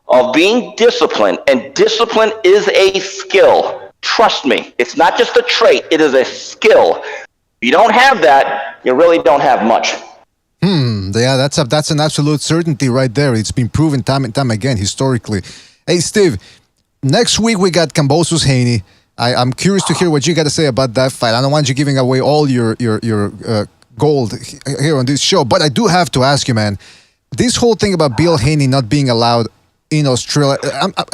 of being disciplined, and discipline is a skill, trust me, it's not just a trait, it is a skill. If you don't have that, you really don't have much. The Yeah, that's an absolute certainty right there. It's been proven time and time again historically. Hey, Steve, next week we got Kambosos Haney. I'm curious to hear what you got to say about that fight. I don't want you giving away all your gold here on this show, but I do have to ask you, man, this whole thing about Bill Haney not being allowed in Australia,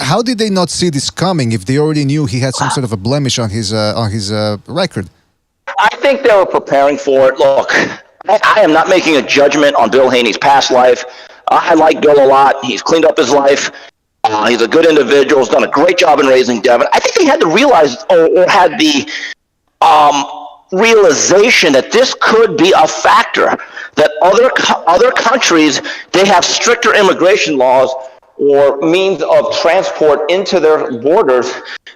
how did they not see this coming if they already knew he had some sort of a blemish on his record? I think they were preparing for it. Look, I am not making a judgment on Bill Haney's past life. I like Bill a lot. He's cleaned up his life. He's a good individual. He's done a great job in raising Devin. I think they had to realize or had the realization that this could be a factor, that other countries, they have stricter immigration laws or means of transport into their borders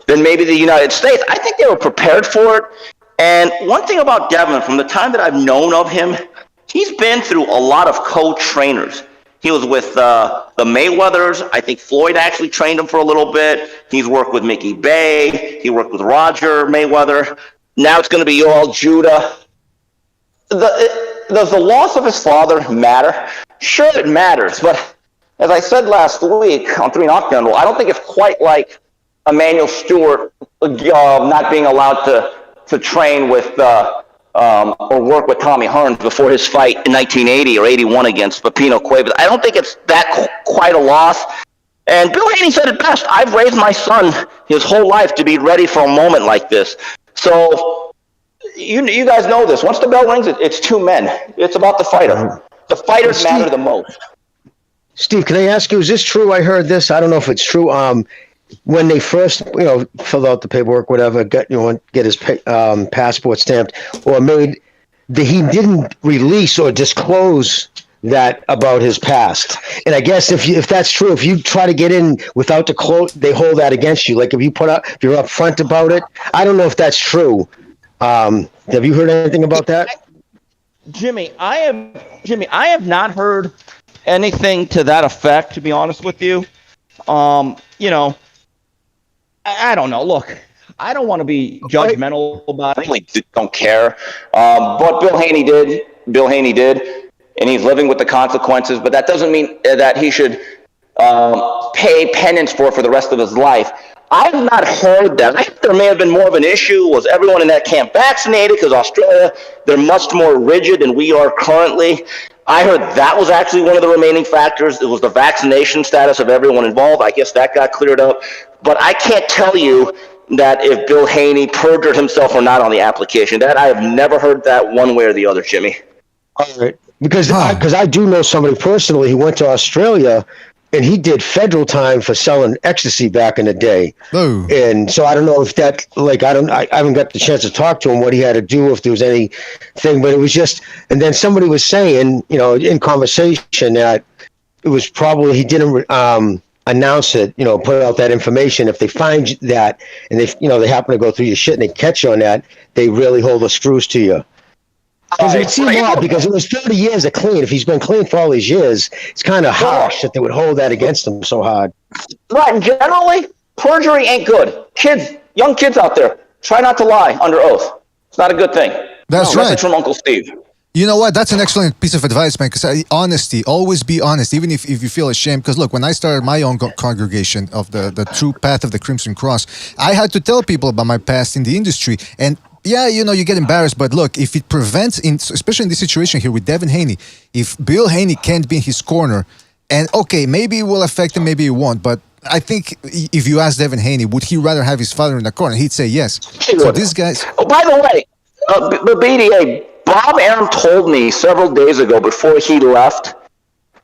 than maybe the United States. I think they were prepared for it. And one thing about Devin, from the time that I've known of him, he's been through a lot of co-trainers. He was with the Mayweathers. I think Floyd actually trained him for a little bit. He's worked with Mickey Bay. He worked with Roger Mayweather. Now it's going to be Yoel Judah. Does the loss of his father matter? Sure, it matters. But as I said last week on 3 Knockdown Rule, I don't think it's quite like Emmanuel Stewart not being allowed to train with or work with Tommy Hearns before his fight in 1980 or 81 against Pepino Cuevas. I don't think it's that quite a loss. And Bill Haney said it best. I've raised my son his whole life to be ready for a moment like this. So you guys know this. Once the bell rings, it's 2 men. It's about the fighter. The fighters matter the most. Steve, can I ask you, is this true? I heard this. I don't know if it's true. When they first, filled out the paperwork, whatever, get his passport stamped, or made, he didn't release or disclose that about his past. And I guess if that's true, if you try to get in without the quote, they hold that against you. Like if you're upfront about it. I don't know if that's true. Have you heard anything about that? Jimmy, I have not heard anything to that effect, to be honest with you. I don't know. Look, I don't want to be judgmental about it. I really don't care. But Bill Haney did, and he's living with the consequences. But that doesn't mean that he should pay penance for the rest of his life. I have not heard that. I think there may have been more of an issue. Was everyone in that camp vaccinated? Because Australia, they're much more rigid than we are currently. I heard that was actually one of the remaining factors. It was the vaccination status of everyone involved. I guess that got cleared up. But I can't tell you that if Bill Haney perjured himself or not on the application. That I have never heard that one way or the other, Jimmy. All right. Because I do know somebody personally who went to Australia and he did federal time for selling ecstasy back in the day. Oh. And so I don't know if that, I haven't got the chance to talk to him, what he had to do, if there was anything, but it was just, and then somebody was saying, in conversation that it was probably, he didn't announce it, put out that information. If they find that and they happen to go through your shit and they catch you on that, they really hold the screws to you. Because it would seem odd, because it was 30 years of clean. If he's been clean for all these years, it's kind of harsh that they would hold that against him so hard. Right, and generally, perjury ain't good. Young kids out there, try not to lie under oath. It's not a good thing. That's right. Message from Uncle Steve. You know what? That's an excellent piece of advice, man. Because honesty, always be honest, even if you feel ashamed. Because look, when I started my own congregation of the True Path of the Crimson Cross, I had to tell people about my past in the industry. And yeah, you get embarrassed, but look, if it prevents, especially in this situation here with Devin Haney, if Bill Haney can't be in his corner, and okay, maybe it will affect him, maybe it won't, but I think if you ask Devin Haney, would he rather have his father in the corner? He'd say yes. So these guys... Oh, by the way, the BDA, Bob Arum told me several days ago before he left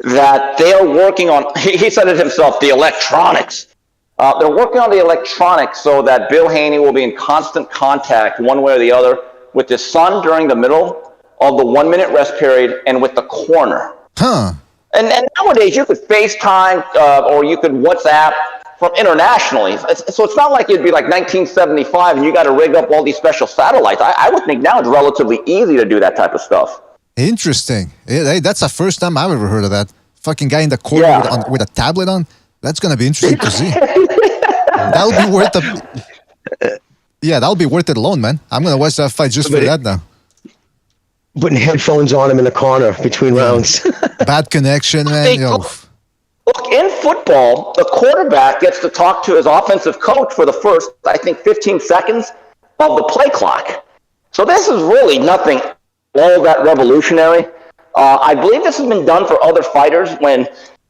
that they are working on, he said it himself, the electronics. They're working on the electronics so that Bill Haney will be in constant contact, one way or the other, with his son during the middle of the 1 minute rest period and with the corner. Huh. And nowadays you could FaceTime or you could WhatsApp from internationally. So it's not like it'd be like 1975 and you got to rig up all these special satellites. I would think now it's relatively easy to do that type of stuff. Interesting. Hey, that's the first time I've ever heard of that. Fucking guy in the corner with a tablet on. That's going to be interesting to see. That'll be worth that'll be worth it alone, man. I'm going to watch that fight just for that now. putting headphones on him in the corner between rounds. Bad connection, man. Look, in football, the quarterback gets to talk to his offensive coach for the first, I think, 15 seconds of the play clock. So this is really nothing all that revolutionary. I believe this has been done for other fighters when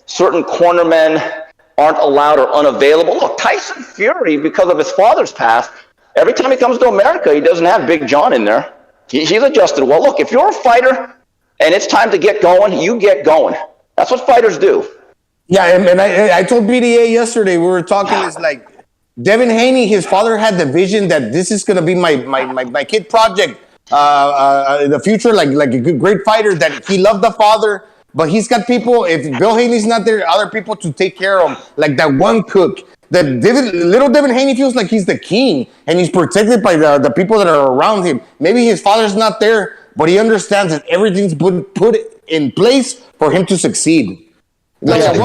certain cornermen aren't allowed or unavailable. Look, Tyson Fury, because of his father's past, every time he comes to America, he doesn't have Big John in there. He's adjusted well. Look, if you're a fighter and it's time to get going, you get going. That's what fighters do. Yeah, and I told BDA yesterday, we were talking, it's like, Devin Haney, his father had the vision that this is going to be my kid project in the future, like a great fighter, that he loved the father, but he's got people, if Bill Haney's not there, other people to take care of him, like that one cook. That little Devin Haney feels like he's the king, and he's protected by the people that are around him. Maybe his father's not there, but he understands that everything's put in place for him to succeed. Go ahead,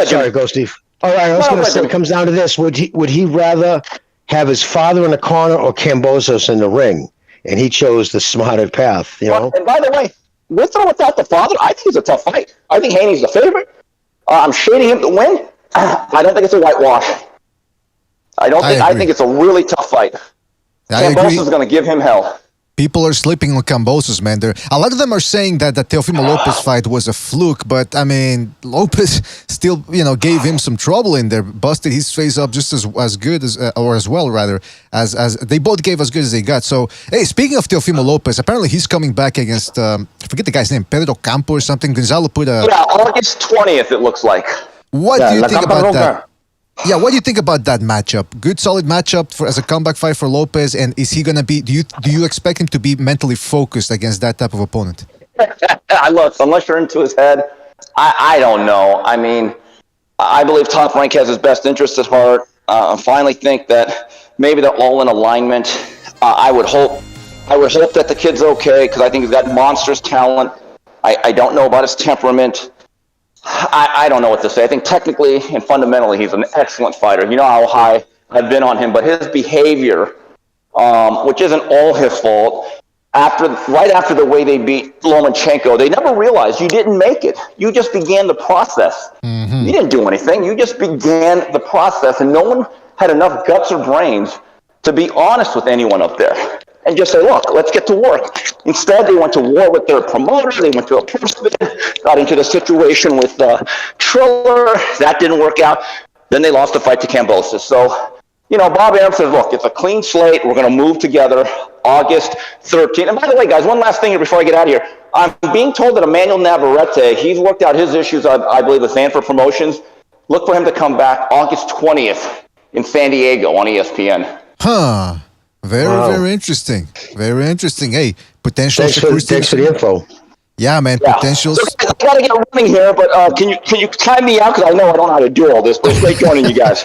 sorry, go Steve. All right, I was going to say, it comes down to this: would he rather have his father in the corner or Kambosos in the ring? And he chose the smarter path, you know. And by the way, with or without the father, I think it's a tough fight. I think Haney's the favorite. I'm shading him to win. I don't think it's a whitewash. I think it's a really tough fight. Kambosos is going to give him hell. People are sleeping on Kambosos, man. A lot of them are saying that the Teofimo Lopez fight was a fluke, but I mean, Lopez still, gave him some trouble in there, busted his face up just as good as, or as well, rather, as they both gave as good as they got. So, hey, speaking of Teofimo Lopez, apparently he's coming back against, I forget the guy's name, Pedro Campo or something. Gonzalo put a... Yeah, August 20th, it looks like. What do you think about that? Yeah, what do you think about that matchup? Good, solid matchup as a comeback fight for Lopez, and is he gonna be? Do you expect him to be mentally focused against that type of opponent? Look, unless you're into his head, I don't know. I mean, I believe Top Rank has his best interest at heart. I finally think that maybe they're all in alignment. I would hope that the kid's okay, because I think he's got monstrous talent. I don't know about his temperament. I don't know what to say. I think technically and fundamentally he's an excellent fighter. You know how high I've been on him, but his behavior, which isn't all his fault, right after the way they beat Lomachenko, they never realized you didn't make it. You just began the process. Mm-hmm. You didn't do anything. You just began the process, and no one had enough guts or brains to be honest with anyone up there and just say, look, let's get to work. Instead, they went to war with their promoter. They went to a purse bid, got into the situation with Triller. That didn't work out. Then they lost the fight to Kambosos. So, Bob Arum says, look, it's a clean slate. We're going to move together August 13th. And by the way, guys, one last thing here before I get out of here. I'm being told that Emmanuel Navarrete, he's worked out his issues, I believe, with Sanford Promotions. Look for him to come back August 20th in San Diego on ESPN. Huh. Very interesting. Very interesting. Hey, potential. Thanks for the info. Yeah, man. Yeah. Potentials. I gotta get running here, but can you time me out, because I know I don't know how to do all this. But it's great joining you guys.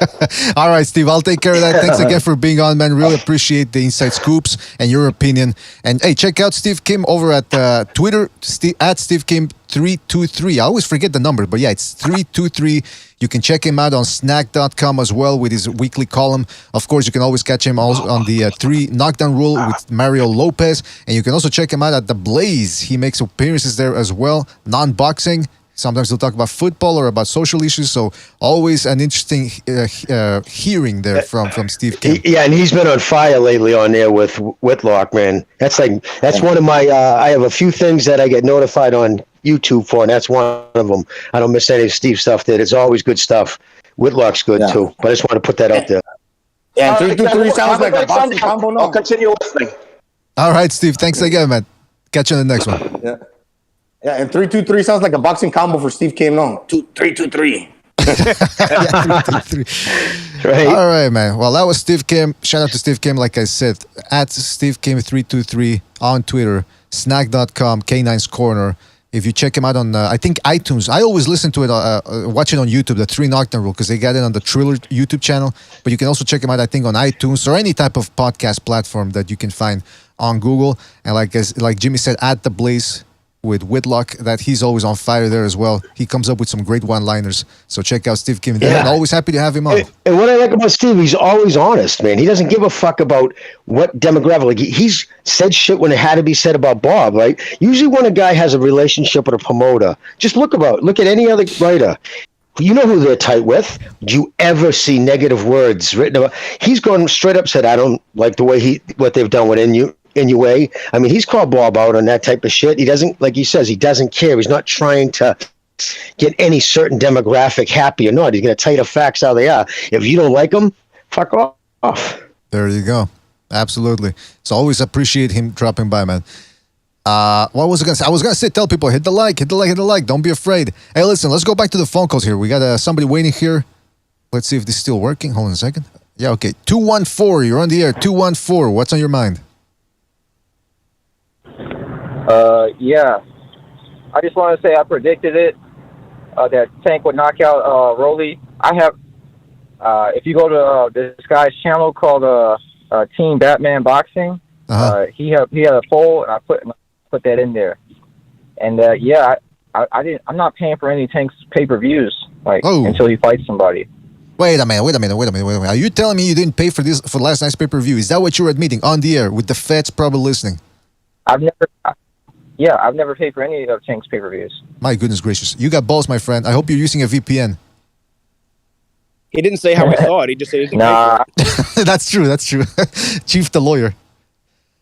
All right, Steve. I'll take care of that. Thanks again for being on, man. Really appreciate the inside scoops and your opinion. And hey, check out Steve Kim over at Twitter at Steve Kim 323. I always forget the number, but yeah, it's 323. You can check him out on snack.com as well with his weekly column. Of course, you can always catch him also on the 3 Knockdown Rule with Mario Lopez. And you can also check him out at The Blaze. He makes appearances there as well, non-boxing. Sometimes he'll talk about football or about social issues. So always an interesting hearing there from Steve Kim. Yeah, and he's been on fire lately on there with Whitlock, man. That's one of my, I have a few things that I get notified on YouTube for, and that's one of them. I don't miss any of Steve's stuff there. It's always good stuff. Whitlock's good too, but I just want to put that out there. Yeah, 323 sounds like a boxing combo. No, I'll continue listening. All right, Steve. Thanks again, man. Catch you on the next one. Yeah, and 323 sounds like a boxing combo for Steve Kim. No, 323. Right. All right, man. Well, that was Steve Kim. Shout out to Steve Kim, like I said, at Steve Kim 323 on Twitter, snack.com, K9's Corner. If you check him out on, I think, iTunes. I always listen to it, watch it on YouTube, the 3 Knockdown Rule, because they got it on the Triller YouTube channel. But you can also check him out, I think, on iTunes or any type of podcast platform that you can find on Google. And like Jimmy said, at The Blaze, with Whitlock that he's always on fire there as well. He comes up with some great one-liners. So check out Steve Kim there. And always happy to have him on. And what I like about Steve, he's always honest, man. He doesn't give a fuck about what demographic. Like he's said shit when it had to be said about Bob, right? Usually when a guy has a relationship with a promoter, just look at any other writer. You know who they're tight with. Do you ever see negative words written about? He's gone straight up, said, I don't like the way what they've done with NUA. I mean, he's called Bob out on that type of shit. He doesn't, like he says, he doesn't care. He's not trying to get any certain demographic happy or not. He's going to tell you the facts how they are. If you don't like them, fuck off. There you go. Absolutely. So always appreciate him dropping by, man. What was I going to say? I was going to say, tell people, hit the like. Don't be afraid. Hey, listen, let's go back to the phone calls here. We got somebody waiting here. Let's see if this is still working. Hold on a second. Yeah, okay. 214, you're on the air. 214, what's on your mind? Yeah. I just want to say I predicted it. That Tank would knock out Rolly. I have, if you go to this guy's channel called Team Batman Boxing, he had a poll, and I put that in there. And yeah, I'm not paying for any Tank's pay-per-views until he fights somebody. Wait a minute. Are you telling me you didn't pay for last night's pay-per-view? Is that what you're admitting on the air with the feds probably listening? I've never paid for any of Tank's pay-per-views. My goodness gracious. You got balls, my friend. I hope you're using a VPN. He didn't say how he thought. He just said he didn't pay for it. That's true. Chief the lawyer.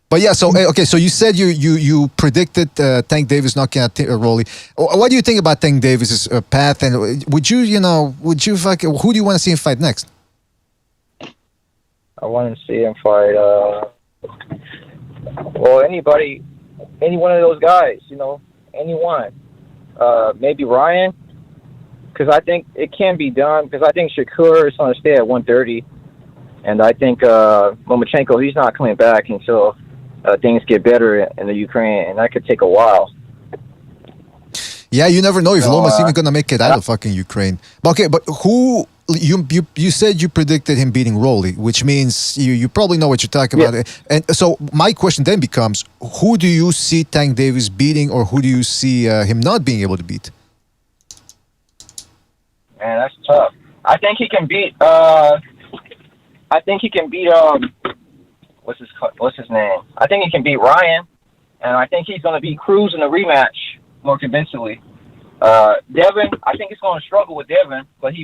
But yeah, so okay, so you said you predicted Tank Davis knocking out Rolly. What do you think about Tank Davis's path? And who do you want to see him fight next? I want to see him fight. Well, anybody, any one of those guys, anyone. Maybe Ryan, because I think it can be done. Because I think Shakur is going to stay at 130, and I think Lomachenko, he's not coming back until things get better in the Ukraine, and that could take a while. Yeah, you never know if Loma's even gonna make it out of fucking Ukraine. Okay, but who you said you predicted him beating Rolly, which means you probably know what you're talking about. And so my question then becomes, who do you see Tank Davis beating, or who do you see him not being able to beat? Man, that's tough. I think he can beat. What's his name? I think he can beat Ryan, and I think he's going to beat Cruz in a rematch more convincingly. Devin, I think he's going to struggle with Devin, but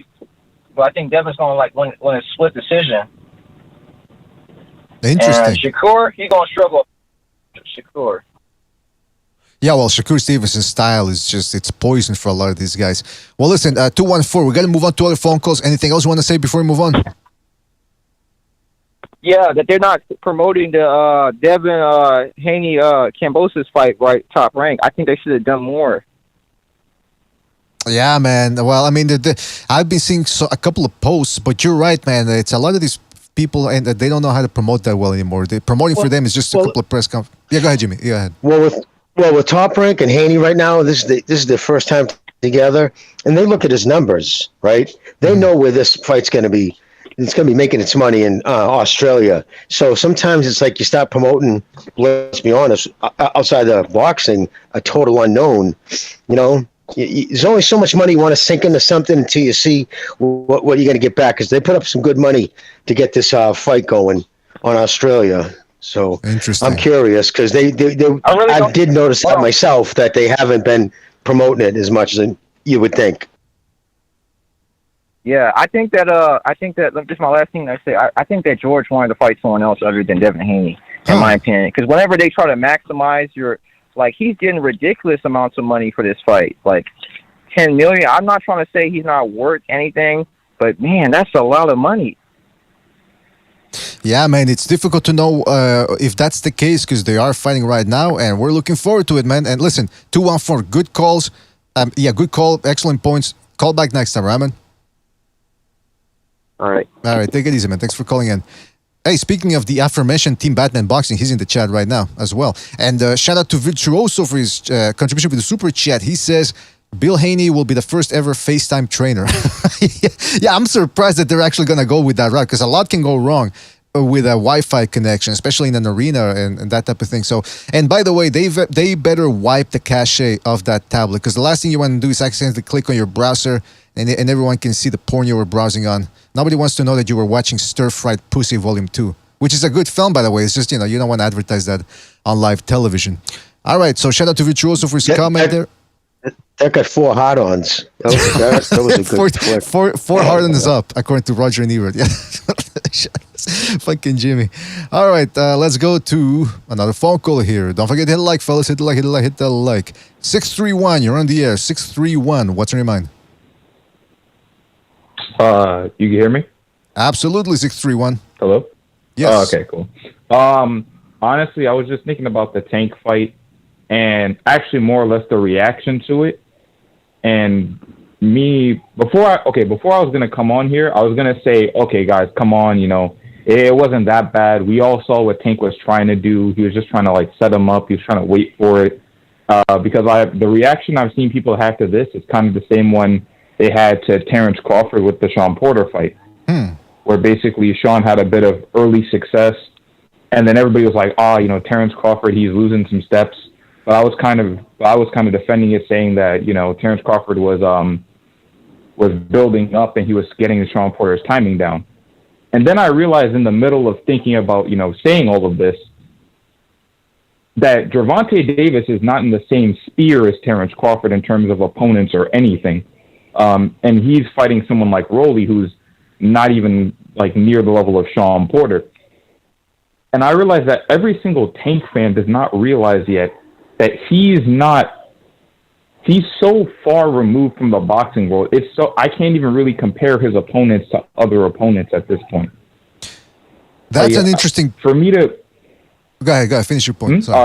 I think Devin's going to win a split decision. Interesting. And Shakur, he's going to struggle. Shakur. Yeah, well, Shakur Stevenson's style is it's poison for a lot of these guys. Well, listen, 214, we got to move on to other phone calls. Anything else you want to say before we move on? Yeah, that they're not promoting the Devin Haney Kambosos fight right top rank. I think they should have done more. Yeah, man. Well, I mean, I've been seeing a couple of posts, but you're right, man. It's a lot of these people, and they don't know how to promote that well anymore. Promoting for them is just a couple of press conferences. Yeah, go ahead, Jimmy. Go ahead. Well, with Top Rank and Haney right now, this is their first time together, and they look at his numbers, right? They know where this fight's going to be. It's going to be making its money in Australia. So sometimes it's like you start promoting, let's be honest, outside of boxing, a total unknown. There's only so much money you want to sink into something until you see what you're going to get back. Because they put up some good money to get this fight going on Australia. So interesting. I'm curious because I did notice that myself, that they haven't been promoting it as much as you would think. Yeah, I think that just my last thing I say. I think that George wanted to fight someone else other than Devin Haney, in my opinion. Because whenever they try to maximize he's getting ridiculous amounts of money for this fight, like $10 million. I'm not trying to say he's not worth anything, but man, that's a lot of money. Yeah, man, it's difficult to know if that's the case because they are fighting right now, and we're looking forward to it, man. And listen, 214, good calls. Good call, excellent points. Call back next time, right, man? All right, take it easy, man. Thanks for calling in. Hey, speaking of the aforementioned Team Batman Boxing, he's in the chat right now as well. And shout out to Virtuoso for his contribution with the super chat. He says, Bill Haney will be the first ever FaceTime trainer. Yeah, I'm surprised that they're actually going to go with that route because a lot can go wrong. with a Wi-Fi connection, especially in an arena and that type of thing. So, and by the way, they better wipe the cache of that tablet, because the last thing you want to do is accidentally click on your browser and everyone can see the porn you were browsing on. Nobody wants to know that you were watching Stir Fried Pussy Volume 2, which is a good film, by the way. It's just, you don't want to advertise that on live television. All right, so shout out to Virtuoso for his comment there. That got 4 hard-ons. That was a good clip. Four hard-ons up, according to Roger and Ebert. Yeah. Fucking Jimmy. All right, let's go to another phone call here. Don't forget to hit the like, fellas. Hit the like, hit the like, hit the like. 631, you're on the air. 631, what's on your mind? You can hear me? Absolutely, 631. Hello? Yes. Okay, cool. Honestly, I was just thinking about the Tank fight and actually more or less the reaction to it. And me, before I was going to come on here, I was going to say, okay, guys, come on, it wasn't that bad. We all saw what Tank was trying to do. He was just trying to set him up. He was trying to wait for it. Because the reaction I've seen people have to this is kind of the same one they had to Terrence Crawford with the Sean Porter fight, where basically Sean had a bit of early success, and then everybody was like, Terrence Crawford, he's losing some steps. But I was kind of defending it, saying that Terrence Crawford was building up and he was getting Sean Porter's timing down. And then I realized in the middle of thinking about saying all of this that Gervonta Davis is not in the same sphere as Terrence Crawford in terms of opponents or anything. And he's fighting someone like Rolly, who's not even near the level of Sean Porter. And I realized that every single Tank fan does not realize yet that he's so far removed from the boxing world. I can't even really compare his opponents to other opponents at this point. That's an interesting. For me to. Go ahead, finish your point. What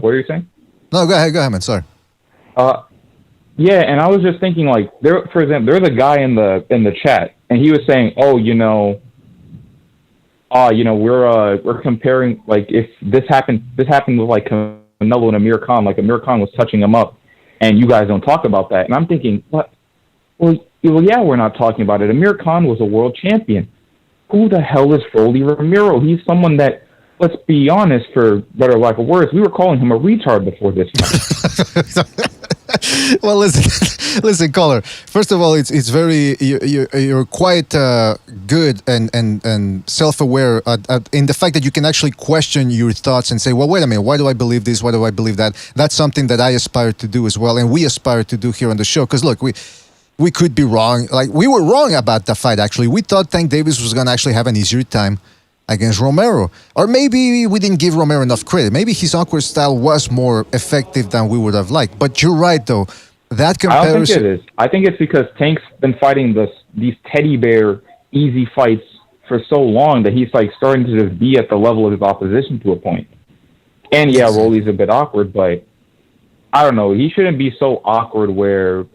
are you saying? No, go ahead, man. Sorry. Yeah, and I was just thinking, for example, there's a guy in the chat, and he was saying, we're comparing, if this happened with Canelo and Amir Khan, Amir Khan was touching him up, and you guys don't talk about that. And I'm thinking, what? Well, yeah, we're not talking about it. Amir Khan was a world champion. Who the hell is Rolando Romero? He's someone that, let's be honest, for better lack of words, we were calling him a retard before this fight. Well, listen, caller. First of all, it's very you're quite good and self-aware in the fact that you can actually question your thoughts and say, well, wait a minute, why do I believe this? Why do I believe that? That's something that I aspire to do as well, and we aspire to do here on the show. Because look, we could be wrong. We were wrong about the fight. Actually, we thought Tank Davis was going to actually have an easier time against Romero. Or maybe we didn't give Romero enough credit. Maybe his awkward style was more effective than we would have liked. But you're right, though. That comparison... I don't think it is. I think it's because Tank's been fighting these teddy bear easy fights for so long that he's starting to just be at the level of his opposition to a point. And yeah, Rolly's a bit awkward, but I don't know. He shouldn't be so awkward where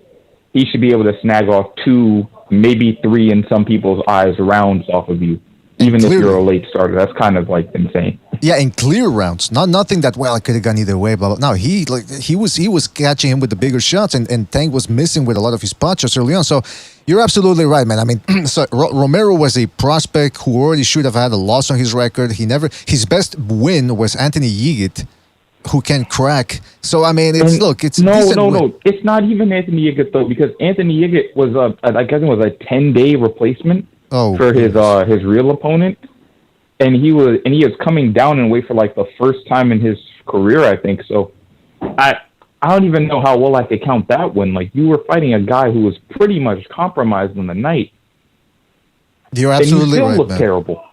he should be able to snag off 2, maybe 3 in some people's eyes rounds off of you. Even if you're a late starter, that's kind of insane. Yeah, in clear rounds, nothing that I could have gone either way. But no, he was catching him with the bigger shots, and Tank was missing with a lot of his pot shots early on. So you're absolutely right, man. I mean, so Romero was a prospect who already should have had a loss on his record. His best win was Anthony Yigit, who can crack. So I mean, it's no. It's not even Anthony Yigit though, because Anthony Yigit was I guess it was a 10-day replacement. For his real opponent, and he is coming down in weight for the first time in his career, I think. So I don't even know how well I could count that win. You were fighting a guy who was pretty much compromised on the night. You're absolutely right, and you still look man. terrible.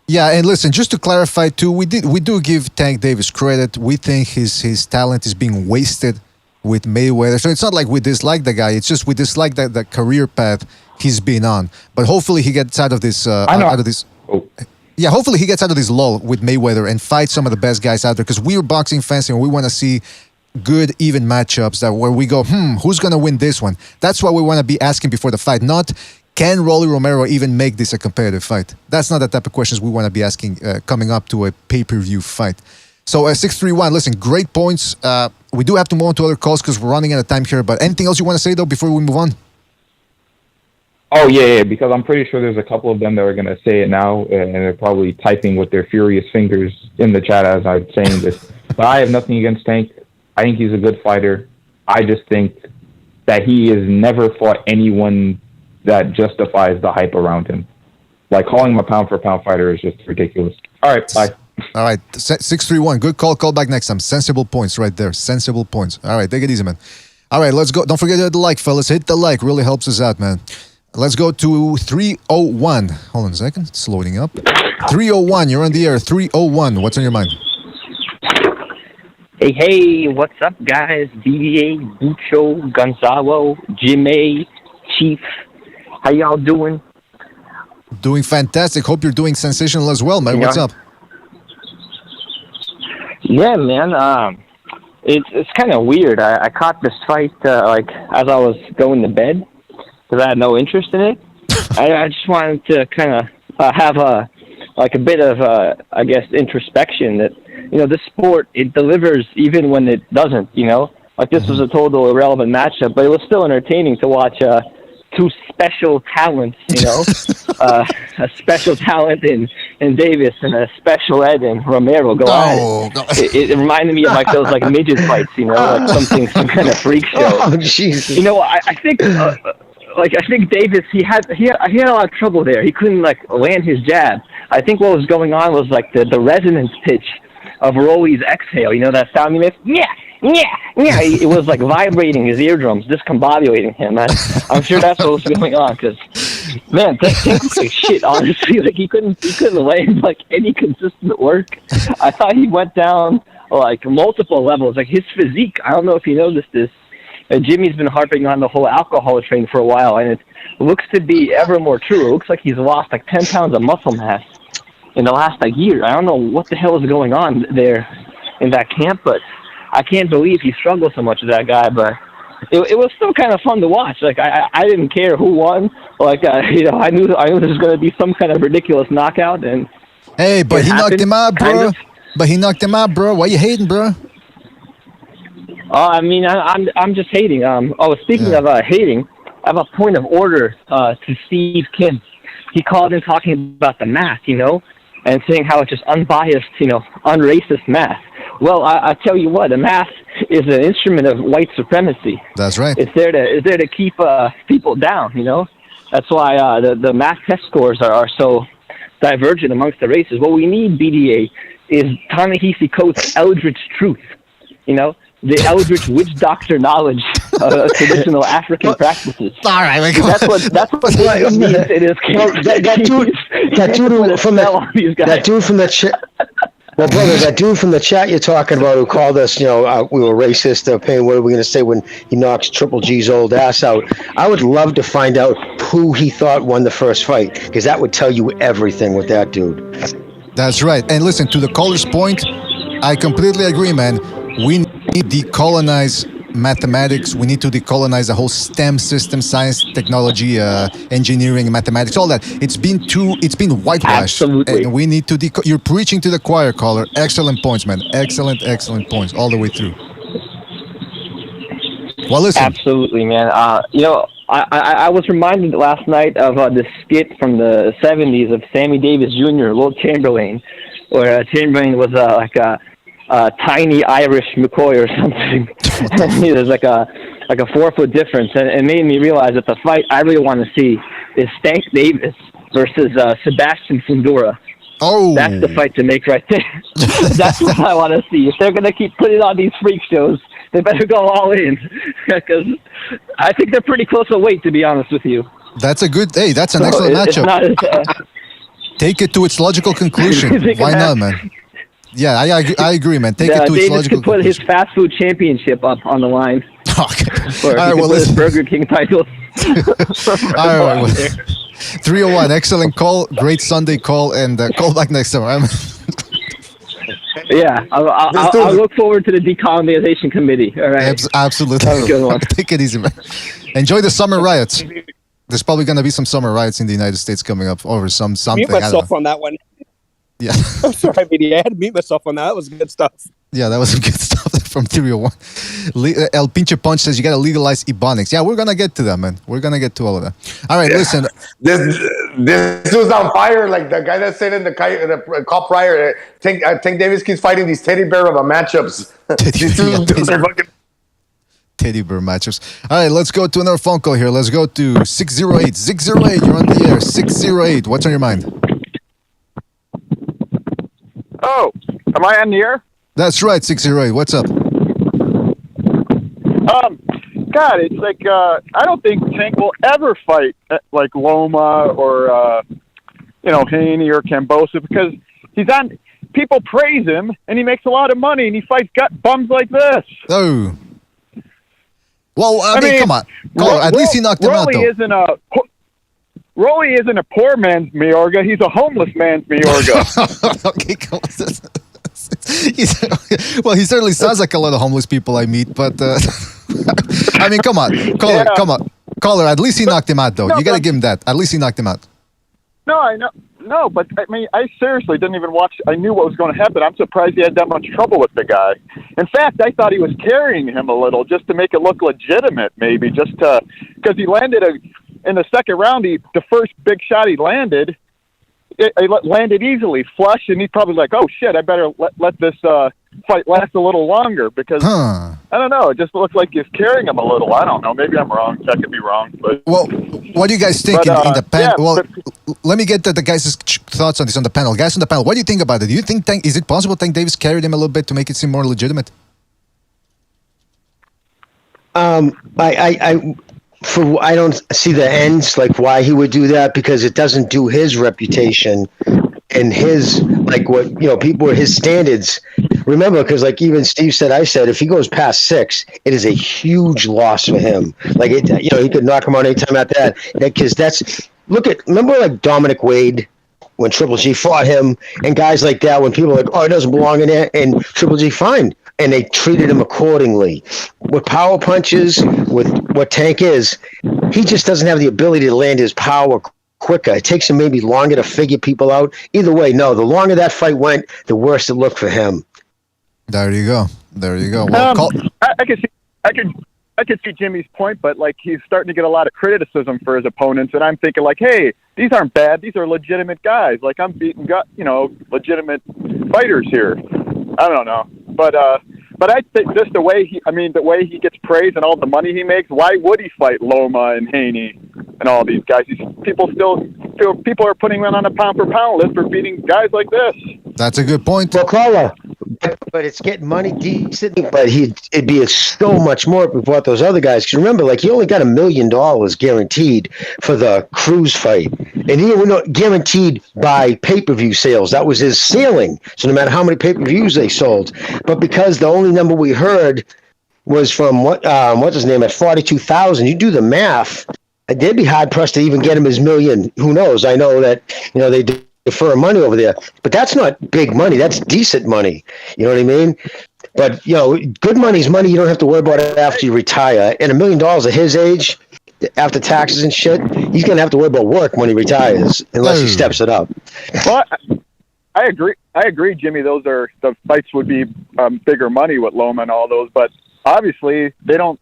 Yeah, and listen, just to clarify too, we do give Tank Davis credit. We think his talent is being wasted with Mayweather. So it's not like we dislike the guy. It's just we dislike the career path he's been on. But hopefully he gets out of this. Yeah, hopefully he gets out of this lull with Mayweather and fights some of the best guys out there. Because we're boxing fans and we want to see good, even matchups where we go, who's going to win this one? That's what we want to be asking before the fight. Not, can Rolando Romero even make this a competitive fight? That's not the type of questions we want to be asking coming up to a pay-per-view fight. So 631, listen, great points. We do have to move on to other calls because we're running out of time here. But anything else you want to say, though, before we move on? Oh yeah, because I'm pretty sure there's a couple of them that are gonna say it now, and they're probably typing with their furious fingers in the chat as I'm saying this. But I have nothing against Tank. I think he's a good fighter. I just think that he has never fought anyone that justifies the hype around him. Like calling him a pound for pound fighter is just ridiculous. All right, bye. All right, 631. Good call. Call back next time. Sensible points right there. Sensible points. All right, take it easy, man. All right, let's go. Don't forget to hit the like, fellas. Hit the like. Really helps us out, man. Let's go to 301. Hold on a second. It's loading up. 301. You're on the air. 301. What's on your mind? Hey, what's up, guys? BDA, Bucho, Gonzalo, Jimmy, Chief. How y'all doing? Doing fantastic. Hope you're doing sensational as well, man. What's up? Yeah, man. It's kind of weird. I caught this fight like as I was going to bed because I had no interest in it. I just wanted to kind of have a bit of I guess introspection that this sport, it delivers even when it doesn't. Like this was a total irrelevant matchup, but it was still entertaining to watch. Two special talents, a special talent in Davis and a special ed in Romero go at it. It reminded me of like those like midget fights, like some kind of freak show. Oh, Jesus. I think I think Davis he had a lot of trouble there. He couldn't like land his jab. I think what was going on was like the resonance pitch of Rolly's exhale. That sound he makes? Yeah. It was like vibrating his eardrums, discombobulating him. I'm sure that's what was going on. Because, man, Tank was like shit. Honestly, like he couldn't land like any consistent work. I thought he went down like multiple levels. Like his physique. I don't know if you noticed this. Jimmy's been harping on the whole alcohol train for a while, and it looks to be ever more true. It looks like he's lost like 10 pounds of muscle mass in the last like year. I don't know what the hell is going on there in that camp, but I can't believe he struggled so much with that guy, but it was still kind of fun to watch. Like I didn't care who won. Like I knew there was going to be some kind of ridiculous knockout. And hey, but he knocked him out, bro. But he knocked him out, bro. Why you hating, bro? I mean, I'm just hating. Speaking of hating, I have a point of order to Steve Kim. He called in talking about the math, and saying how it's just unbiased, unracist math. Well, I tell you what, the math is an instrument of white supremacy. That's right. It's there to keep people down. That's why the math test scores are so divergent amongst the races. What we need, BDA, is Ta-Nehisi Coates' Eldritch truth. The Eldritch witch doctor knowledge of traditional African practices. All right, that's what it means. It is that dude from the chat. Well, brother, that dude from the chat you're talking about who called us, we were racist, pain. What are we going to say when he knocks Triple G's old ass out? I would love to find out who he thought won the first fight, because that would tell you everything with that dude. That's right. And listen, to the caller's point, I completely agree, man. We need to decolonize mathematics. We need to decolonize the whole STEM system, science, technology, engineering, mathematics, all that. It's been whitewashed. Absolutely. And we need to you're preaching to the choir, caller. Excellent points, man. Excellent points all the way through. Well, listen. Absolutely, man. I was reminded last night of this skit from the 70s of Sammy Davis Jr., Lord Chamberlain, where Chamberlain was like a tiny Irish McCoy or something. There's like a 4-foot difference, and it made me realize that the fight I really want to see is Stank Davis versus Sebastian Fundora. Oh, that's the fight to make right there. That's what I want to see. If they're gonna keep putting on these freak shows, they better go all in, because I think they're pretty close to weight, to be honest with you. That's a good. Hey, that's an excellent matchup. Take it to its logical conclusion. Why not, man? Yeah, I agree, man. Take it to its logical conclusion. Davis could put his fast food championship up on the line. Okay. Or all right, well, his Burger King title. All right, well, 301, excellent call, great Sunday call, and call back next time. Yeah, I'll look forward to the decolonization committee. All right, absolutely. Have a good one. Take it easy, man. Enjoy the summer riots. There's probably going to be some summer riots in the United States coming up over something. Mute myself on that one. Yeah. I'm sorry, BDA. I had to meet myself on that. That was good stuff. Yeah, that was some good stuff from 301. El Pinche Punch says you got to legalize Ebonics. Yeah, we're going to get to that, man. We're going to get to all of that. All right, listen. This was on fire. Like the guy that said in the call prior, Tank Davis keeps fighting these teddy bear of matchups. Teddy bear matchups. All right, let's go to another phone call here. Let's go to 608. 608, you're on the air. 608, what's on your mind? Oh, am I on the air? That's right, 608. What's up? God, it's like I don't think Tank will ever fight like Loma or Haney or Kambosos because he's on. People praise him and he makes a lot of money and he fights bums like this. Oh. Well, I mean, come on. At least he knocked him out, though. Rolly isn't a poor man's Mayorga. He's a homeless man's Mayorga. Okay, come on. He certainly sounds like a lot of homeless people I meet, but I mean, come on. Caller, at least he knocked him out, though. You got to give him that. At least he knocked him out. No, I know. No, but I mean, I seriously didn't even watch. I knew what was going to happen. I'm surprised he had that much trouble with the guy. In fact, I thought he was carrying him a little just to make it look legitimate, maybe, because he landed in the second round. The first big shot he landed, it landed easily, flush, and he's probably like, "Oh shit, I better let this fight last a little longer," because I don't know. It just looks like he's carrying him a little. I don't know. Maybe I'm wrong. I could be wrong. But well, what do you guys think in the panel? Let me get the guys' thoughts on this on the panel. Guys on the panel, what do you think about it? Do you think is it possible Tank Davis carried him a little bit to make it seem more legitimate? I don't see the ends, like why he would do that, because it doesn't do his reputation and his, like what, people are his standards. Remember, because like even Steve said, I said, if he goes past 6, it is a huge loss for him. Like, he could knock him out anytime at that. Because remember like Dominic Wade when Triple G fought him and guys like that, when people are like, oh, it doesn't belong in there, and Triple G, fine. And they treated him accordingly. With power punches, with what Tank is, he just doesn't have the ability to land his power quicker. It takes him maybe longer to figure people out. Either way, no, the longer that fight went, the worse it looked for him. There you go. Well, I could see Jimmy's point, but like he's starting to get a lot of criticism for his opponents, and I'm thinking like, hey, these aren't bad. These are legitimate guys. Like I'm beating, legitimate fighters here. I don't know, but I think just the way he gets praised and all the money he makes, why would he fight Loma and Haney and all these guys? People are putting him on a pound for pound list for beating guys like this. That's a good point. Well, Carla, but it's getting money decent, but it'd be so much more if we fought those other guys. Because remember, like he only got $1 million guaranteed for the Cruz fight, and he was not guaranteed by pay-per-view sales. That was his ceiling. So no matter how many pay-per-views they sold, but because the only number we heard was from what's his name at 42,000. You do the math. They'd be hard pressed to even get him his million. Who knows? I know that they defer money over there, but that's not big money. That's decent money. You know what I mean? But good money's money. You don't have to worry about it after you retire. And $1 million at his age, after taxes and shit, he's gonna have to worry about work when he retires, unless he steps it up. Well, I agree, Jimmy. The fights would be bigger money with Loma and all those, but obviously they don't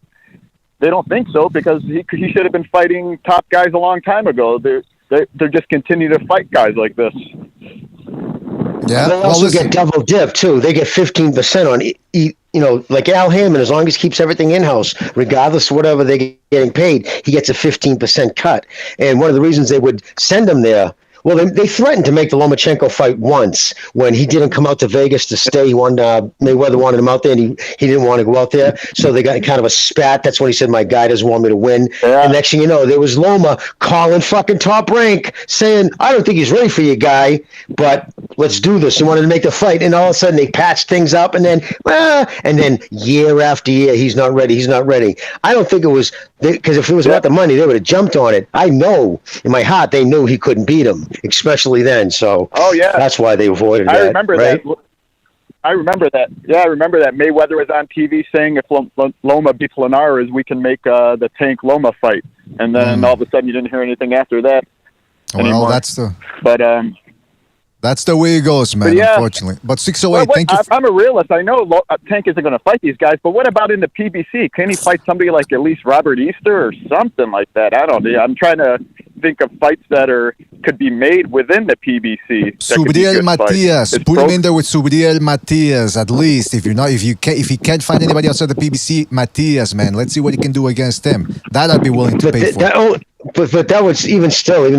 think so because he should have been fighting top guys a long time ago. They're just continue to fight guys like this. Yeah, they also get double dip too. They get 15% on like Al Hammond. As long as he keeps everything in house, regardless of whatever they're getting paid, he gets a 15% cut. And one of the reasons they would send him there. Well, they threatened to make the Lomachenko fight once when he didn't come out to Vegas to stay. Mayweather wanted him out there, and he didn't want to go out there. So they got kind of a spat. That's when he said, my guy doesn't want me to win. Yeah. And next thing you know, there was Loma calling fucking Top Rank saying, I don't think he's ready for you, guy, but let's do this. He wanted to make the fight. And all of a sudden they patched things up. And then year after year, he's not ready. I don't think it was because if it was about the money, they would have jumped on it. I know in my heart they knew he couldn't beat him, especially then. So that's why they avoided that. I remember that. Yeah, I remember that Mayweather was on TV saying if Loma beats Linares, we can make the Tank Loma fight. And then all of a sudden you didn't hear anything after that anymore. Well, that's the... But That's the way it goes, man, yeah. unfortunately. But 608, thank you. I'm a realist. I know Tank isn't going to fight these guys, but what about in the PBC? Can he fight somebody like at least Robert Easter or something like that? I don't know. I'm trying to think of fights that could be made within the PBC. Subriel Matias. Put him in there with Subriel Matias, at least. If he can't find anybody outside the PBC, Matias, man. Let's see what he can do against him. That I'd be willing to pay for. But that was even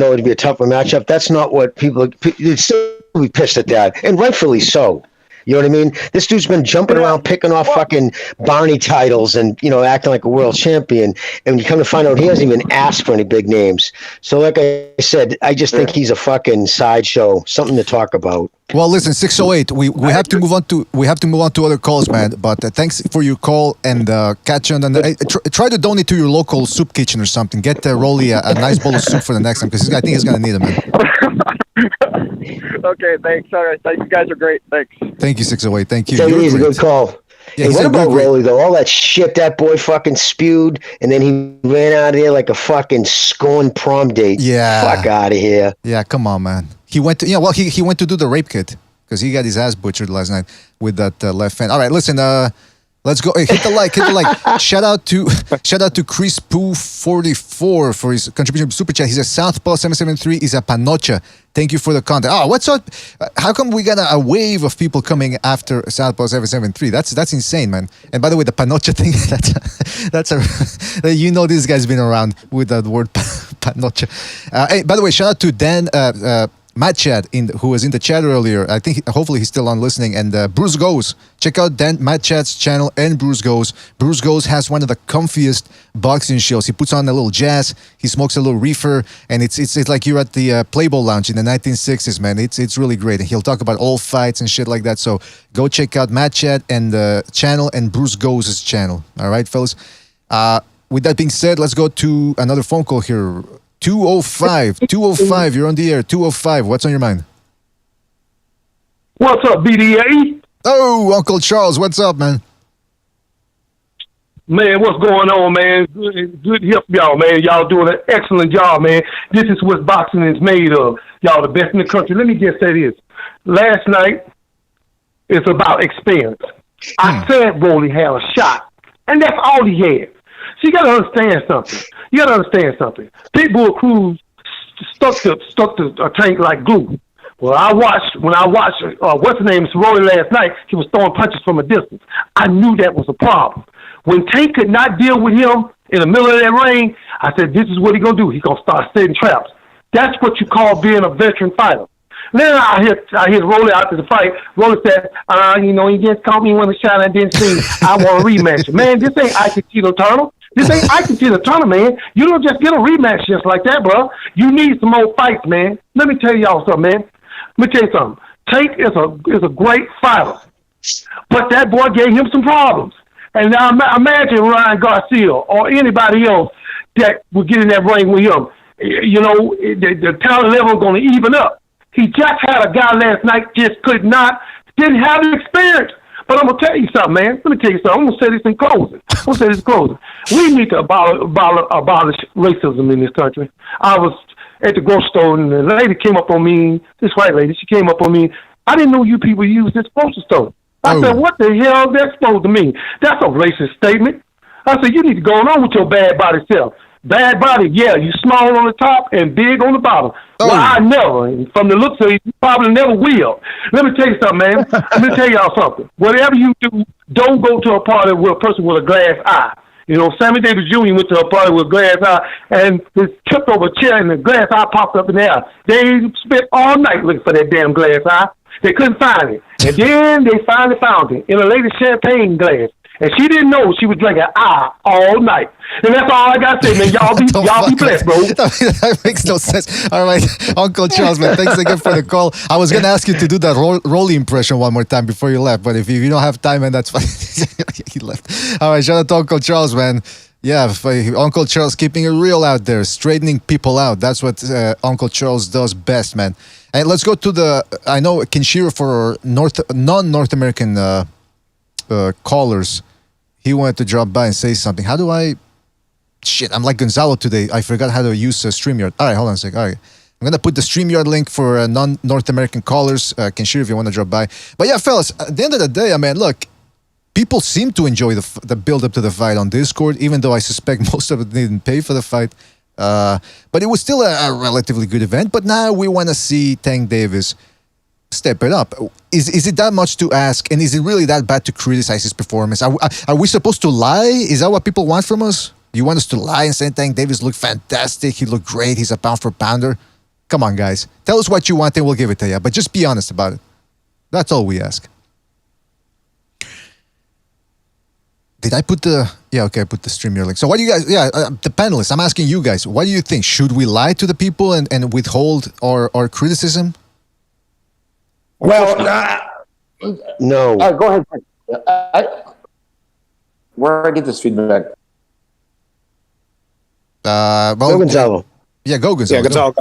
though it'd be a tougher matchup, that's not what you'd still be pissed at that, and rightfully so. You know what I mean? This dude's been jumping around, picking off fucking Barney titles and, acting like a world champion. And you come to find out he hasn't even asked for any big names. So like I said, I just think he's a fucking sideshow, something to talk about. Well, listen, 608, we have to move on to other calls, man. But thanks for your call and catch you on the try to donate to your local soup kitchen or something. Get Rolly a nice bowl of soup for the next time because I think he's going to need it, man. Okay, thanks. All right, you guys are great. Thanks. Thank you, 608. Thank you. He's a good call. Yeah, hey, what about Rolly, though? All that shit that boy fucking spewed, and then he ran out of there like a fucking scorned prom date. Yeah. Fuck out of here. Yeah, come on, man. He went to, he went to do the rape kit because he got his ass butchered last night with that left hand. All right, listen, let's go. Hey, hit the like. Shout out to Chris Poo 44 for his contribution to Super Chat. He's a Southpaw 773. He's a Panocha. Thank you for the content. Oh, what's up? How come we got a wave of people coming after Southpaw 773? That's insane, man. And by the way, the Panocha thing, this guy's been around with that word Panocha. Hey, by the way, shout out to Dan Matt Chad, who was in the chat earlier. I think hopefully he's still on listening. And Bruce Goes. Check out Matt Chad's channel and Bruce Goes. Bruce Goes has one of the comfiest boxing shows. He puts on a little jazz. He smokes a little reefer, and it's like you're at the Playboy Lounge in the 1960s, man. It's really great. And he'll talk about old fights and shit like that. So go check out Matt Chad and the channel and Bruce Goes' channel. All right, fellas. With that being said, let's go to another phone call here. 205, you're on the air. 205, what's on your mind? What's up, BDA? Oh, Uncle Charles, what's up, man? Man, what's going on, man? Good to help y'all, man. Y'all doing an excellent job, man. This is what boxing is made of. Y'all the best in the country. Let me just say this. Last night, it's about experience. I said Rolly had a shot, and that's all he had. So you got to understand something. Pitbull Cruz stuck to a tank like glue. Well, when I watched what's his name, Rolly last night, he was throwing punches from a distance. I knew that was a problem. When Tank could not deal with him in the middle of that ring, I said, this is what he's going to do. He's going to start setting traps. That's what you call being a veteran fighter. Then I hit Rolly after the fight. Rolly said, he just caught me when the shot I didn't see. I want a rematch. Man, this ain't Aikachito Turtle. This ain't Aikachito Turtle, man. You don't just get a rematch just like that, bro. You need some more fights, man. Let me tell y'all something, man. Let me tell you something. Tank is a great fighter, but that boy gave him some problems. And now imagine Ryan Garcia or anybody else that would get in that ring with him. The talent level is going to even up. He just had a guy last night didn't have the experience. But I'm going to tell you something, man. Let me tell you something. I'm going to say this in closing. We need to abolish racism in this country. I was at the grocery store, and the lady came up on me, this white lady, she came up on me. I didn't know you people use this grocery store. I said, what the hell is that supposed to mean? That's a racist statement. I said, you need to go on with your bad body self. Bad body, yeah, you small on the top and big on the bottom. Well, I never, from the looks of it, you probably never will. Let me tell you something, man. Let me tell y'all something. Whatever you do, don't go to a party with a person with a glass eye. Sammy Davis Jr. went to a party with a glass eye and was tripped over a chair and the glass eye popped up in the air. They spent all night looking for that damn glass eye. They couldn't find it. And then they finally found it in a lady's champagne glass. And she didn't know she was drinking eye all night. And that's all I got to say, man. Y'all be blessed, bro. That makes no sense. All right, Uncle Charles, man, thanks again for the call. I was going to ask you to do that Rolly impression one more time before you left, but if you don't have time, man, that's fine. He left. All right, shout out to Uncle Charles, man. Yeah, Uncle Charles keeping it real out there, straightening people out. That's what Uncle Charles does best, man. And let's go to I know Kinshiro for non-North American callers. He wanted to drop by and say something. How do I'm like Gonzalo today. I forgot how to use StreamYard. All right, hold on a sec. All right. I'm gonna put the StreamYard link for non-North American callers. Kenshiro, if you want to drop by. But yeah, fellas, at the end of the day, I mean, look, people seem to enjoy the build-up to the fight on Discord, even though I suspect most of it didn't pay for the fight. But it was still a relatively good event. But now we want to see Tank Davis step it up. Is it that much to ask? And is it really that bad to criticize his performance? Are we supposed to lie? Is that what people want from us? You want us to lie and say Tank Davis looked fantastic, he looked great, he's a pound for pounder? Come on, guys. Tell us what you want and we'll give it to you. But just be honest about it. That's all we ask. Did I put the... Yeah, okay, I put the StreamYard link. So what do you guys... Yeah, the panelists, I'm asking you guys, what do you think? Should we lie to the people and withhold our criticism? Well, no. Go ahead. Where do I get this feedback? Go Gonzalo. Yeah, go Gonzalo. Yeah, Gonzalo.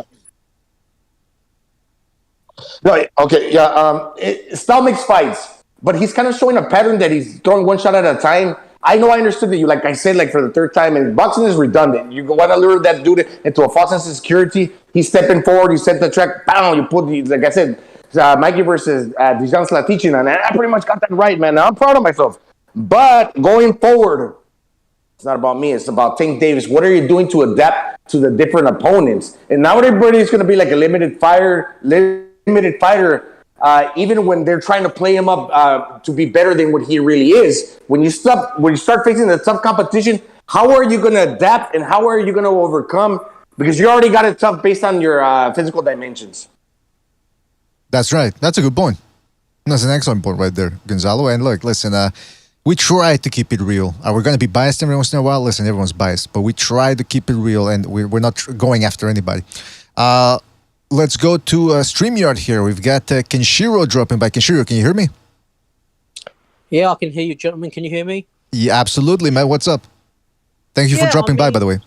No, okay, yeah. Style makes fights, but he's kind of showing a pattern that he's throwing one shot at a time. I know I understood that you, like I said, like for the third time, and boxing is redundant. You want to lure that dude into a false sense of security. He's stepping forward. You set the track. Bam! You put the, like I said, Mikey versus Dijon Slatichin, and I pretty much got that right, man. Now I'm proud of myself. But going forward, it's not about me. It's about Tank Davis. What are you doing to adapt to the different opponents? And now everybody's going to be like a limited fighter, even when they're trying to play him up to be better than what he really is. When you start facing the tough competition, how are you going to adapt and how are you going to overcome? Because you already got it tough based on your physical dimensions. That's right. That's a good point. That's an excellent point right there, Gonzalo. And look, listen, we try to keep it real. We're going to be biased every once in a while. Listen, everyone's biased, but we try to keep it real, and we're not going after anybody. Let's go to StreamYard here. We've got Kenshiro dropping by. Kenshiro, can you hear me? Yeah, I can hear you, gentlemen. Can you hear me? Yeah, absolutely, man. What's up? Thank you for dropping by, by the way.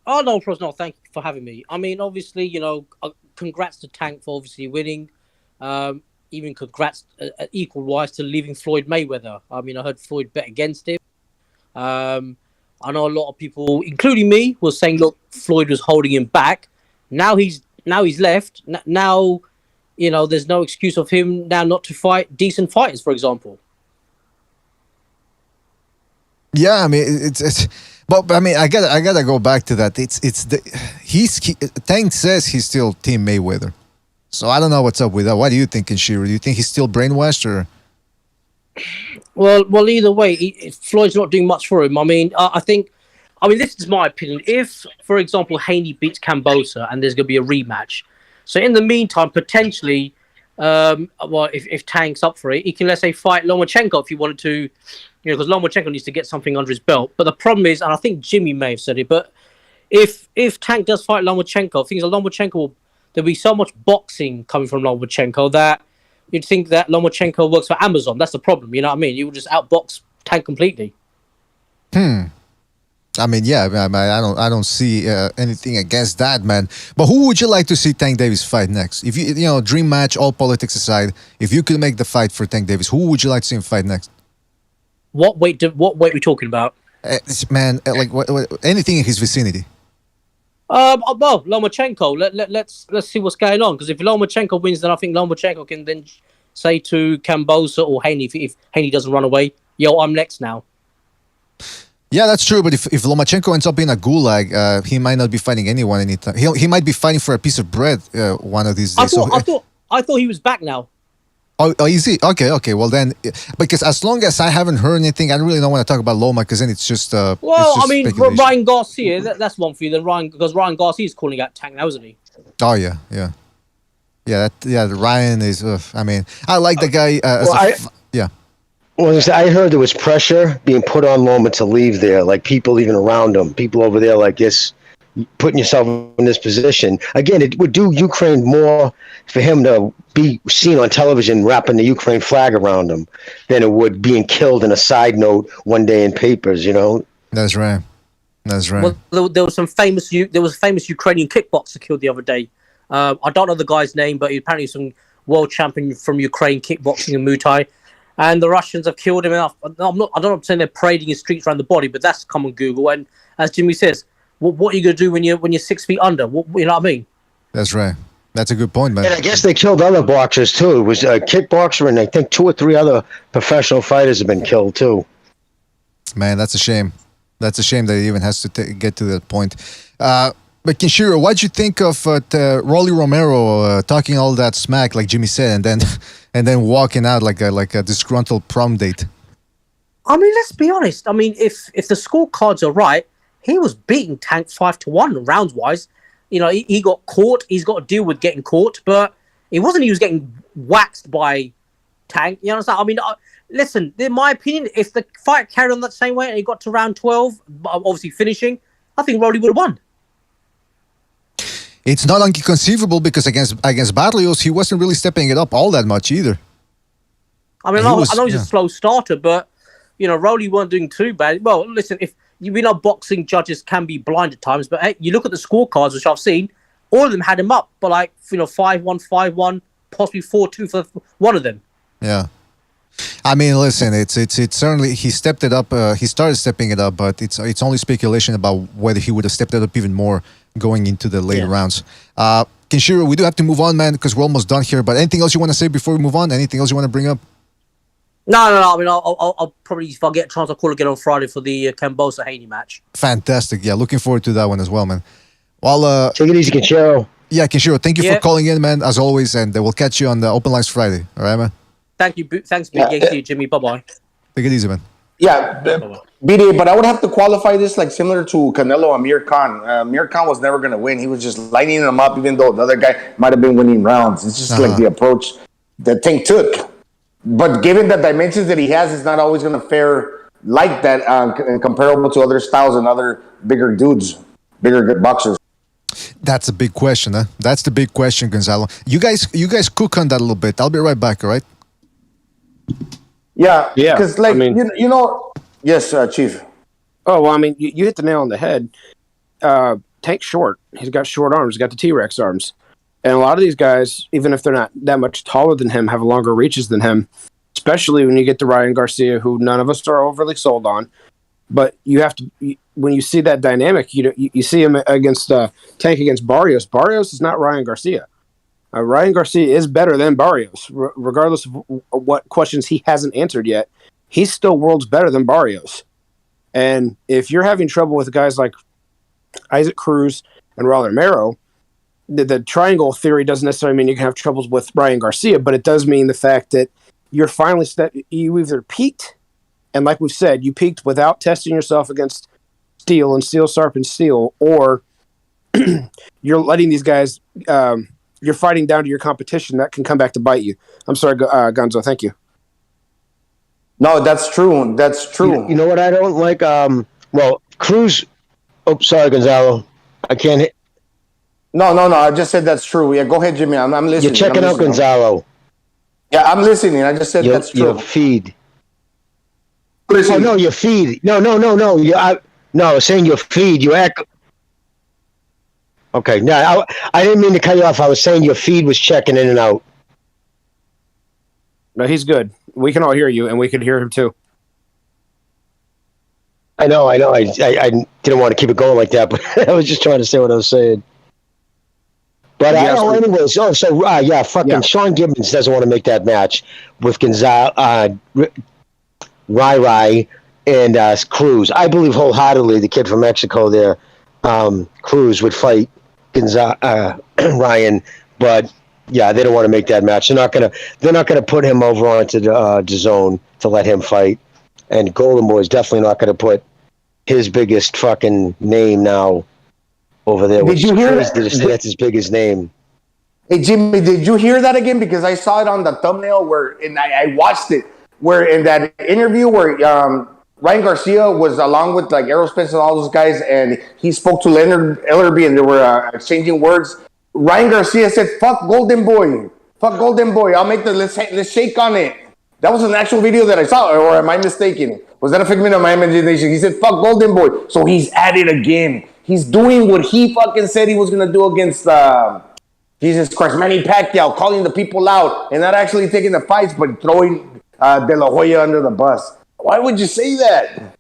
Oh, no, no, thank you for having me. I mean, obviously, you know, congrats to Tank for obviously winning. Even congrats equal-wise to leaving Floyd Mayweather. I mean, I heard Floyd bet against him. I know a lot of people, including me, was saying, look, Floyd was holding him back. Now he's left. Now, you know, there's no excuse of him now not to fight decent fighters, for example. Yeah, I mean, it's but I mean, I gotta go back to that. Tank says he's still Team Mayweather. So I don't know what's up with that. What do you think, Kenshiro? Do you think he's still brainwashed, or? Well, either way, Floyd's not doing much for him. I mean, I mean, this is my opinion. If, for example, Haney beats Kambosos and there's going to be a rematch, so in the meantime, potentially, if Tank's up for it, he can, let's say, fight Lomachenko if he wanted to, you know, because Lomachenko needs to get something under his belt. But the problem is, and I think Jimmy may have said it, but if Tank does fight Lomachenko, things like Lomachenko there'll be so much boxing coming from Lomachenko that you'd think that Lomachenko works for Amazon. That's the problem, you know what I mean? He will just outbox Tank completely. I mean, yeah, I don't see anything against that, man. But who would you like to see Tank Davis fight next? If you know, dream match, all politics aside, if you could make the fight for Tank Davis, who would you like to see him fight next? What weight are we talking about? Man, like anything in his vicinity. Well, Lomachenko. Let's see what's going on. Because if Lomachenko wins, then I think Lomachenko can then say to Kambosos or Haney, if Haney doesn't run away, yo, I'm next now. Yeah, that's true. But if Lomachenko ends up in a gulag, he might not be fighting anyone anytime. He might be fighting for a piece of bread one of these days. I thought he was back now. Oh, is he? Okay. Well, then, because as long as I haven't heard anything, I really don't want to talk about Loma, because then it's just. Well, I mean, Ryan Garcia, that's one for you. Then because Ryan Garcia is calling out Tank now, isn't he? Oh yeah. Ryan is. I mean, I like the guy. Yeah. Well, I heard there was pressure being put on Loma to leave there, like people even around him, people over there like this, putting yourself in this position. Again, it would do Ukraine more for him to be seen on television wrapping the Ukraine flag around him than it would being killed in a side note one day in papers, you know? That's right. Well, there was a famous Ukrainian kickboxer killed the other day. I don't know the guy's name, but he's apparently some world champion from Ukraine kickboxing and Muay Thai. And the Russians have killed him. I don't know if I'm saying they're parading his streets around the body, but that's come on Google. And as Jimmy says, what are you going to do when you're 6 feet under? You know what I mean? That's right. That's a good point, man. And I guess they killed other boxers too. It was a kickboxer, and I think 2 or 3 other professional fighters have been killed too. Man, that's a shame. That's a shame that it even has to get to that point. But Kenshiro, what'd you think of Rolly Romero talking all that smack, like Jimmy said, and then walking out like a disgruntled prom date? I mean, let's be honest. I mean, if the scorecards are right, he was beating Tank 5-1 rounds wise. You know, he got caught. He's got to deal with getting caught, but it wasn't he was getting waxed by Tank. You know what I'm saying? I mean, listen, in my opinion, if the fight carried on that same way and he got to round 12, obviously finishing, I think Rolly would have won. It's not inconceivable because against Barrios, he wasn't really stepping it up all that much either. I mean, I know he's a slow starter, but, you know, Rolly weren't doing too bad. Well, listen, we know boxing judges can be blind at times, but hey, you look at the scorecards, which I've seen, all of them had him up, but 5-1, 5-1, possibly 4-2 for one of them. Yeah. I mean, listen, it's certainly he stepped it up. He started stepping it up, but it's only speculation about whether he would have stepped it up even more going into the later rounds. Kenshiro, we do have to move on, man, because we're almost done here. But anything else you want to say before we move on? Anything else you want to bring up? No. I mean, I'll probably, if I get a chance, I'll call again on Friday for the Kambosos Haney match. Fantastic. Yeah, looking forward to that one as well, man. Well, take it easy, Kenshiro. Yeah, Kenshiro, thank you for calling in, man, as always, and we'll catch you on the Open Lines Friday. All right, man? Thank you. Thanks, BD, Jimmy. Bye-bye. Take it easy, man. Yeah, BD, but I would have to qualify this like similar to Canelo and Amir Khan. Amir Khan was never going to win. He was just lighting him up, even though the other guy might have been winning rounds. It's just like the approach that Tank took. But given the dimensions that he has, it's not always going to fare like that comparable to other styles and other bigger dudes, bigger boxers. That's a big question, huh? That's the big question, Gonzalo. You guys cook on that a little bit. I'll be right back, all right? Yeah. Because, like, I mean, you know, yes, Chief. Oh, well, I mean, you hit the nail on the head. Tank's short. He's got short arms. He's got the T-Rex arms. And a lot of these guys, even if they're not that much taller than him, have longer reaches than him, especially when you get to Ryan Garcia, who none of us are overly sold on. But you have to, when you see that dynamic, you see him against Tank against Barrios. Barrios is not Ryan Garcia. Ryan Garcia is better than Barrios, regardless of what questions he hasn't answered yet. He's still worlds better than Barrios. And if you're having trouble with guys like Isaac Cruz and Rolando Romero, the triangle theory doesn't necessarily mean you can have troubles with Ryan Garcia, but it does mean the fact that you're finally you either peaked, and like we've said, you peaked without testing yourself against steel and steel sharpens steel, or you're letting these guys, you're fighting down to your competition. That can come back to bite you. I'm sorry, Gonzo. Thank you. No, that's true. That's true. You know what I don't like? Well, Cruz. Oh, sorry, Gonzalo. I can't hit. No. I just said that's true. Yeah, go ahead, Jimmy. I'm listening. You're checking out Gonzalo. Yeah, I'm listening. I just said that's true. Your feed. Listen. Oh, no, your feed. No. I was saying your feed. You act. Okay. No, I didn't mean to cut you off. I was saying your feed was checking in and out. No, he's good. We can all hear you, and we could hear him too. I know. I didn't want to keep it going like that, but I was just trying to say what I was saying. But anyways, Sean Gibbons doesn't want to make that match with Gonzalo, Rai, and Cruz. I believe wholeheartedly the kid from Mexico there, Cruz, would fight Ryan, but yeah, they don't want to make that match. They're not gonna put him over onto the DAZN to let him fight, and Golden Boy is definitely not gonna put his biggest fucking name now over there. Did you hear that? That's his biggest name. Hey, Jimmy, did you hear that again? Because I saw it on the thumbnail and I watched it, where in that interview where Ryan Garcia was along with like Errol Spence and all those guys, and he spoke to Leonard Ellerby and they were exchanging words. Ryan Garcia said, "Fuck Golden Boy. Fuck Golden Boy. I'll make let's shake on it." That was an actual video that I saw, or am I mistaken? Was that a figment of my imagination? He said, "Fuck Golden Boy." So he's at it again. He's doing what he fucking said he was going to do against, Jesus Christ, Manny Pacquiao, calling the people out and not actually taking the fights, but throwing De La Hoya under the bus. Why would you say that?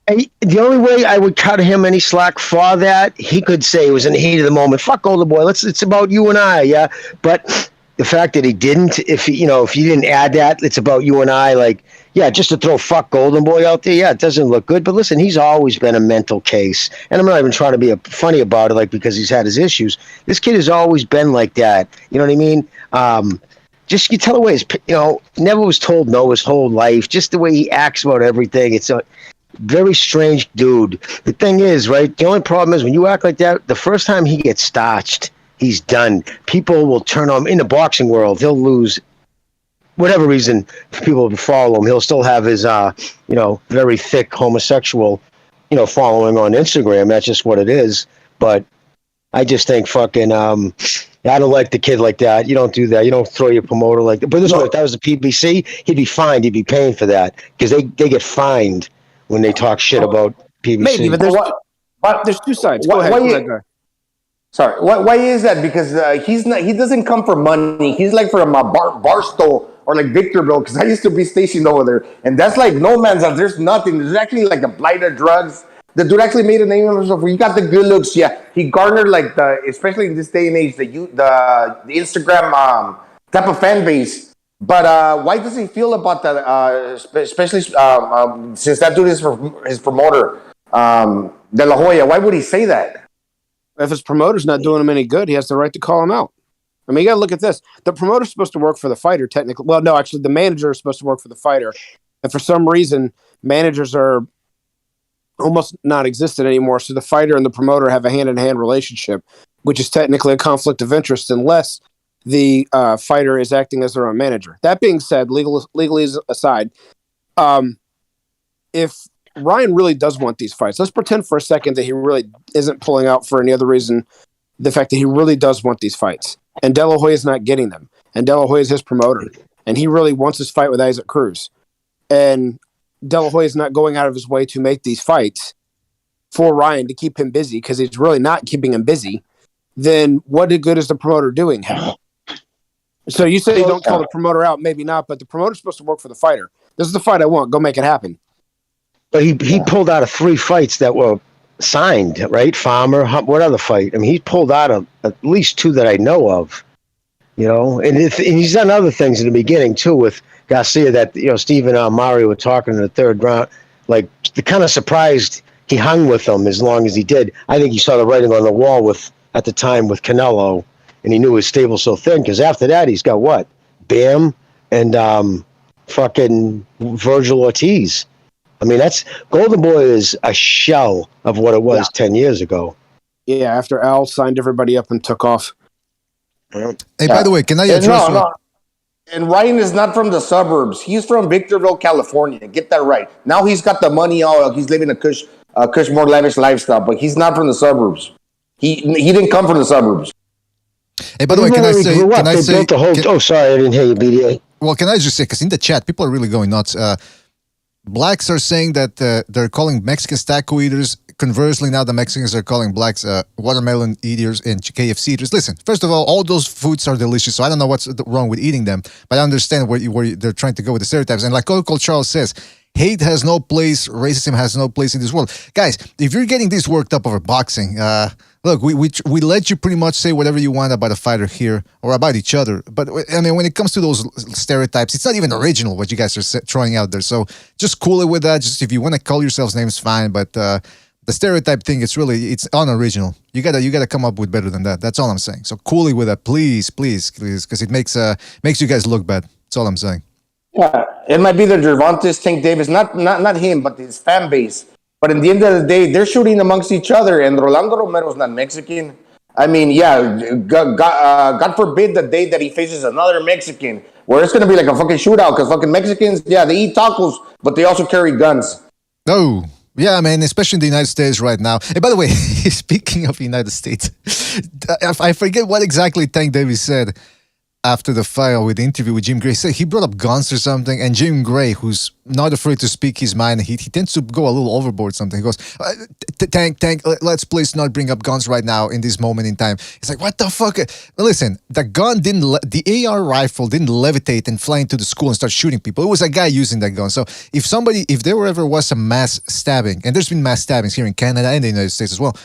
The only way I would cut him any slack for that, he could say it was in the heat of the moment. Fuck Golden Boy. It's about you and I, yeah. But the fact that he didn't, if you didn't add that, it's about you and I. Like, yeah, just to throw fuck Golden Boy out there, yeah, it doesn't look good. But listen, he's always been a mental case, and I'm not even trying to be funny about it, like because he's had his issues. This kid has always been like that. You know what I mean? Just you tell the way his, never was told no his whole life. Just the way he acts about everything. It's a very strange dude. The thing is, right, the only problem is when you act like that, the first time he gets starched, he's done. People will turn on him. In the boxing world, he'll lose whatever reason people follow him. He'll still have his, very thick homosexual, following on Instagram. That's just what it is. But I just think fucking, I don't like the kid like that. You don't do that. You don't throw your promoter like that. But this one, if that was the PBC, he'd be fined. He'd be paying for that because they get fined when they talk shit about PBC. Maybe, but there's two sides. Go ahead. Sorry. Why is that? Because he doesn't come for money. He's like from Barstow or like Victorville, because I used to be stationed over there, and that's like no man's land. There's nothing. There's actually like a blight of drugs. The dude actually made a name of himself. He got the good looks. Yeah, he garnered like especially in this day and age, the Instagram type of fan base. But why does he feel about that? Especially since that dude is his promoter, De La Hoya. Why would he say that? If his promoter's not doing him any good, he has the right to call him out. I mean, you got to look at this. The promoter's supposed to work for the fighter, technically. Well, no, actually, the manager is supposed to work for the fighter. And for some reason, managers are almost non-existent anymore. So the fighter and the promoter have a hand-in-hand relationship, which is technically a conflict of interest unless the fighter is acting as their own manager. That being said, legally aside, if Ryan really does want these fights, let's pretend for a second that he really isn't pulling out for any other reason, the fact that he really does want these fights. And De La Hoya is not getting them. And De La Hoya is his promoter. And he really wants this fight with Isaac Cruz. And De La Hoya is not going out of his way to make these fights for Ryan to keep him busy because he's really not keeping him busy. Then what good is the promoter doing? So you say you don't call the promoter out, maybe not, but the promoter's supposed to work for the fighter. This is the fight I want. Go make it happen. But he pulled out of 3 fights that were signed, right? Farmer, what other fight? I mean, he pulled out of at least 2 that I know of, and he's done other things in the beginning too with Garcia that, Steve and Mario were talking in the 3rd round, like the kind of surprised he hung with them as long as he did. I think he saw the writing on the wall at the time with Canelo, and he knew his stable so thin because after that he's got what? Bam and fucking Virgil Ortiz. I mean, Golden Boy is a shell of what it was 10 years ago. Yeah, after Al signed everybody up and took off. Hey, by the way, can I address... No. And Ryan is not from the suburbs. He's from Victorville, California. Get that right. Now he's got the money. He's living a cush more lavish lifestyle, but he's not from the suburbs. He didn't come from the suburbs. Hey, by the way, can I say... sorry, I didn't hear you, BDA. Well, can I just say, because in the chat, people are really going nuts. Blacks are saying that they're calling Mexicans taco eaters. Conversely, now the Mexicans are calling blacks watermelon eaters and KFC eaters. Listen, first of all those foods are delicious, so I don't know what's wrong with eating them, but I understand where they're trying to go with the stereotypes. And like Uncle Charles says, hate has no place, racism has no place in this world. Guys, if you're getting this worked up over boxing, look, we let you pretty much say whatever you want about a fighter here or about each other. But I mean, when it comes to those stereotypes, it's not even original what you guys are throwing out there. So just cool it with that. Just if you want to call yourselves names, fine. But the stereotype thing, it's unoriginal. You gotta come up with better than that. That's all I'm saying. So cool it with that, please, because it makes you guys look bad. That's all I'm saying. Yeah, it might be the Gervonta Tank Davis, not him, but his fan base. But in the end of the day, they're shooting amongst each other, and Rolando Romero is not Mexican. I mean, yeah, God forbid the day that he faces another Mexican, where it's going to be like a fucking shootout, because fucking Mexicans, yeah, they eat tacos, but they also carry guns. Oh, yeah, man, especially in the United States right now. And by the way, speaking of the United States, I forget what exactly Tank Davis said. after the fight with the interview with Jim Gray. He brought up guns or something, and Jim Gray, who's not afraid to speak his mind, he tends to go a little overboard something. He goes, Tank, let's please not bring up guns right now in this moment in time. It's like, what the fuck? Listen, the gun the AR rifle didn't levitate and fly into the school and start shooting people. It was a guy using that gun. So if there ever was a mass stabbing, and there's been mass stabbings here in Canada and the United States as well,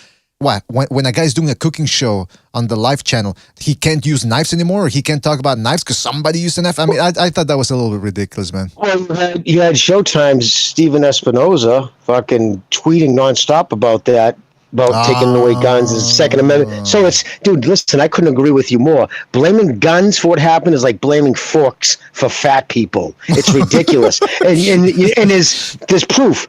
when a guy's doing a cooking show on the live channel, he can't use knives anymore, or he can't talk about knives because somebody used a knife? I mean, I thought that was a little bit ridiculous, man. Well, you had Showtime's Steven Espinoza fucking tweeting nonstop about that, about taking away guns and Second Amendment. So dude, listen, I couldn't agree with you more. Blaming guns for what happened is like blaming forks for fat people. It's ridiculous. and there's proof.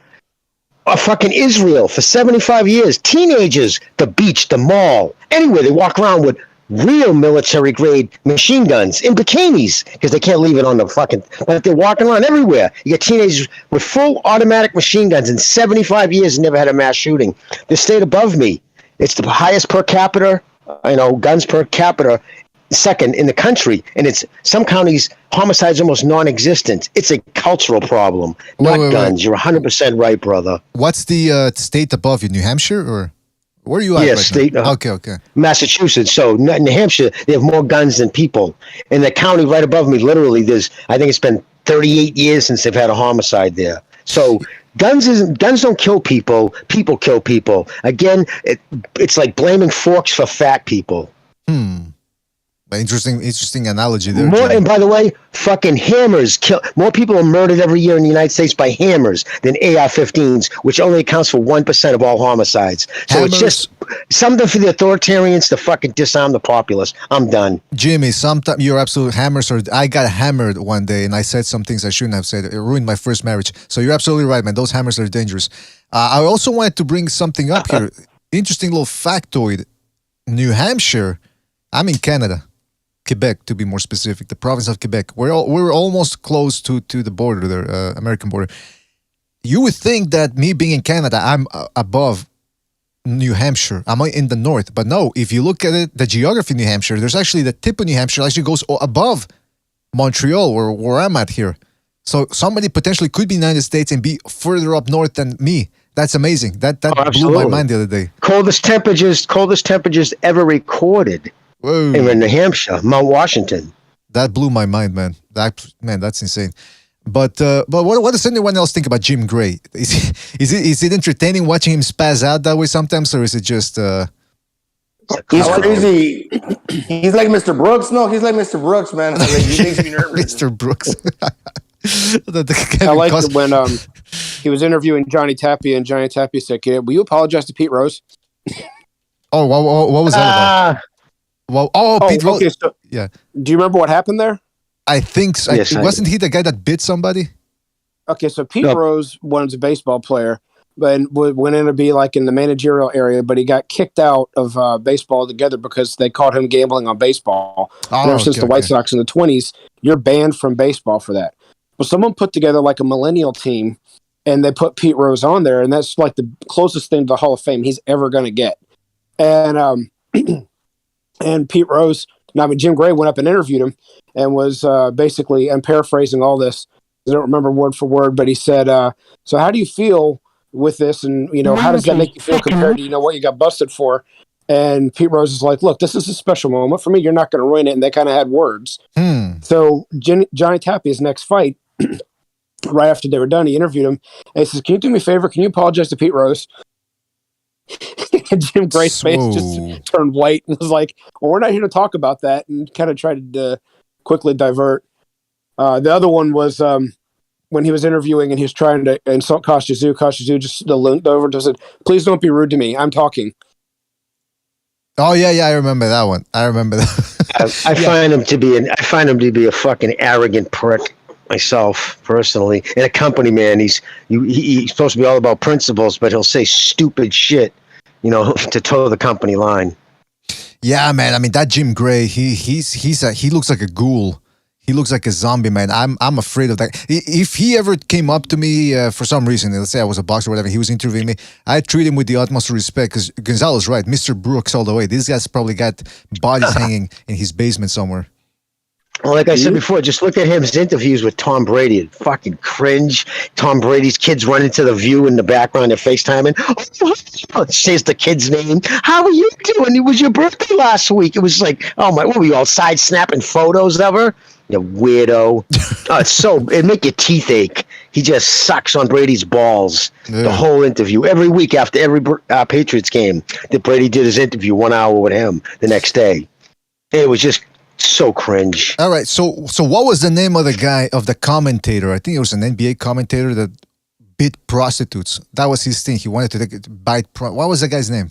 Fucking Israel for 75 years, teenagers, the beach, the mall, anywhere, they walk around with real military grade machine guns in bikinis because they can't leave it on the fucking, but they're walking around everywhere. You get teenagers with full automatic machine guns in 75 years and never had a mass shooting. The state above me, it's the highest per capita, guns per capita, second in the country, and it's some counties homicides almost non-existent. It's a cultural problem, not guns. You're 100% right, brother. What's the state above you? New Hampshire, or where are you at? Yeah, right state. Okay. Massachusetts. So New Hampshire, they have more guns than people. In the county right above me, literally, I think it's been 38 years since they've had a homicide there. So guns don't kill people. People kill people. Again, it's like blaming forks for fat people. Interesting analogy there. And by the way, fucking hammers kill. More people are murdered every year in the United States by hammers than AR-15s, which only accounts for 1% of all homicides. So It's just something for the authoritarians to fucking disarm the populace. I'm done. Jimmy, sometimes you're absolute hammers. I got hammered one day and I said some things I shouldn't have said. It ruined my first marriage. So you're absolutely right, man. Those hammers are dangerous. I also wanted to bring something up here. Interesting little factoid. New Hampshire. I'm in Canada. Quebec, to be more specific, the province of Quebec. We're almost close to the border there, American border. You would think that me being in Canada, I'm above New Hampshire. I'm in the north. But no, if you look at it, the geography of New Hampshire, there's actually the tip of New Hampshire actually goes above Montreal, where I'm at here. So somebody potentially could be in the United States and be further up north than me. That's amazing. That blew my mind the other day. Coldest temperatures ever recorded. Whoa. In New Hampshire, Mount Washington. That blew my mind, man. That's insane. But what does anyone else think about Jim Gray? Is it entertaining watching him spaz out that way sometimes, or is it just? He's crazy. He's like Mr. Brooks. No, he's like Mr. Brooks, man. Like, he makes me nervous. Mr. Brooks. I liked it when he was interviewing Johnny Tapia, and Johnny Tapia said, "Will you apologize to Pete Rose?" Oh, what was that about? Well, Pete Rose. Okay, so, yeah. Do you remember what happened there? I think so. Yes, wasn't he the guy that bit somebody? Okay, so Pete Rose was a baseball player, but went in to be like in the managerial area, but he got kicked out of baseball altogether because they caught him gambling on baseball. And ever since the White Sox in the 20s, you're banned from baseball for that. Well, someone put together like a millennial team, and they put Pete Rose on there, and that's like the closest thing to the Hall of Fame he's ever going to get. And and Pete Rose, Jim Gray went up and interviewed him and was basically, I'm paraphrasing all this, I don't remember word for word, but he said, so how do you feel with this? And, how does that make you feel compared to, what you got busted for? And Pete Rose is like, look, this is a special moment for me. You're not going to ruin it. And they kind of had words. So Johnny Tapia's next fight, right after they were done, he interviewed him. And he says, can you do me a favor? Can you apologize to Pete Rose? Jim Gray's face just turned white and was like, well, we're not here to talk about that, and kind of tried to quickly divert. The other one was when he was interviewing and he was trying to insult Kosciuszko. Kosciuszko just leaned over and said, please don't be rude to me. I'm talking. Oh, yeah, I remember that one. I remember that. I find him to be a fucking arrogant prick myself, personally. And a company man, he's supposed to be all about principles, but he'll say stupid shit, to toe the company line. Yeah, man. I mean, that Jim Gray, he looks like a ghoul. He looks like a zombie, man. I'm afraid of that. If he ever came up to me for some reason, let's say I was a boxer or whatever, he was interviewing me, I'd treat him with the utmost respect, because Gonzalo's right, Mr. Brooks all the way. This guy's probably got bodies hanging in his basement somewhere. Well, like I said before, just look at his interviews with Tom Brady. It's fucking cringe. Tom Brady's kids run into the view in the background. They're FaceTiming. It says the kid's name. How are you doing? It was your birthday last week. It was like, oh my, what were you all side snapping photos of her? You weirdo. It'd make your teeth ache. He just sucks on Brady's balls. Yeah. The whole interview. Every week after every Patriots game, that Brady did his interview 1 hour with him the next day. It was just so cringe. All right. So what was the name of the commentator? I think it was an NBA commentator that beat prostitutes. That was his thing. He wanted to bite. What was the guy's name?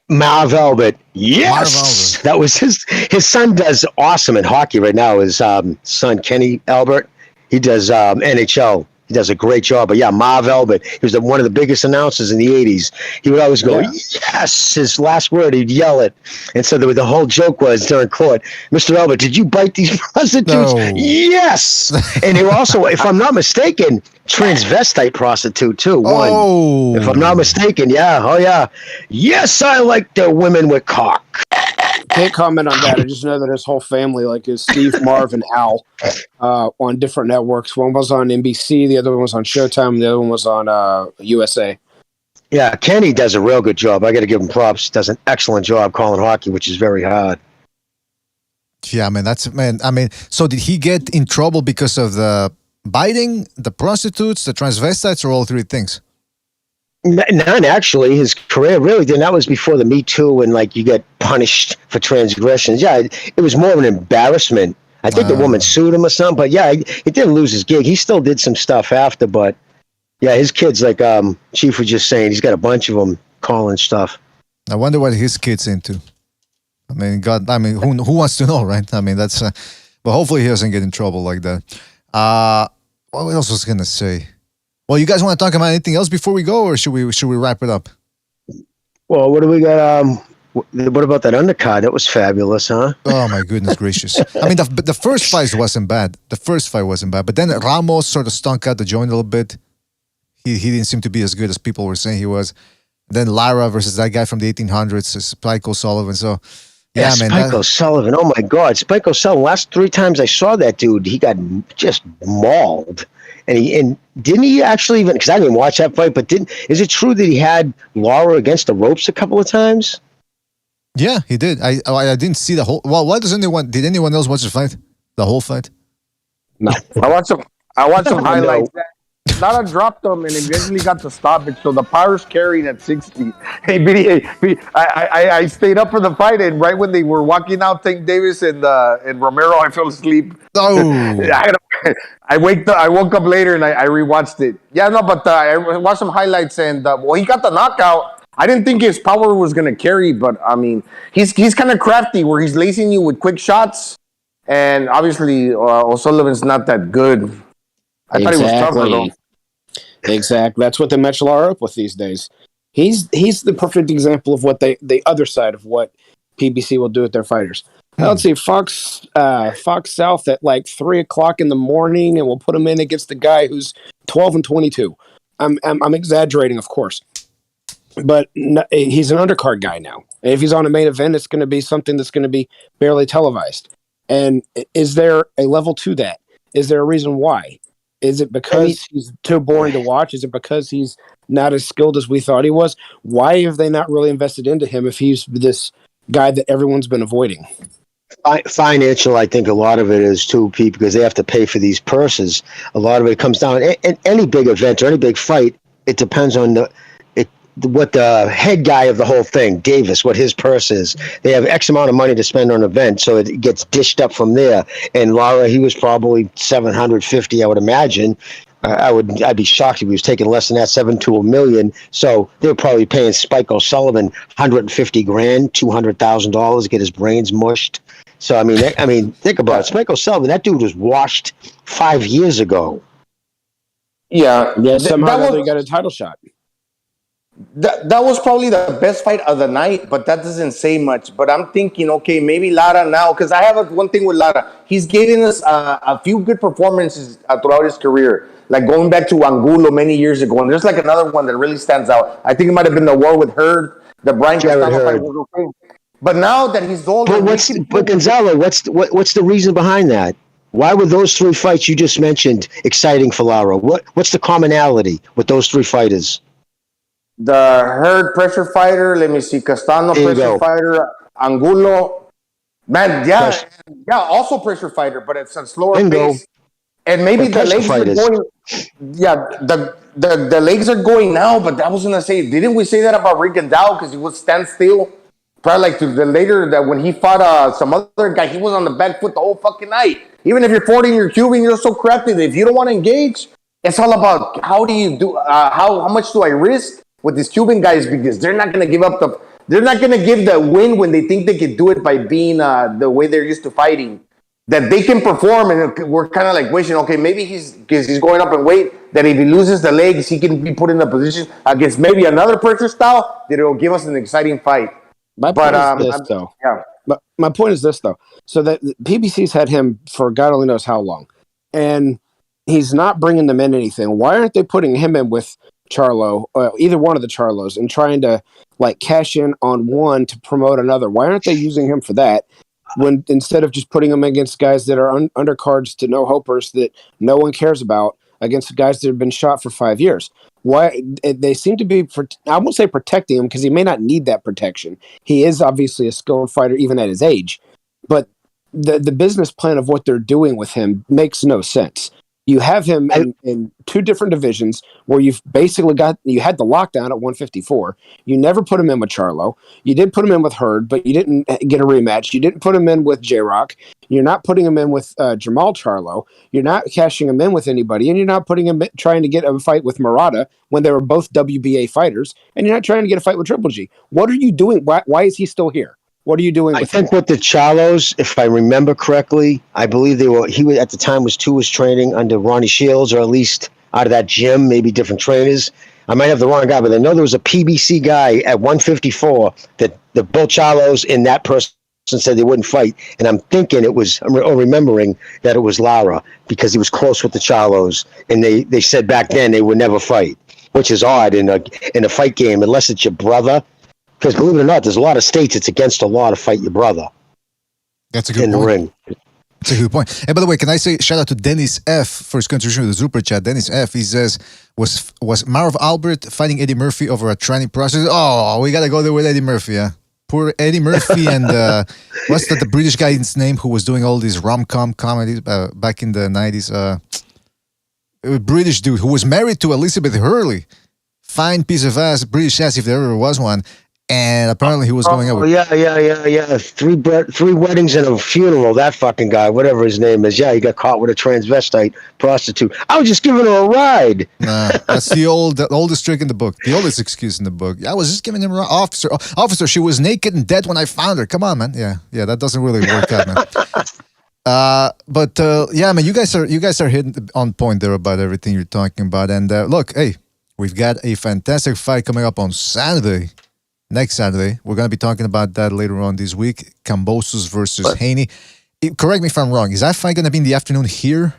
Marv Albert. Yes. That was his son does awesome in hockey right now. His son, Kenny Albert, he does NHL. He does a great job. But yeah, Marv Albert, he was one of the biggest announcers in the 80s. He would always go, yes, his last word, he'd yell it. And so the whole joke was during court, Mr. Albert, did you bite these prostitutes? No. Yes. And they were also, if I'm not mistaken, transvestite prostitute too. One. If I'm not mistaken, yeah. Oh, yeah. Yes, I like the women with cock. Can't comment on that. I just know that his whole family, like is Steve, Marv, and Al, on different networks. One was on NBC, the other one was on Showtime, the other one was on USA. Yeah, Kenny does a real good job. I got to give him props. Does an excellent job calling hockey, which is very hard. Yeah, man, I mean, so did he get in trouble because of the biting, the prostitutes, the transvestites, or all three things? None, actually. His career really didn't. That was before the Me Too and like you get punished for transgressions. Yeah, it was more of an embarrassment. I think the woman sued him or something, but yeah, he didn't lose his gig. He still did some stuff after, but yeah, his kids, like Chief was just saying, he's got a bunch of them calling stuff. I wonder what his kid's into. I mean, God, who wants to know, right? I mean, that's, but hopefully he doesn't get in trouble like that. What else was I going to say? Well, you guys want to talk about anything else before we go, or should we wrap it up? Well, what do we got? What about that undercard? That was fabulous, huh? Oh my goodness gracious! I mean, the first fight wasn't bad. But then Ramos sort of stunk out the joint a little bit. He didn't seem to be as good as people were saying he was. Then Lara versus that guy from the 1800s, Spike O'Sullivan. So yeah, man. Spike O'Sullivan. Oh my God, Spike O'Sullivan. Last 3 times I saw that dude, he got just mauled. And didn't he actually even? Because I didn't watch that fight, but is it true that he had Lara against the ropes a couple of times? Yeah, he did. I didn't see the whole. Well, did anyone else watch the fight? The whole fight? No. I watched some highlights. Lara dropped him and eventually got the stoppage. So the power's carrying at 60. Hey, BD, I stayed up for the fight, and right when they were walking out, Tank Davis and Romero, I fell asleep. Oh. I woke up later and I rewatched it. Yeah, no, but I watched some highlights and he got the knockout. I didn't think his power was gonna carry, but I mean, he's kind of crafty where he's lacing you with quick shots, and obviously O'Sullivan's not that good. I thought he was tougher though. Exactly. That's what they match Lara up with these days. He's the perfect example of what the other side of what PBC will do with their fighters. Let's see, Fox South at like 3:00 in the morning, and we'll put him in against the guy who's 12-22. I'm exaggerating, of course, but he's an undercard guy now. And if he's on a main event, it's going to be something that's going to be barely televised. And is there a level to that? Is there a reason why? Is it because he's too boring to watch? Is it because he's not as skilled as we thought he was? Why have they not really invested into him if he's this guy that everyone's been avoiding? Financial, I think a lot of it is too, Pete, because they have to pay for these purses. A lot of it comes down. In any big event or any big fight, it depends on what the head guy of the whole thing, Davis, what his purse is. They have X amount of money to spend on an event, so it gets dished up from there. And Lara, he was probably 750, I would imagine. I'd be shocked if he was taking less than that, $7 to $1 million. So they were probably paying Spike O'Sullivan $150,000, $200,000 to get his brains mushed. So I mean, think about it. Spike O'Sullivan, that dude was washed 5 years ago. Yeah, somehow they got a title shot. That was probably the best fight of the night, but that doesn't say much. But I'm thinking, okay, maybe Lara now, because I have one thing with Lara. He's giving us a few good performances throughout his career, like going back to Angulo many years ago. And there's like another one that really stands out. I think it might have been the war with Hurd. The Brian Castano fight was okay. But now that he's older, but Gonzalo, what's the reason behind that? Why were those 3 fights you just mentioned exciting for Lara? What's the commonality with those 3 fighters? The Herd pressure fighter. Let me see, Castano pressure fighter, Angulo. Man, yeah, also pressure fighter, but it's a slower pace. And maybe the legs are going. Yeah, the legs are going now. But I was gonna say, didn't we say that about Rick Dow because he would stand still? Probably like to the later that when he fought some other guy, he was on the back foot the whole fucking night. Even if you're 40 and you're Cuban, you're so crafty that if you don't want to engage, it's all about how do you do? How much do I risk with these Cuban guys because they're not gonna give up the. They're not gonna give the win when they think they can do it by being the way they're used to fighting. That they can perform, and we're kind of like wishing, okay, maybe he's going up in weight, that if he loses the legs, he can be put in a position against maybe another pressure style that it will give us an exciting fight. My point is this, though. Yeah. But my point is this, though. So that PBC's had him for God only knows how long, and he's not bringing them in anything. Why aren't they putting him in with Charlo, either one of the Charlos, and trying to like cash in on one to promote another? Why aren't they using him for that? When instead of just putting them against guys that are undercards to no hopers that no one cares about, against guys that have been shot for 5 years. Why they seem to be, I won't say protecting him because he may not need that protection. He is obviously a skilled fighter even at his age, but the business plan of what they're doing with him makes no sense. You have him in 2 different divisions where you've basically you had the lockdown at 154. You never put him in with Charlo. You did put him in with Hurd, but you didn't get a rematch. You didn't put him in with J-Rock. You're not putting him in with Jamal Charlo. You're not cashing him in with anybody, and you're not putting him trying to get a fight with Murata when they were both WBA fighters, and you're not trying to get a fight with Triple G. What are you doing? Why is he still here? What are you doing? I think with the Charlos, if I remember correctly, I believe he was at the time was training under Ronnie Shields, or at least out of that gym, maybe different trainers. I might have the wrong guy, but I know there was a PBC guy at 154 that the both Charlos and that person said they wouldn't fight. And I'm thinking remembering that it was Lara because he was close with the Charlos, and they said back then they would never fight, which is odd in a fight game unless it's your brother. Because believe it or not, there's a lot of states it's against the law to fight your brother. That's a good point. In the ring. That's a good point. And by the way, can I say shout out to Dennis F for his contribution to the Super Chat. Dennis F, he says, was Marv Albert fighting Eddie Murphy over a training process? Oh, we gotta go there with Eddie Murphy, yeah. Poor Eddie Murphy and what's the British guy's name who was doing all these rom-com comedies back in the 90s? A British dude who was married to Elizabeth Hurley. Fine piece of ass, British ass if there ever was one. And apparently he was going out with... Yeah. Three weddings and a funeral, that fucking guy, whatever his name is. Yeah, he got caught with a transvestite prostitute. I was just giving her a ride. Nah, that's the oldest trick in the book. The oldest excuse in the book. I was just giving him a ride. Officer, she was naked and dead when I found her. Come on, man. Yeah, that doesn't really work out, man. Yeah, man, you guys are hitting on point there about everything you're talking about. And look, hey, we've got a fantastic fight coming up on Saturday. Next Saturday. We're going to be talking about that later on this week. Kambosos versus Haney. Correct me if I'm wrong. Is that fight going to be in the afternoon here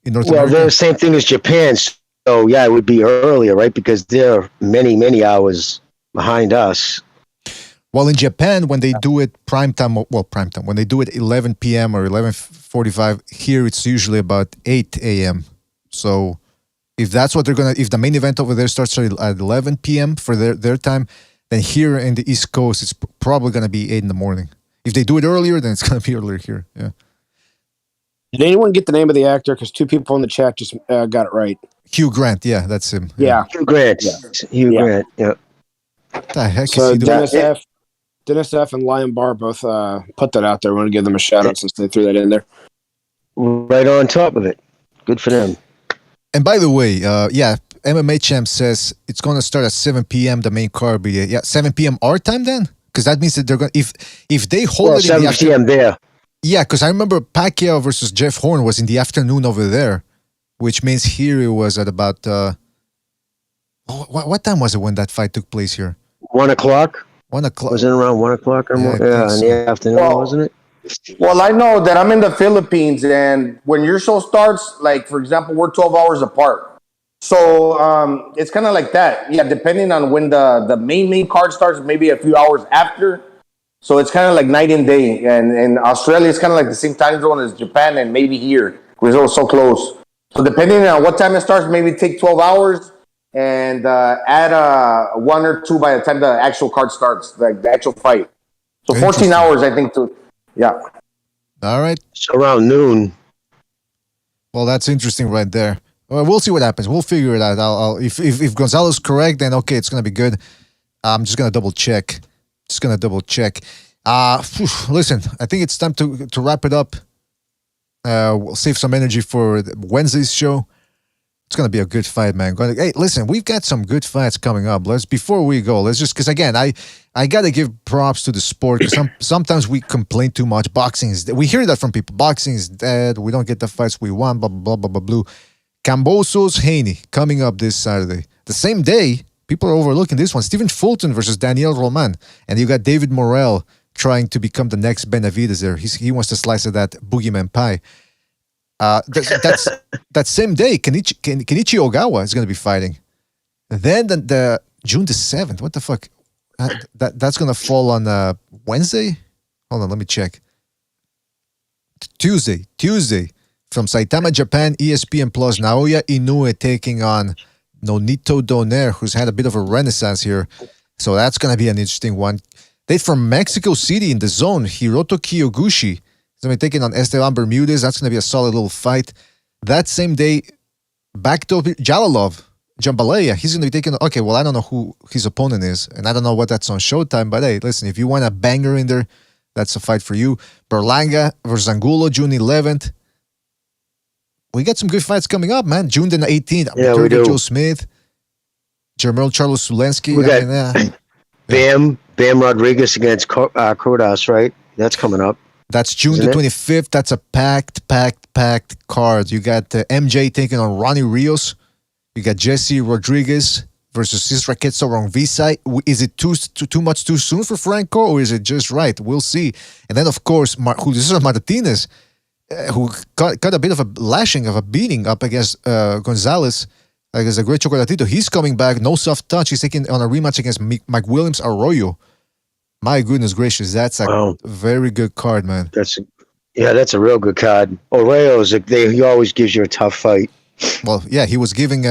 in North America? Well, they're the same thing as Japan. So, yeah, it would be earlier, right? Because they're many, many hours behind us. Well, in Japan, when they do it primetime, when they do it 11 p.m. or 11:45, here it's usually about 8 a.m. So... if that's what they're going to, if the main event over there starts at 11 p.m. for their time, then here in the East Coast, it's probably going to be 8 in the morning. If they do it earlier, then it's going to be earlier here. Yeah. Did anyone get the name of the actor? Because 2 people in the chat just got it right. Hugh Grant. Yeah, that's him. Yeah. Hugh Grant. Yeah. Hugh Grant. Yeah. What the heck so is he Dennis F. and Lion Bar both put that out there. I want to give them a shout out since they threw that in there. Right on top of it. Good for them. And by the way, MMA Champ says it's going to start at 7 p.m. the main card. 7 p.m. our time then? Because that means that they're going if they hold it in the 7 p.m. there. Yeah, because I remember Pacquiao versus Jeff Horn was in the afternoon over there, which means here it was at about what time was it when that fight took place here? 1 o'clock. 1 o'clock. Was it around 1 o'clock or more? Yeah, in the afternoon, wasn't it? Well, I know that I'm in the Philippines, and when your show starts, like, for example, we're 12 hours apart. So it's kind of like that. Yeah, depending on when the main card starts, maybe a few hours after. So it's kind of like night and day. And in Australia, it's kind of like the same time zone as Japan and maybe here, because it's all so close. So depending on what time it starts, maybe take 12 hours and add 1 or 2 by the time the actual card starts, like the actual fight. So 14 hours, I think, yeah. All right. So around noon. Well, that's interesting right there. Well, we'll see what happens. We'll figure it out. If Gonzalo's correct, then okay, it's going to be good. I'm just going to double check. Listen, I think it's time to wrap it up. We'll save some energy for Wednesday's show. It's going to be a good fight, man. Hey, listen, we've got some good fights coming up. Before we go, because again, I got to give props to the sport. Sometimes we complain too much. Boxing is dead. We hear that from people. Boxing is dead. We don't get the fights we want, blah, blah, blah, blah, blah. Kambosos, Haney, coming up this Saturday. The same day, people are overlooking this one. Stephen Fulton versus Daniel Roman. And you got David Morrell trying to become the next Benavidez there. He wants to slice of that boogeyman pie. That's that same day, Kenichi Ogawa is going to be fighting. Then the June the 7th, what the fuck? That's going to fall on Wednesday? Hold on, let me check. Tuesday. From Saitama, Japan, ESPN Plus, Naoya Inoue taking on Nonito Donaire, who's had a bit of a renaissance here. So that's going to be an interesting one. They from Mexico City in the zone, Hiroto Kiyoguchi is going to be taking on Esteban Bermudez. That's going to be a solid little fight. That same day, back to Jalalov, Jambalaya, he's going to be taking... Okay, well, I don't know who his opponent is, and I don't know what that's on Showtime, but hey, listen, if you want a banger in there, that's a fight for you. Berlanga versus Angulo, June 11th. We got some good fights coming up, man. June the 18th, yeah, we do. Joe Smith, Jermel Charles Zulensky. We got Bam Rodriguez against Krodas, right? That's coming up. That's June the 25th. That's a packed card. You got MJ taking on Ronnie Rios. You got Jesse Rodriguez versus Cisraquetso Rongvisai. Is it too much too soon for Franco, or is it just right? We'll see. And then, of course, Julio Martinez, who got a bit of a lashing, of a beating up against Gonzalez, against the great Chocolatito. He's coming back, no soft touch. He's taking on a rematch against Mike Williams Arroyo. My goodness gracious, that's a very good card, man. That's a real good card. Arroyo's he always gives you a tough fight. Well, yeah, he was giving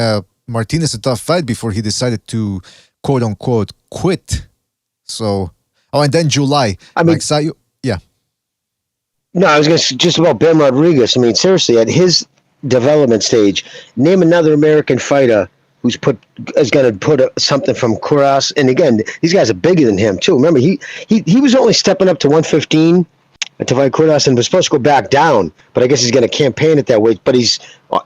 Martinez a tough fight before he decided to quote unquote quit. So, and then July, yeah. No, I was going to say just about Ben Rodriguez. I mean, seriously, at his development stage, name another American fighter who's going to put something from Kuras. And again, these guys are bigger than him too. Remember, he was only stepping up to 115 to fight Kuras and was supposed to go back down. But I guess he's going to campaign it that way. But he's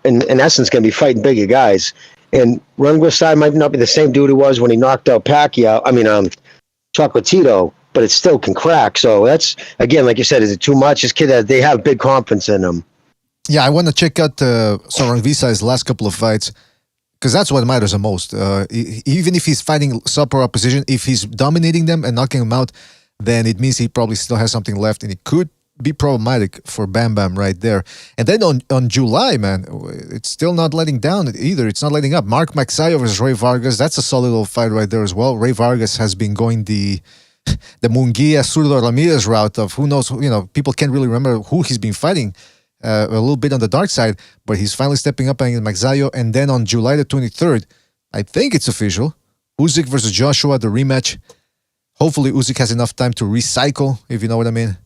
in essence going to be fighting bigger guys. And Rungvisai might not be the same dude he was when he knocked out Pacquiao. I mean, Chocolatito. But it still can crack. So that's, again, like you said, is it too much? This kid, they have big confidence in him. Yeah, I want to check out Sorong Visai's last couple of fights, because that's what matters the most. Even if he's fighting subpar opposition, if he's dominating them and knocking them out, then it means he probably still has something left, and it could be problematic for Bam Bam right there. And then on July, man, it's still not letting down either. It's not letting up. Mark Magsayo versus Ray Vargas. That's a solid little fight right there as well. Ray Vargas has been going the Munguia Zurdo Ramirez route of who knows, people can't really remember who he's been fighting, a little bit on the dark side, but he's finally stepping up against Magsayo. And then on July the 23rd, I think it's official, Usyk versus Joshua, the rematch. Hopefully Usyk has enough time to recycle, if you know what I mean,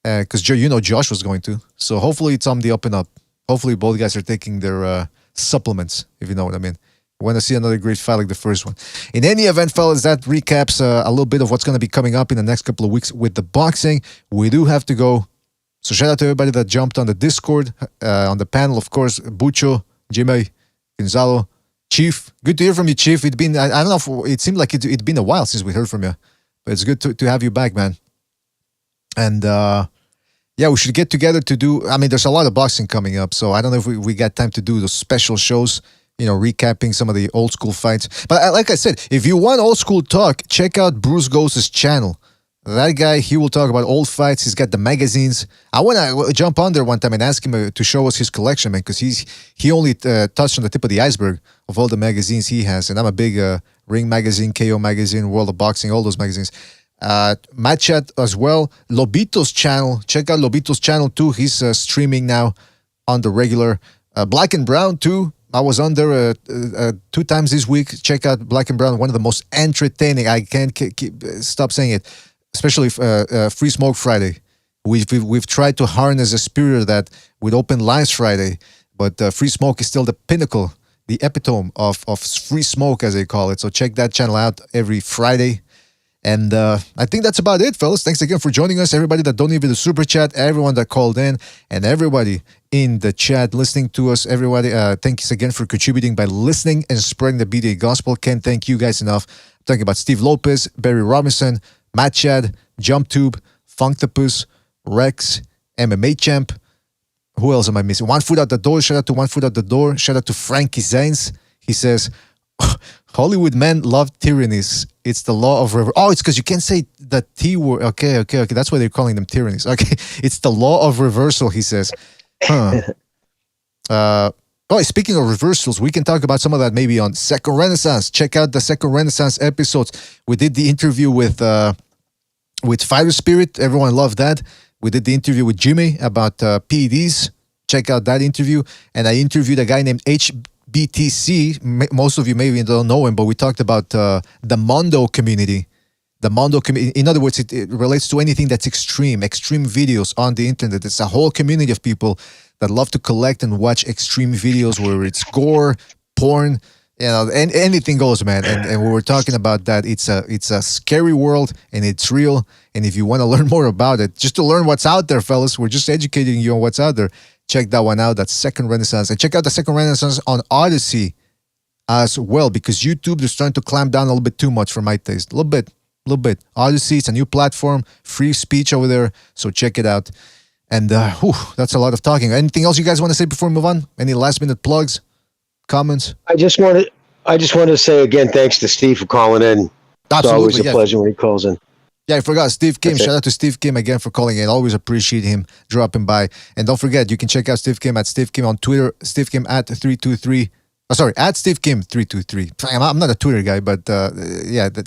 because Josh was going to. So hopefully it's on the up and up. Hopefully both guys are taking their supplements, if you know what I mean. Want to see another great fight like the first one. In any event, fellas, that recaps a little bit of what's going to be coming up in the next couple of weeks with the boxing. We do have to go. So shout out to everybody that jumped on the Discord, on the panel, of course, Bucho, Jimmy, Gonzalo, Chief. Good to hear from you, Chief. It'd been, I don't know, it seemed like it'd been a while since we heard from you. But it's good to have you back, man. And yeah, we should get together to do, there's a lot of boxing coming up, so I don't know if we got time to do those special shows, recapping some of the old school fights. But like I said, if you want old school talk, check out Bruce Ghost's channel. That guy, he will talk about old fights. He's got the magazines. I want to jump on there one time and ask him to show us his collection, man, because he only touched on the tip of the iceberg of all the magazines he has. And I'm a big Ring Magazine, KO Magazine, World of Boxing, all those magazines. Matt Chat as well. Lobito's channel. Check out Lobito's channel too. He's streaming now on the regular. Black and Brown too. I was on there 2 times this week. Check out Black and Brown. One of the most entertaining. I can't stop saying it. Especially Free Smoke Friday. We've tried to harness a spirit of that with Open Lines Friday, but Free Smoke is still the pinnacle, the epitome of free smoke, as they call it. So check that channel out every Friday. And I think that's about it, fellas. Thanks again for joining us. Everybody that donated the super chat, everyone that called in, and everybody in the chat listening to us. Everybody, thanks again for contributing by listening and spreading the BDA gospel. Can't thank you guys enough. I'm talking about Steve Lopez, Barry Robinson, Matt Chad, JumpTube, Funktopus, Rex, MMA Champ. Who else am I missing? One Foot Out the Door. Shout out to One Foot Out the Door. Shout out to Frankie Zains. He says, Hollywood men love tyrannies. It's the law of reversal. Oh, it's because you can't say the T word. Okay. That's why they're calling them tyrannies. Okay. It's the law of reversal, he says. Speaking of reversals, we can talk about some of that maybe on Second Renaissance. Check out the Second Renaissance episodes. We did the interview with Fighter Spirit. Everyone loved that. We did the interview with Jimmy about PEDs. Check out that interview. And I interviewed a guy named HBTC. Most of you maybe don't know him, but we talked about the Mondo community. The Mondo community. In other words, it relates to anything that's extreme videos on the internet. It's a whole community of people that love to collect and watch extreme videos, where it's gore, porn, and anything goes, man. And we were talking about that. It's a scary world, and it's real. And if you want to learn more about it, just to learn what's out there, fellas, we're just educating you on what's out there. Check that one out. That's Second Renaissance. And check out the Second Renaissance on Odyssey as well, because YouTube is starting to clamp down a little bit too much for my taste. A little bit. Odyssey, it's a new platform, free speech over there. So check it out. And that's a lot of talking. Anything else you guys want to say before we move on? Any last minute plugs, comments? I just wanted to say again, thanks to Steve for calling in. Absolutely, it's always a pleasure when he calls in. Yeah, I forgot Steve Kim. Shout out to Steve Kim again for calling in. Always appreciate him dropping by. And don't forget, you can check out Steve Kim at Steve Kim on Twitter. Steve Kim at 323. At Steve Kim 323. I'm not a Twitter guy, but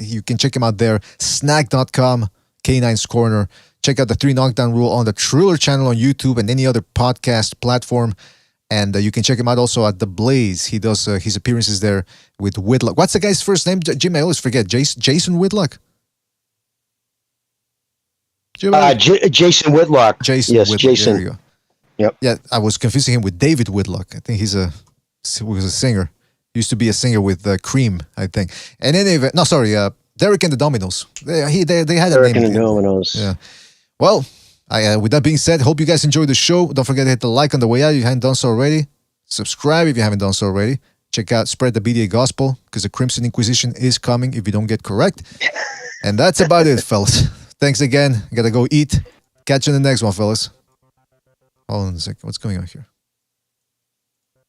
you can check him out there. Snack.com, K9's Corner. Check out the 3 Knockdown Rule on the Triller channel on YouTube and any other podcast platform. And you can check him out also at The Blaze. He does his appearances there with Whitlock. What's the guy's first name? Jim, I always forget. Jason Whitlock? Jason Whitlock. Jason yes, Whitlock. Jason. There you go. Yep. Yeah, I was confusing him with David Whitlock. I think he was a singer. Used to be a singer with Cream, I think. And anyway, Derek and the Dominoes. They had a name. Derek and the Dominoes. Yeah. Well, with that being said, hope you guys enjoyed the show. Don't forget to hit the like on the way out if you haven't done so already. Subscribe if you haven't done so already. Check out Spread the BDA Gospel, because the Crimson Inquisition is coming if you don't get correct. And that's about it, fellas. Thanks again. I gotta go eat. Catch you in the next one, fellas. Hold on a second. What's going on here?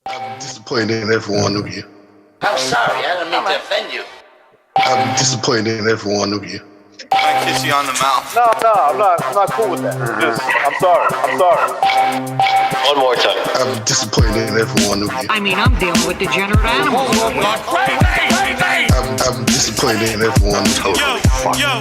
I'm disappointed in every one of you. I'm sorry, I don't mean to offend you. I'm disappointed in every one of you. I kiss you on the mouth. No, I'm not cool with that. I'm sorry. One more time. I'm disappointed in every one of you. I mean, I'm dealing with degenerate animals. I'm disappointed in every one of you.